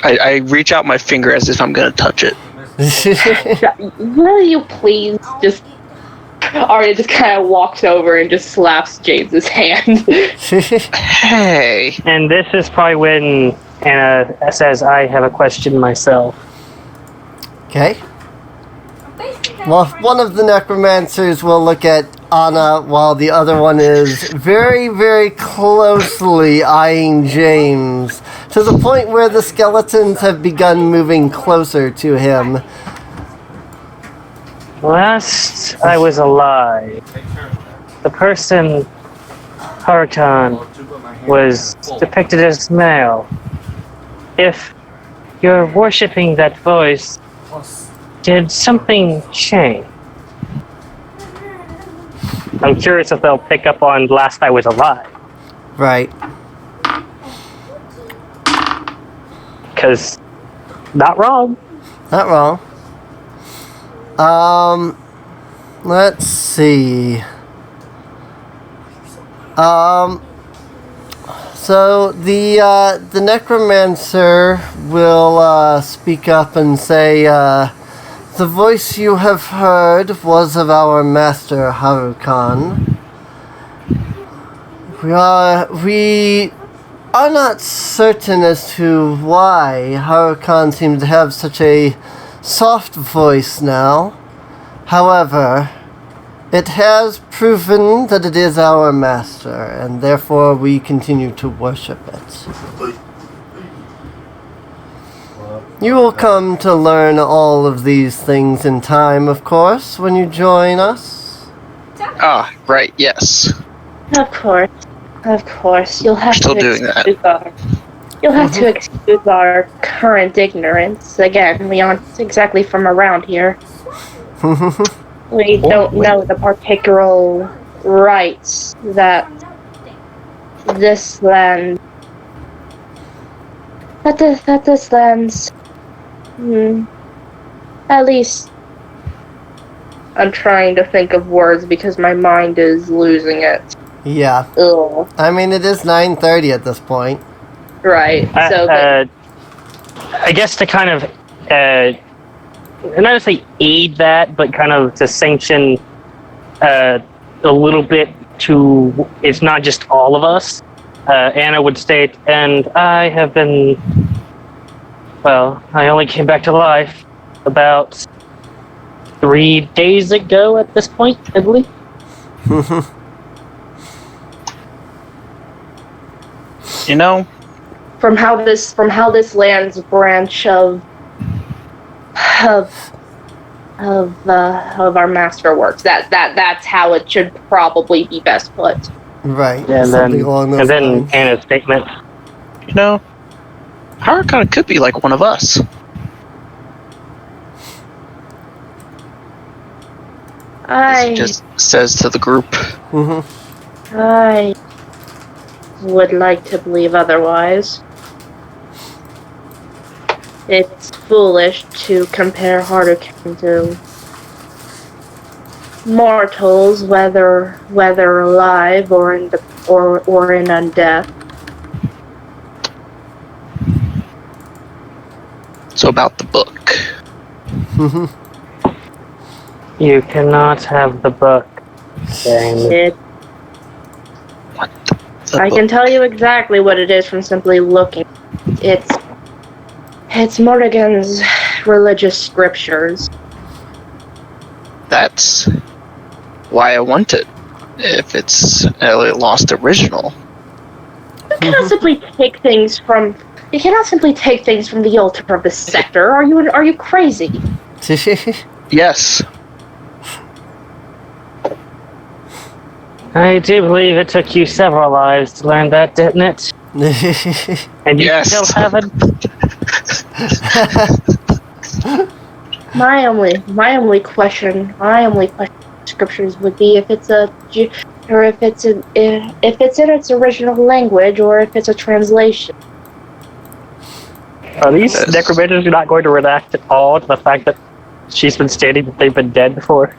I reach out my finger as if I'm gonna touch it. Will you please just... Arya just kind of walks over and just slaps James's hand. Hey. And this is probably when Anna says, "I have a question myself." Okay. Well, one of the necromancers will look at Anna while the other one is very, very closely eyeing James, to the point where the skeletons have begun moving closer to him. Last I was alive, the person, Harukan, was depicted as male. If you're worshipping that voice, did something change? I'm curious if they'll pick up on last I was alive. Right. Because, not wrong. Not wrong. Let's see. So the necromancer will speak up and say, "The voice you have heard was of our master Harukan. We are not certain as to why Harukan seems to have such a soft voice now. However, it has proven that it is our master, and therefore we continue to worship it. You will come to learn all of these things in time, of course, when you join us." Ah, right, yes. Of course. You'll have Still to doing that. You'll have to excuse our current ignorance. Again, we aren't exactly from around here. We don't know the particular rights that this land... That this land's... At least... I'm trying to think of words because my mind is losing it. Yeah. Ugh. I mean, it is 9:30 at this point. Right. So I guess to kind of, not to say aid that, but kind of to sanction a little bit to, it's not just all of us, Anna would state, and I have been, well, I only came back to life about 3 days ago at this point, I believe. You know, from how this land's branch of of our master works. That's how it should probably be best put. Right. And Something along those then lines. Anna's statement. You know, Hara kind of could be like one of us. As he just says to the group. I would like to believe otherwise. It's foolish to compare Haruken to mortals, whether alive or in undeath. So about the book. You cannot have the book, James. I can tell you exactly what it is from simply looking. It's Morrigan's religious scriptures. That's why I want it. If it's a lost original. You cannot simply take things from the altar of the sector. Are you crazy? Yes. I do believe it took you several lives to learn that, didn't it? And you still haven't? My only question scriptures would be if it's in its original language or if it's a translation. Are these necromancers not going to react at all to the fact that she's been stating that they've been dead before?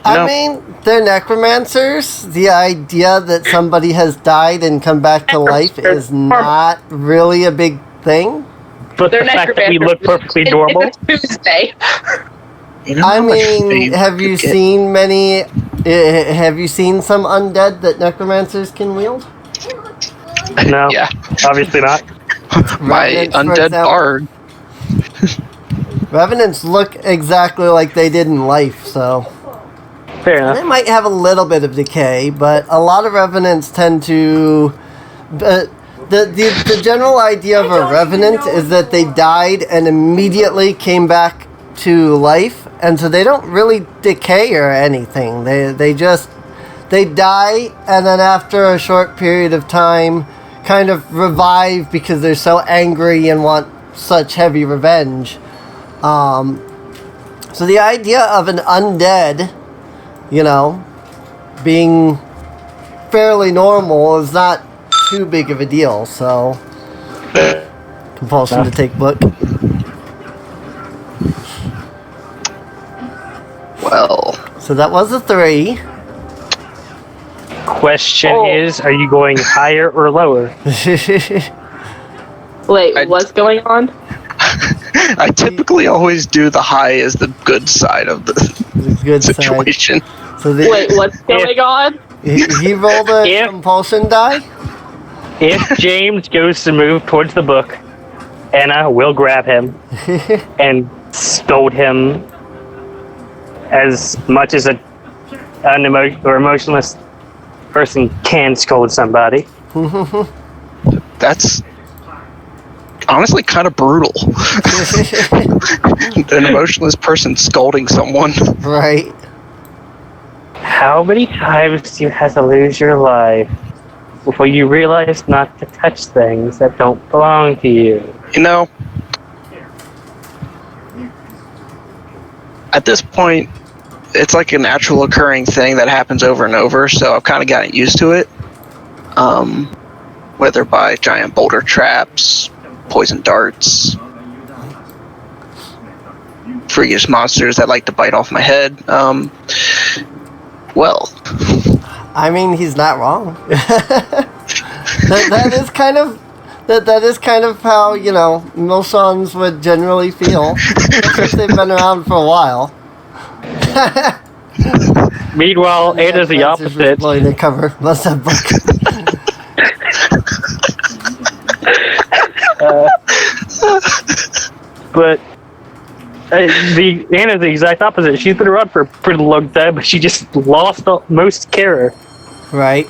I mean, they're necromancers. The idea that somebody has died and come back to life is not really a big thing. But the fact that we look perfectly normal. It's Tuesday. I mean, have you seen many? Have you seen some undead that necromancers can wield? No, obviously not. My undead bard. Revenants look exactly like they did in life, so. Fair enough. They might have a little bit of decay, but a lot of revenants tend to. The general idea of a revenant is that they died and immediately came back to life, and so they don't really decay or anything. They die, and then after a short period of time, kind of revive because they're so angry and want such heavy revenge. So the idea of an undead, being fairly normal is not too big of a deal, so compulsion to take book. Well, so that was a 3. Question is, are you going higher or lower? Wait, what's going on? I typically always do the high as the good side of the good situation. So wait, what's going on? He rolled a compulsion die? If James goes to move towards the book, Anna will grab him and scold him as much as an emotionless person can scold somebody. That's honestly kind of brutal. An emotionless person scolding someone. Right. How many times do you have to lose your life before you realize not to touch things that don't belong to you? At this point, it's like a natural occurring thing that happens over and over, so I've kind of gotten used to it. Whether by giant boulder traps, poison darts, freakish monsters that like to bite off my head. I mean, he's not wrong. that is kind of how, Milshans would generally feel, if they've been around for a while. Meanwhile, Anna's the opposite. Blowing the cover. Must have book. But Anna's the exact opposite. She's been around for a pretty long time, but she just lost most care. Right.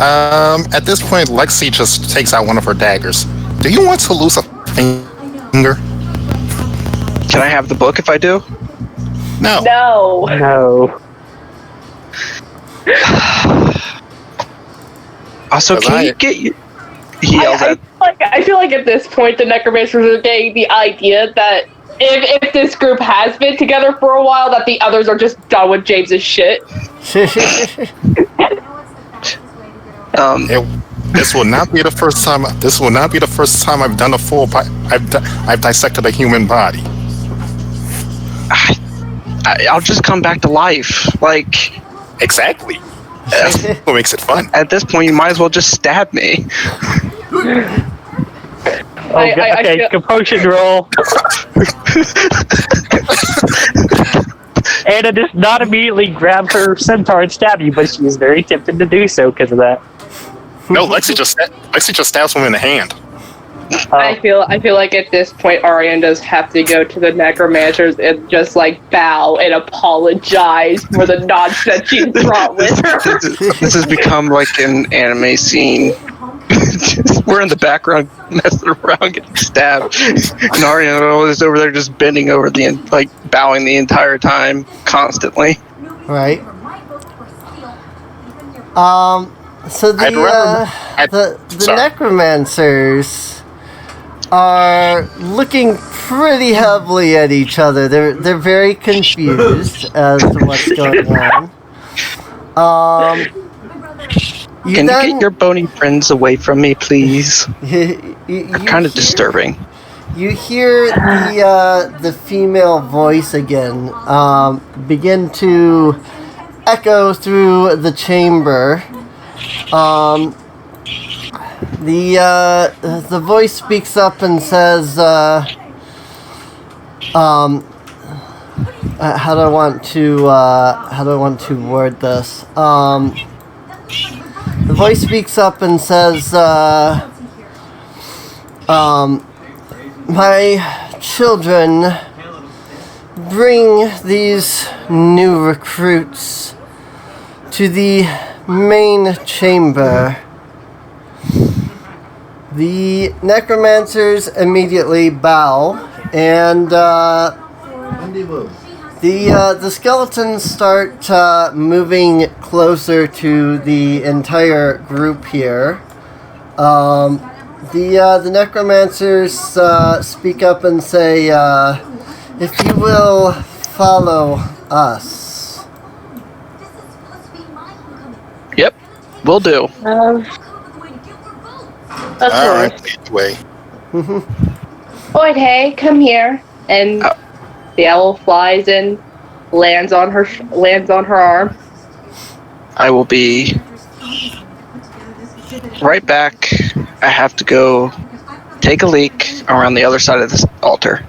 At this point, Lexi just takes out one of her daggers. Do you want to lose a finger? Can I have the book if I do? No. No. No. Also, can you get you? He yells at. I feel like at this point the necromancers are getting the idea that if this group has been together for a while, that the others are just done with James's shit. This will not be the first time. This will not be the first time I've done a full. I've dissected a human body. I'll just come back to life. Like, exactly. That's what makes it fun. At this point, you might as well just stab me. Okay, composure roll. Anna does not immediately grab her centaur and stab you, but she is very tempted to do so because of that. No, Lexi just stabs him in the hand. I feel like at this point Ariane does have to go to the necromancers and just like bow and apologize for the nonsense she brought with her. This has become like an anime scene. We're in the background messing around, getting stabbed. And Ariane is over there just bending over bowing the entire time, constantly. Right. So the necromancers are looking pretty heavily at each other. They're very confused as to what's going on. Can you get your bony friends away from me, please? They're kind of disturbing. You hear the female voice again begin to echo through the chamber. The voice speaks up and says, how do I want to word this? The voice speaks up and says, my children, bring these new recruits to the main chamber. The necromancers immediately bow, and the skeletons start moving closer to the entire group here. The necromancers speak up and say, if you will follow us. Yep, will do. Of course. Anyway. Boyd, hey, come here. And the owl flies in, lands on her arm. I will be right back. I have to go take a leak around the other side of this altar.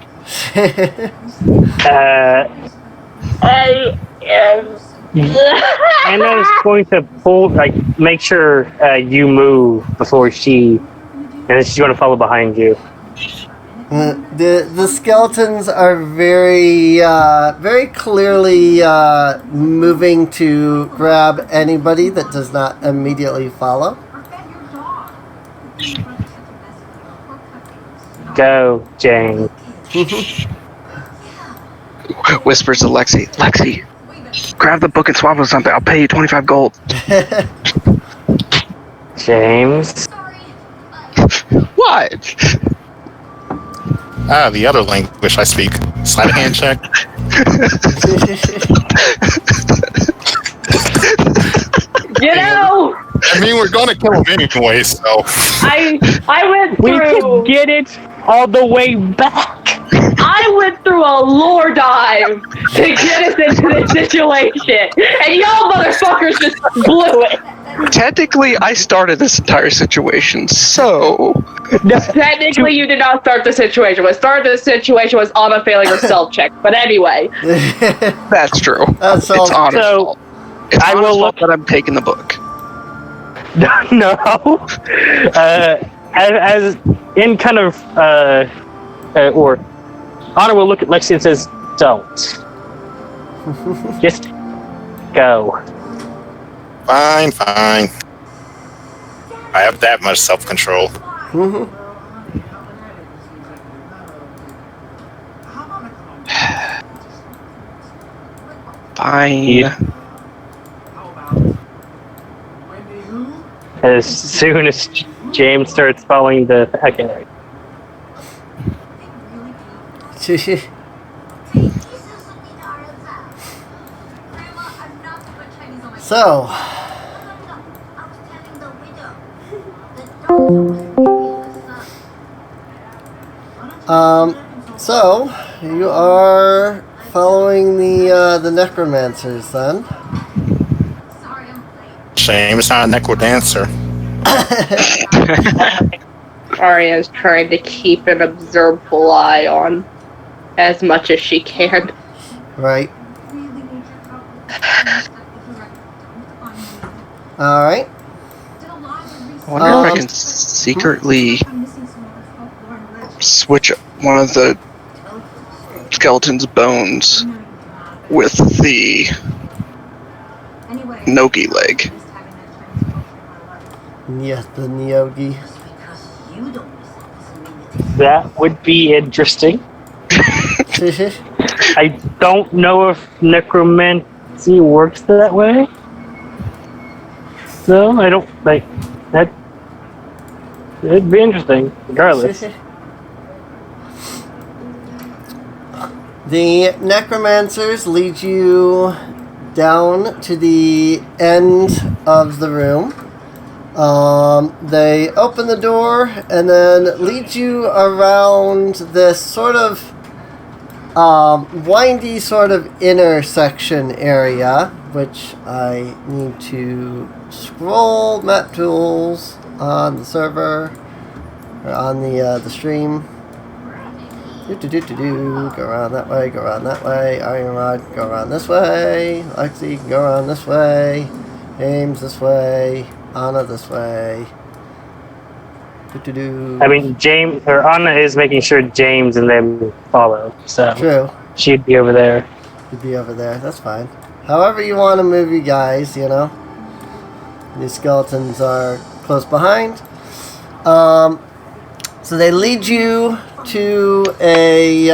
Anna's going to make sure you move before she, and then she's going to follow behind you. The skeletons are very very clearly moving to grab anybody that does not immediately follow. Go, Jane. Whispers to Lexi. Lexi, grab the book and swallow something. I'll pay you 25 gold. James. What? The other language I speak. Slide a hand check. You know! I mean, we're gonna kill him anyway, so. I went through... We can get it all the way back. I went through a lore dive to get us into this situation, and y'all motherfuckers just blew it. Technically, I started this entire situation, so... No, technically, you did not start the situation. What started the situation was Anna failing her self-check. But anyway. That's true. That's all. It's Anna's fault. It's I Anna's will fault that I'm taking the book. No. As in kind of, or Anna will look at Lexi and says, don't. Just go. Fine. I have that much self-control. Fine. Yeah. As soon as James starts following the okay. So, so you are following the necromancers then. Shame it's not a necrodancer. Arya's trying to keep an observable eye on as much as she can. Right. All right. I wonder if I can secretly switch one of the skeleton's bones with the Nogi leg. Yes, the Nyogi. That would be interesting. I don't know if necromancy works that way. So I don't like that. It'd be interesting, regardless. The necromancers lead you down to the end of the room. They open the door and then lead you around this sort of windy sort of intersection area, which I need to scroll map tools on the server or on the stream. Go around that way, go around that way. Ironrod, go around this way. Lexi, go around this way. James, this way. Anna, this way. I mean, James or Anna is making sure James and them follow. So True. She'd be over there. You'd be over there. That's fine. However you want to move you guys, you know. These skeletons are close behind. So they lead you to a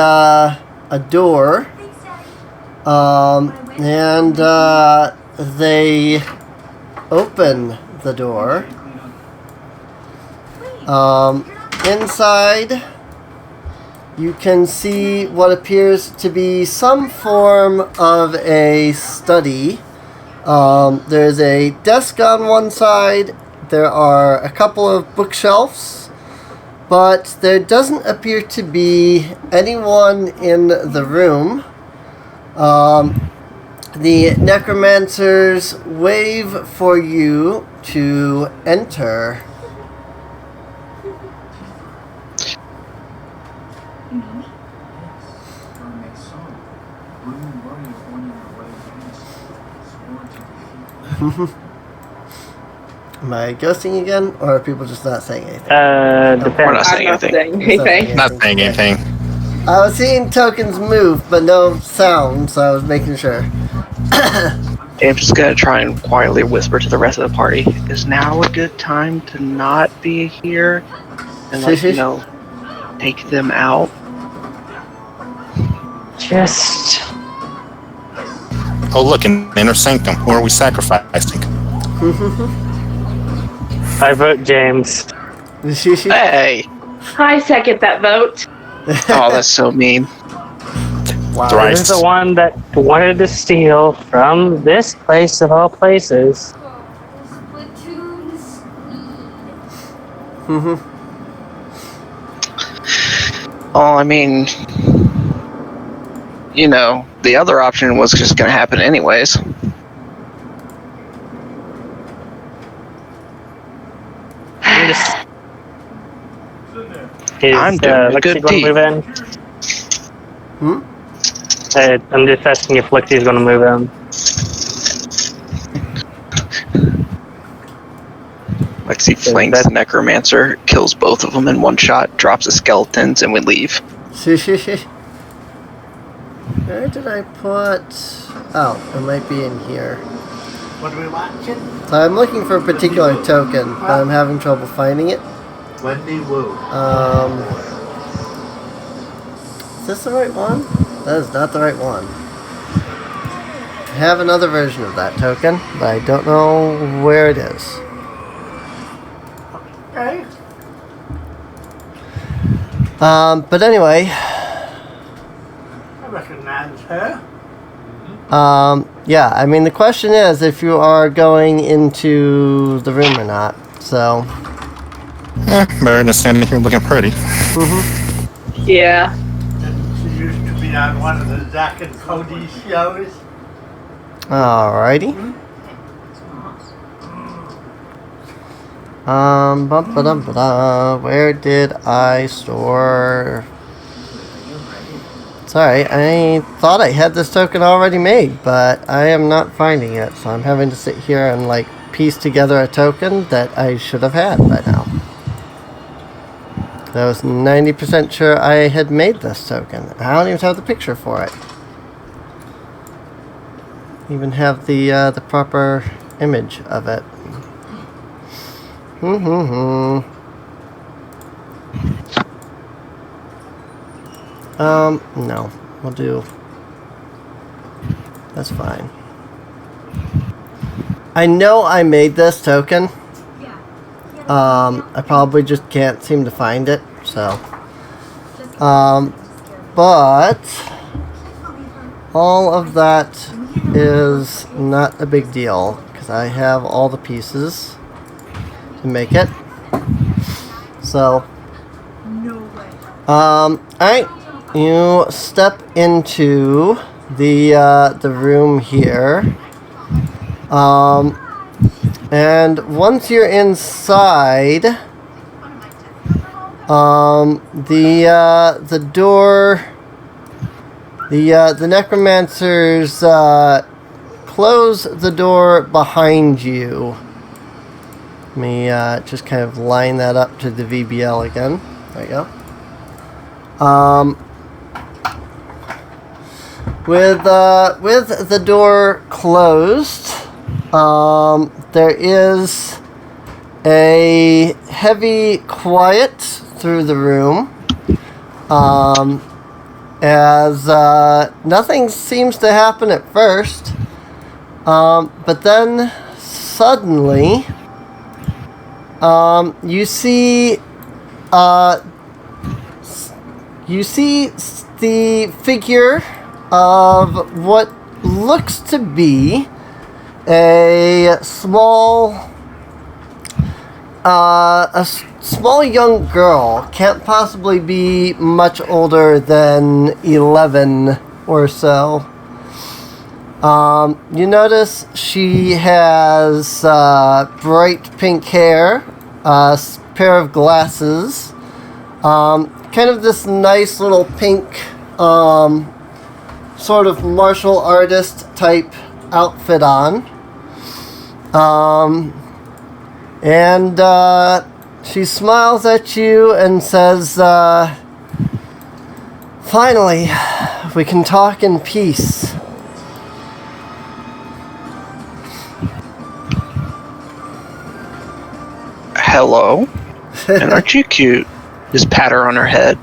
door, and they open the door. Inside, you can see what appears to be some form of a study. There's a desk on one side. There are a couple of bookshelves, but there doesn't appear to be anyone in the room. The necromancers wave for you to enter. Am I ghosting again, or are people just not saying anything? Depends. We're not saying anything. Not saying anything. I was seeing tokens move, but no sound, so I was making sure. James is gonna try and quietly whisper to the rest of the party, is now a good time to not be here? And like, you know, take them out? Just... Oh, look, an inner sanctum. Who are we sacrificing? I vote James. Hey! I second that vote. Oh, that's so mean. Wow. This is the one that wanted to steal from this place of all places. Oh, I mean, you know, the other option was just gonna happen anyways. I'm doing a Lexi good going deed. to move in? I'm just asking if Lexi's going to move in. Lexi flanks the necromancer, kills both of them in one shot, drops the skeletons, and we leave. Where did I put... Oh, it might be in here. What are we watching? So I'm looking for a particular token, but I'm having trouble finding it. Wendy Wu. Is this the right one? That is not the right one. have another version of that token, but I don't know where it is. Okay. But anyway, I recognize her. yeah, I mean, the question is if you are going into the room or not, so. Better than standing here looking pretty. Yeah. She used to be on one of the Zack and Cody shows. Alrighty. Where did I store? Sorry, I thought I had this token already made, but I am not finding it, so I'm having to sit here and like piece together a token that I should have had by now. I was 90% sure I had made this token. I don't even have the picture for it. Even have the proper image of it. No. We'll do... That's fine. I know I made this token. I probably just can't seem to find it, so. But... all of that is not a big deal, because I have all the pieces to make it. So... alright. You step into the room here. And once you're inside, the door, the necromancers close the door behind you. Let me just kind of line that up to the VBL again. There you go. With the door closed, there is a heavy quiet through the room, as nothing seems to happen at first, but then suddenly you see the figure of what looks to be a small young girl. Can't possibly be much older than 11 or so. You notice she has bright pink hair, a pair of glasses, kind of this nice little pink sort of martial artist type outfit on. And she smiles at you and says, finally, we can talk in peace. Hello? And aren't you cute? Just pat her on her head.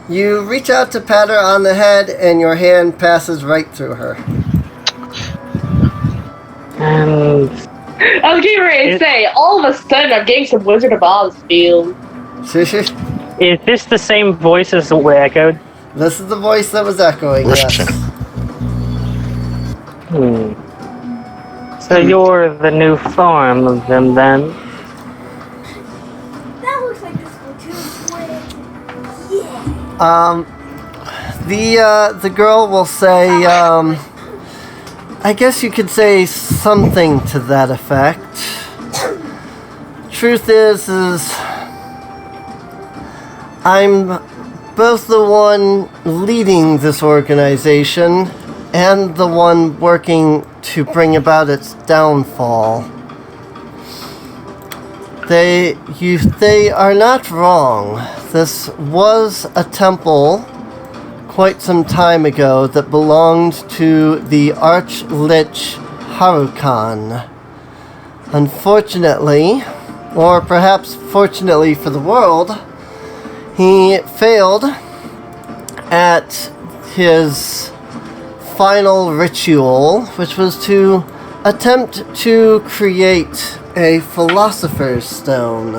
You reach out to pat her on the head, and your hand passes right through her. I was getting ready to say, all of a sudden I'm getting some Wizard of Oz feel. Is this the same voice as we echoed? This is the voice that was echoing, yes. So you're the new form of them, then? That looks like the Splatoon twin. Yeah. The girl will say, I guess you could say something to that effect. Truth is I'm both the one leading this organization and the one working to bring about its downfall. They are not wrong. This was a temple quite some time ago that belonged to the Archlich Harukan. Unfortunately, or perhaps fortunately for the world, he failed at his final ritual, which was to attempt to create a Philosopher's Stone.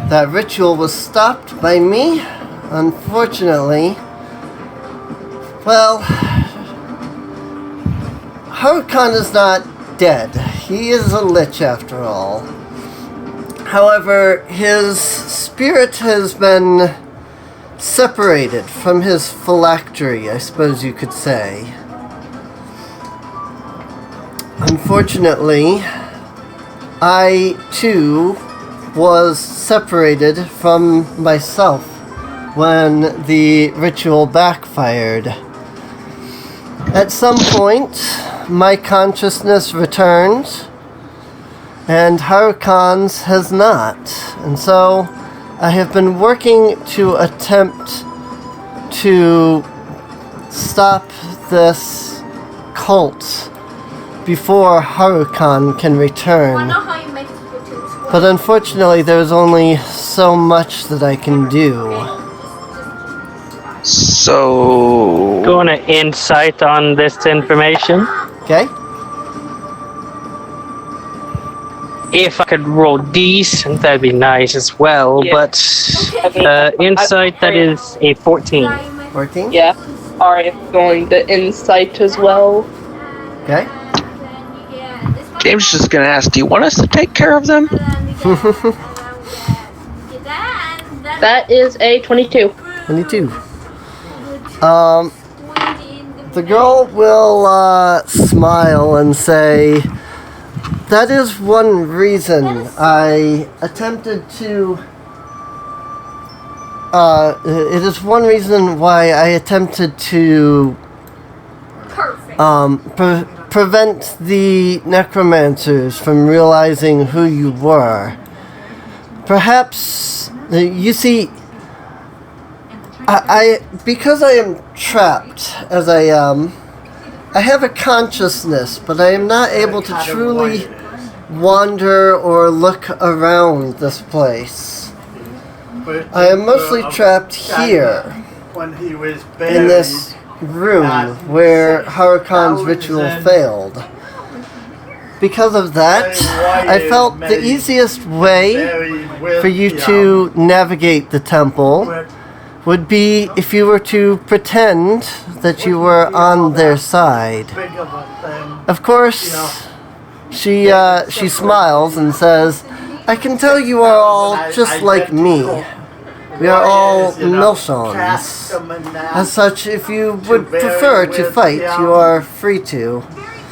That ritual was stopped by me, unfortunately. Well, Harukan is not dead. He is a lich after all. However, his spirit has been separated from his phylactery, I suppose you could say. Unfortunately, I too was separated from myself when the ritual backfired. At some point, my consciousness returned, and Harukan's has not. And so, I have been working to attempt to stop this cult before Harukan can return. But unfortunately, there's only so much that I can do. So... Go on an insight on this information. Okay? If I could roll decent, that'd be nice as well. Yeah. But insight, that is a 14. 14? Yeah. Aria's going to insight as well. Okay. James is just gonna ask, do you want us to take care of them? That is a 22. 22. The girl will smile and say, that is one reason I attempted to... it is one reason why I attempted to prevent the necromancers from realizing who you were. Perhaps, you see, because I am trapped as I am, I have a consciousness, but I am not able to truly wander or look around this place. I am mostly trapped here, in this room where Harukan's ritual failed. Because of that, I felt the easiest way for you to navigate the temple would be if you were to pretend that you were on their side. Of course, she smiles and says, I can tell you are all just like me. We are all Milshons. As such, if you would prefer to fight, you are free to.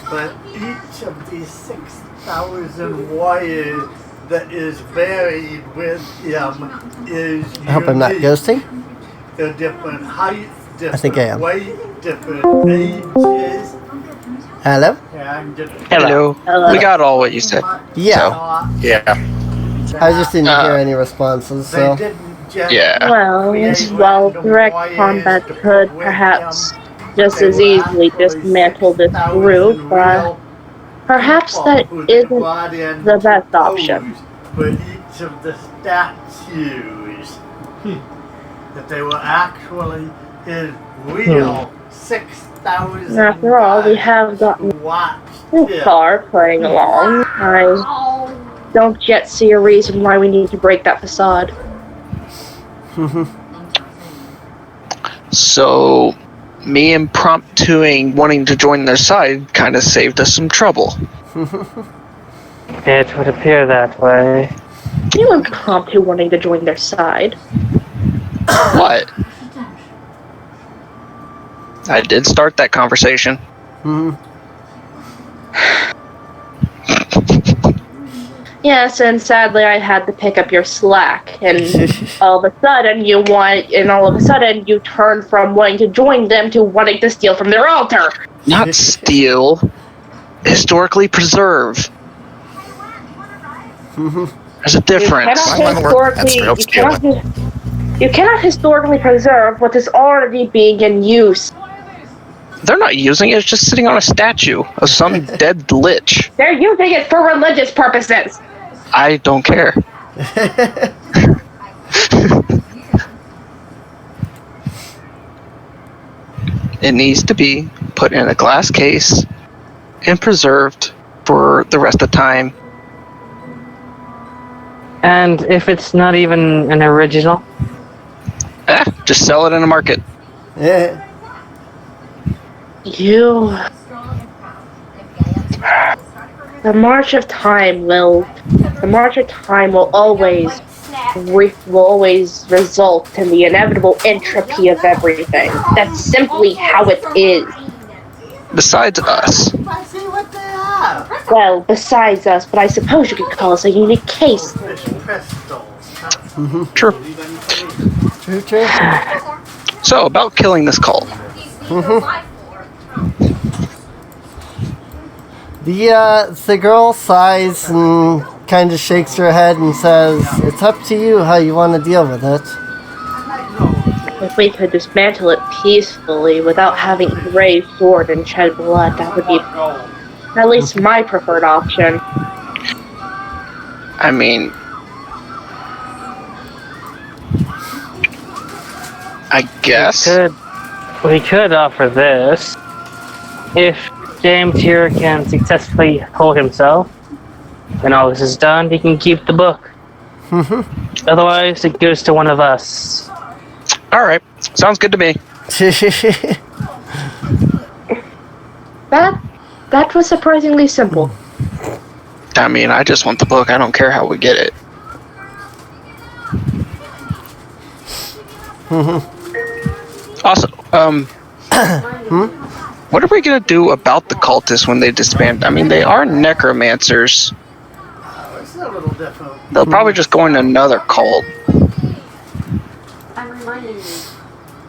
But each of these 6,000 warriors that is buried with him is I hope I'm not ghosting. They're different heights, different I think I am. weight, different ages. Hello? And Hello. We got all what you said. Yeah. Yeah. I just didn't hear any responses, so. Yeah. Well, while direct combat could perhaps just as easily dismantle this group, perhaps that isn't the best option. For each of the statues, that they were actually his real 6,000. After all, we have gotten this far playing along. I don't yet see a reason why we need to break that facade. So, me impromptuing wanting to join their side kind of saved us some trouble. It would appear that way. You impromptu wanting to join their side. What? I did start that conversation. Yes, and sadly I had to pick up your slack, and all of a sudden you turn from wanting to join them to wanting to steal from their altar. Not steal. Historically preserve. There's a difference. You cannot historically preserve what is already being in use. They're not using it, it's just sitting on a statue of some dead lich. They're using it for religious purposes. I don't care. it needs to be put in a glass case and preserved for the rest of the time. And if it's not even an original? Just sell it in the market. Yeah. The march of time will always result in the inevitable entropy of everything. That's simply how it is. Besides us. Well, besides us, but I suppose you could call us a unique case. True. True. So, about killing this cult. The girl sighs and kind of shakes her head and says, "It's up to you how you want to deal with it." If we could dismantle it peacefully without having to raise sword and shed blood, that would be at least my preferred option. I mean, I guess. We could offer this. If James here can successfully hold himself, when all this is done, he can keep the book. Otherwise, it goes to one of us. Alright, sounds good to me. That was surprisingly simple. I mean, I just want the book. I don't care how we get it. Also, what are we gonna do about the cultists when they disband? I mean, they are necromancers. They'll probably just go into another cult. I'm reminding you.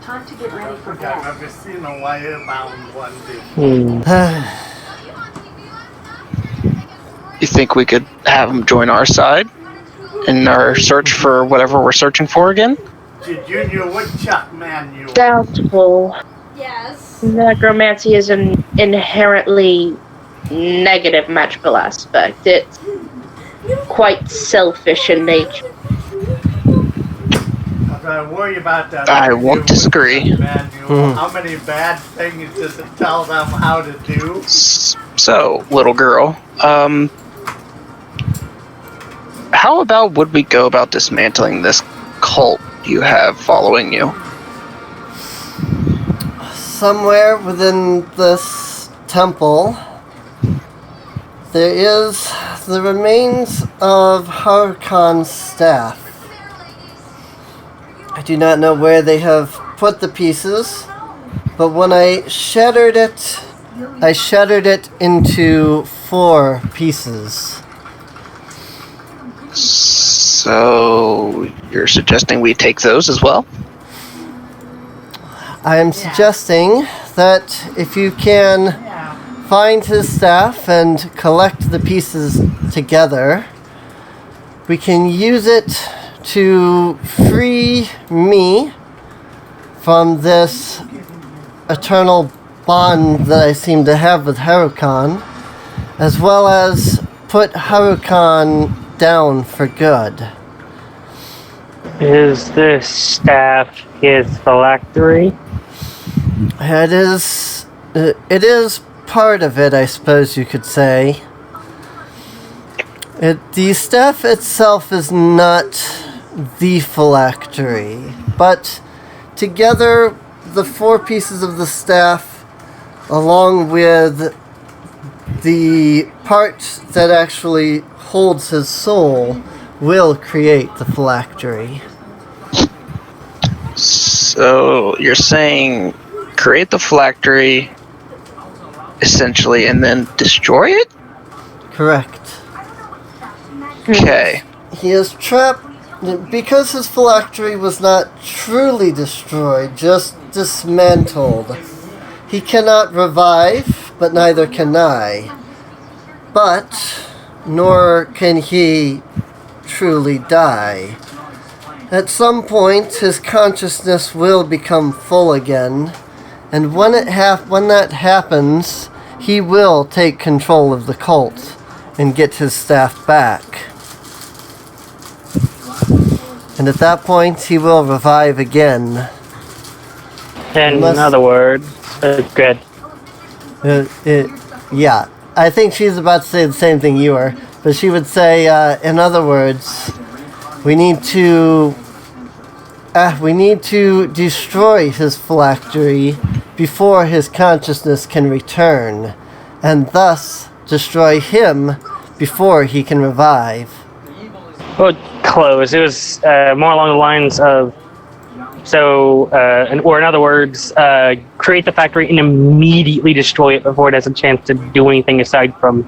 Time to get ready for bed. I've never seen a wire-bound one You think we could have them join our side in our search for whatever we're searching for again? Junior Woodchuck Manual. Doubtful. Yes. Necromancy is an inherently negative magical aspect. It's quite selfish in nature. I worry about that. I won't disagree. How many bad things does it tell them how to do? So, little girl, how about would we go about dismantling this cult you have following you? Somewhere within this temple, there is the remains of Harukan's staff. I do not know where they have put the pieces, but when I shattered it into 4 pieces. So, you're suggesting we take those as well? I am suggesting that if you can find his staff and collect the pieces together, we can use it to free me from this eternal bond that I seem to have with Harukan, as well as put Harukan down for good. Is this staff his phylactery? It is part of it, I suppose you could say. The staff itself is not the phylactery, but together the 4 pieces of the staff, along with the part that actually holds his soul, will create the phylactery. So, you're saying create the phylactery, essentially, and then destroy it? Correct. Okay. He is trapped because his phylactery was not truly destroyed, just dismantled. He cannot revive, but neither can I. But, nor can he truly die. At some point, his consciousness will become full again, and when that happens, he will take control of the cult and get his staff back. And at that point, he will revive again. In other words, Good. Yeah, I think she's about to say the same thing you are, but she would say, in other words, we need to destroy his phylactery before his consciousness can return, and thus destroy him before he can revive. Well, close. It was more along the lines of, or in other words, create the factory and immediately destroy it before it has a chance to do anything aside from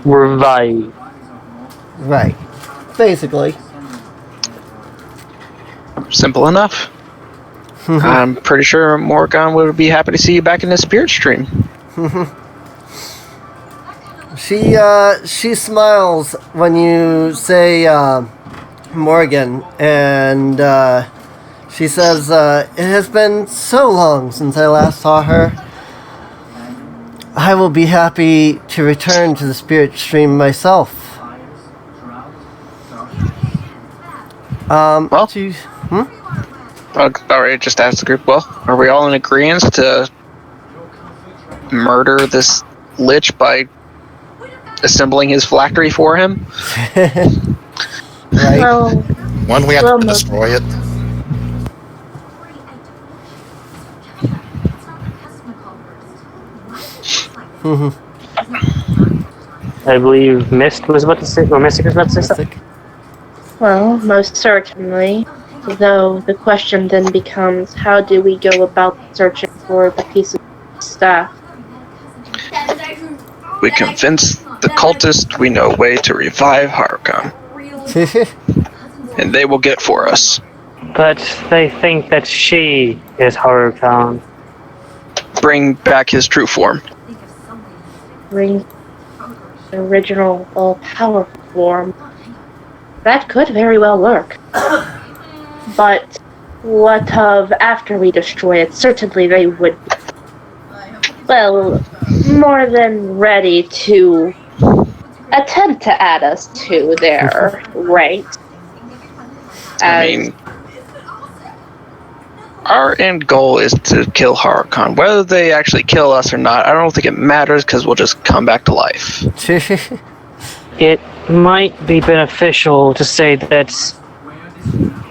revive. Right. Basically. Simple enough. I'm pretty sure Morgan would be happy to see you back in the spirit stream. She smiles when you say Morgan, and she says, it has been so long since I last saw her. I will be happy to return to the spirit stream myself. Alright, just ask the group, well, are we all in agreement to murder this lich by assembling his phylactery for him? Right. Well, One, we have to destroy it. I believe Mist was about to say, or Mystic was about to say something. well, most certainly. Though the question then becomes, how do we go about searching for the piece of staff? We convince the cultist we know a way to revive Harukan, and they will get for us. But they think that she is Harukan. Bring back his true form. Bring the original all-powerful form. That could very well work. But what of after we destroy it? Certainly they would be, well, more than ready to attempt to add us to their right. I mean, our end goal is to kill Harukan. Whether they actually kill us or not, I don't think it matters because we'll just come back to life. It might be beneficial to say that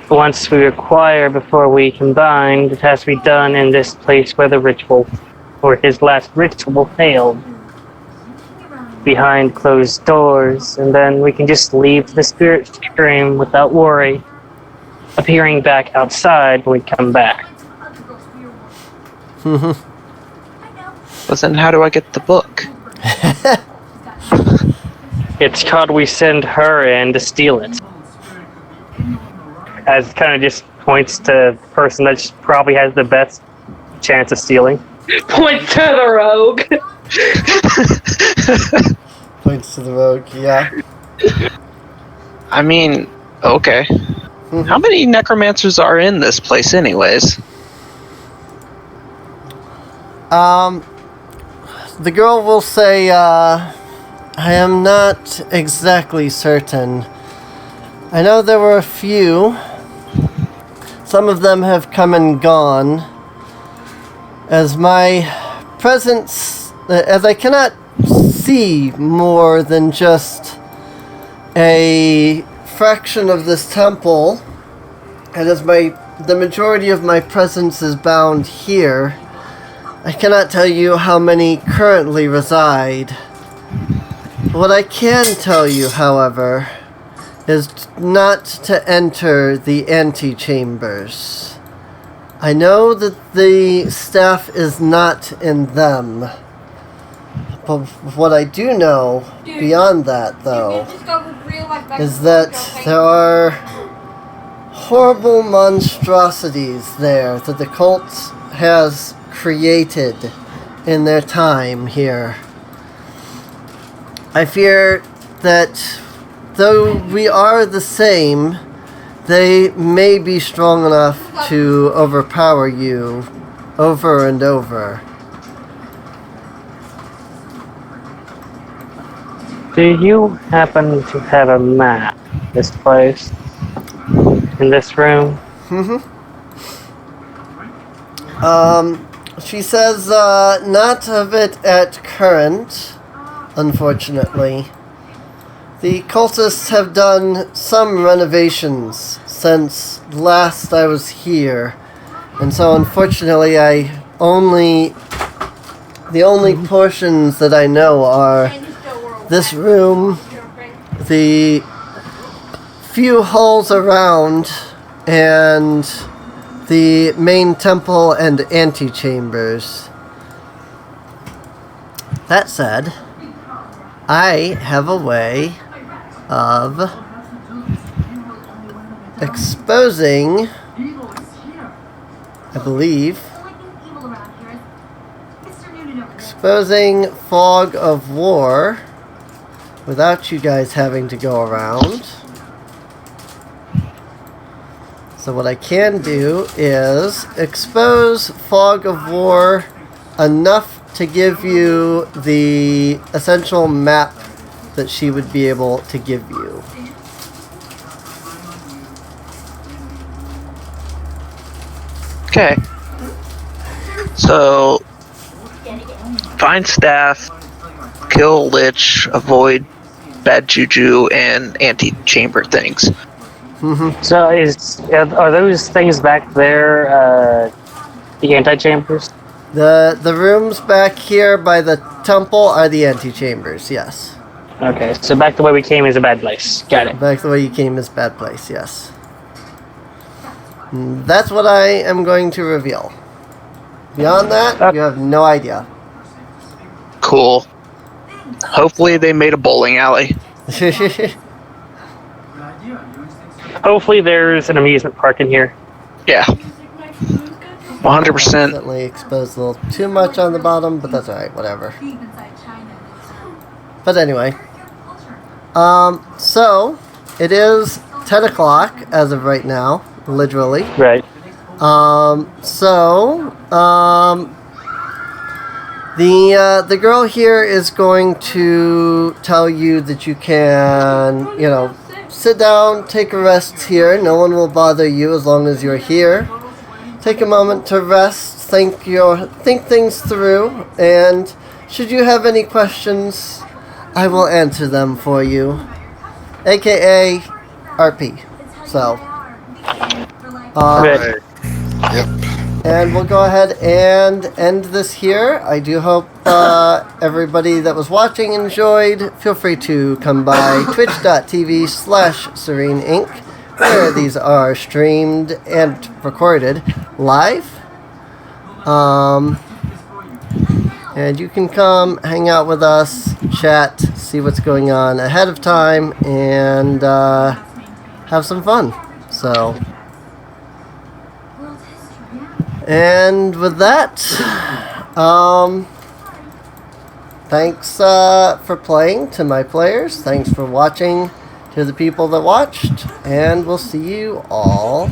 once we acquire before we combine, it has to be done in this place where the ritual, or his last ritual, failed. Behind closed doors, and then we can just leave the spirit stream without worry, appearing back outside when we come back. But then how do I get the book? It's called We Send Her In to Steal It. As kind of just points to the person that probably has the best chance of stealing. Points to the rogue. Points to the rogue, yeah. I mean, okay. How many necromancers are in this place anyways? The girl will say, I am not exactly certain. I know there were a few. Some of them have come and gone. As my presence, as I cannot see more than just a fraction of this temple, and as the majority of my presence is bound here, I cannot tell you how many currently reside. What I can tell you, however, is not to enter the antechambers. I know that the staff is not in them. But what I do know, beyond that though, is that there are horrible monstrosities there that the cult has created in their time here. I fear that though we are the same, they may be strong enough to overpower you over and over. Do you happen to have a map of this place? In this room? She says, not of it at current, unfortunately. The cultists have done some renovations since last I was here, and so unfortunately the only portions that I know are this room, the few halls around, and the main temple and antechambers. That said, I have a way of exposing, I believe, exposing fog of war without you guys having to go around. So what I can do is expose fog of war enough to give you the essential map that she would be able to give you. Okay. So, find staff, kill lich, avoid bad juju, and anti-chamber things. So are those things back there the anti-chambers? The rooms back here by the temple are the antechambers, yes. Okay, so back the way we came is a bad place. Got it. Back the way you came is bad place, yes. That's what I am going to reveal. Beyond that, you have no idea. Cool. Hopefully they made a bowling alley. Hopefully there's an amusement park in here. Yeah. 100%. Definitely exposed a little too much on the bottom, but that's alright, whatever. But anyway. So, it is 10 o'clock as of right now, literally. Right. The girl here is going to tell you that you can, sit down, take a rest here. No one will bother you as long as you're here. Take a moment to rest, think things through, and should you have any questions, I will answer them for you. AKA RP. So. Right. Yep. And we'll go ahead and end this here. I do hope everybody that was watching enjoyed. Feel free to come by twitch.tv/Serene Inc., where these are streamed and recorded live. And you can come hang out with us, chat, see what's going on ahead of time, and have some fun. So... And with that, thanks for playing to my players. Thanks for watching to the people that watched. And we'll see you all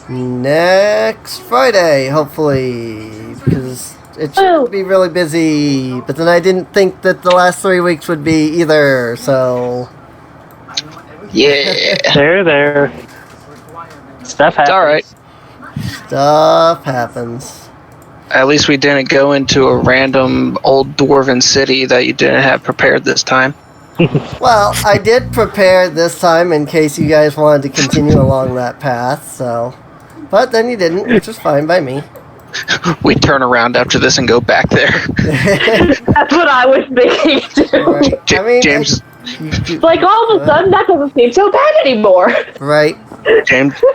next Friday, hopefully. Because it should be really busy. But then I didn't think that the last 3 weeks would be either, so... Yeah. There. Stuff happens. It's alright. Stuff happens. At least we didn't go into a random old dwarven city that you didn't have prepared this time. Well, I did prepare this time in case you guys wanted to continue along that path, so... But then you didn't, which is fine by me. We turn around after this and go back there. That's what I was thinking too. Right. I mean, James... Like all of a sudden, that doesn't seem so bad anymore. Right.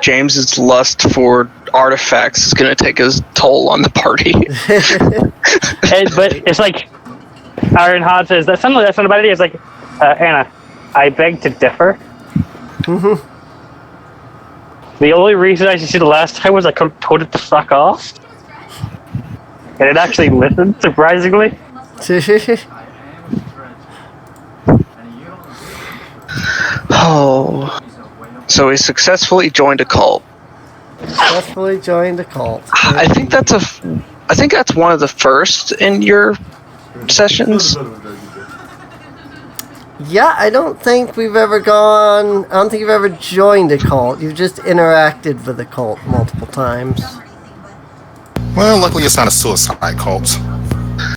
James's lust for artifacts is going to take his toll on the party. But it's like Iron Hod says that's not a bad idea. It's like Anna, I beg to differ. Mm-hmm. The only reason I should see the last time was I told it to fuck off, and it actually listened, surprisingly. Oh, so he successfully joined a cult. Successfully joined a cult. I think that's one of the first in your sessions. Yeah, I don't think you've ever joined a cult. You've just interacted with a cult multiple times. Well, luckily it's not a suicide cult.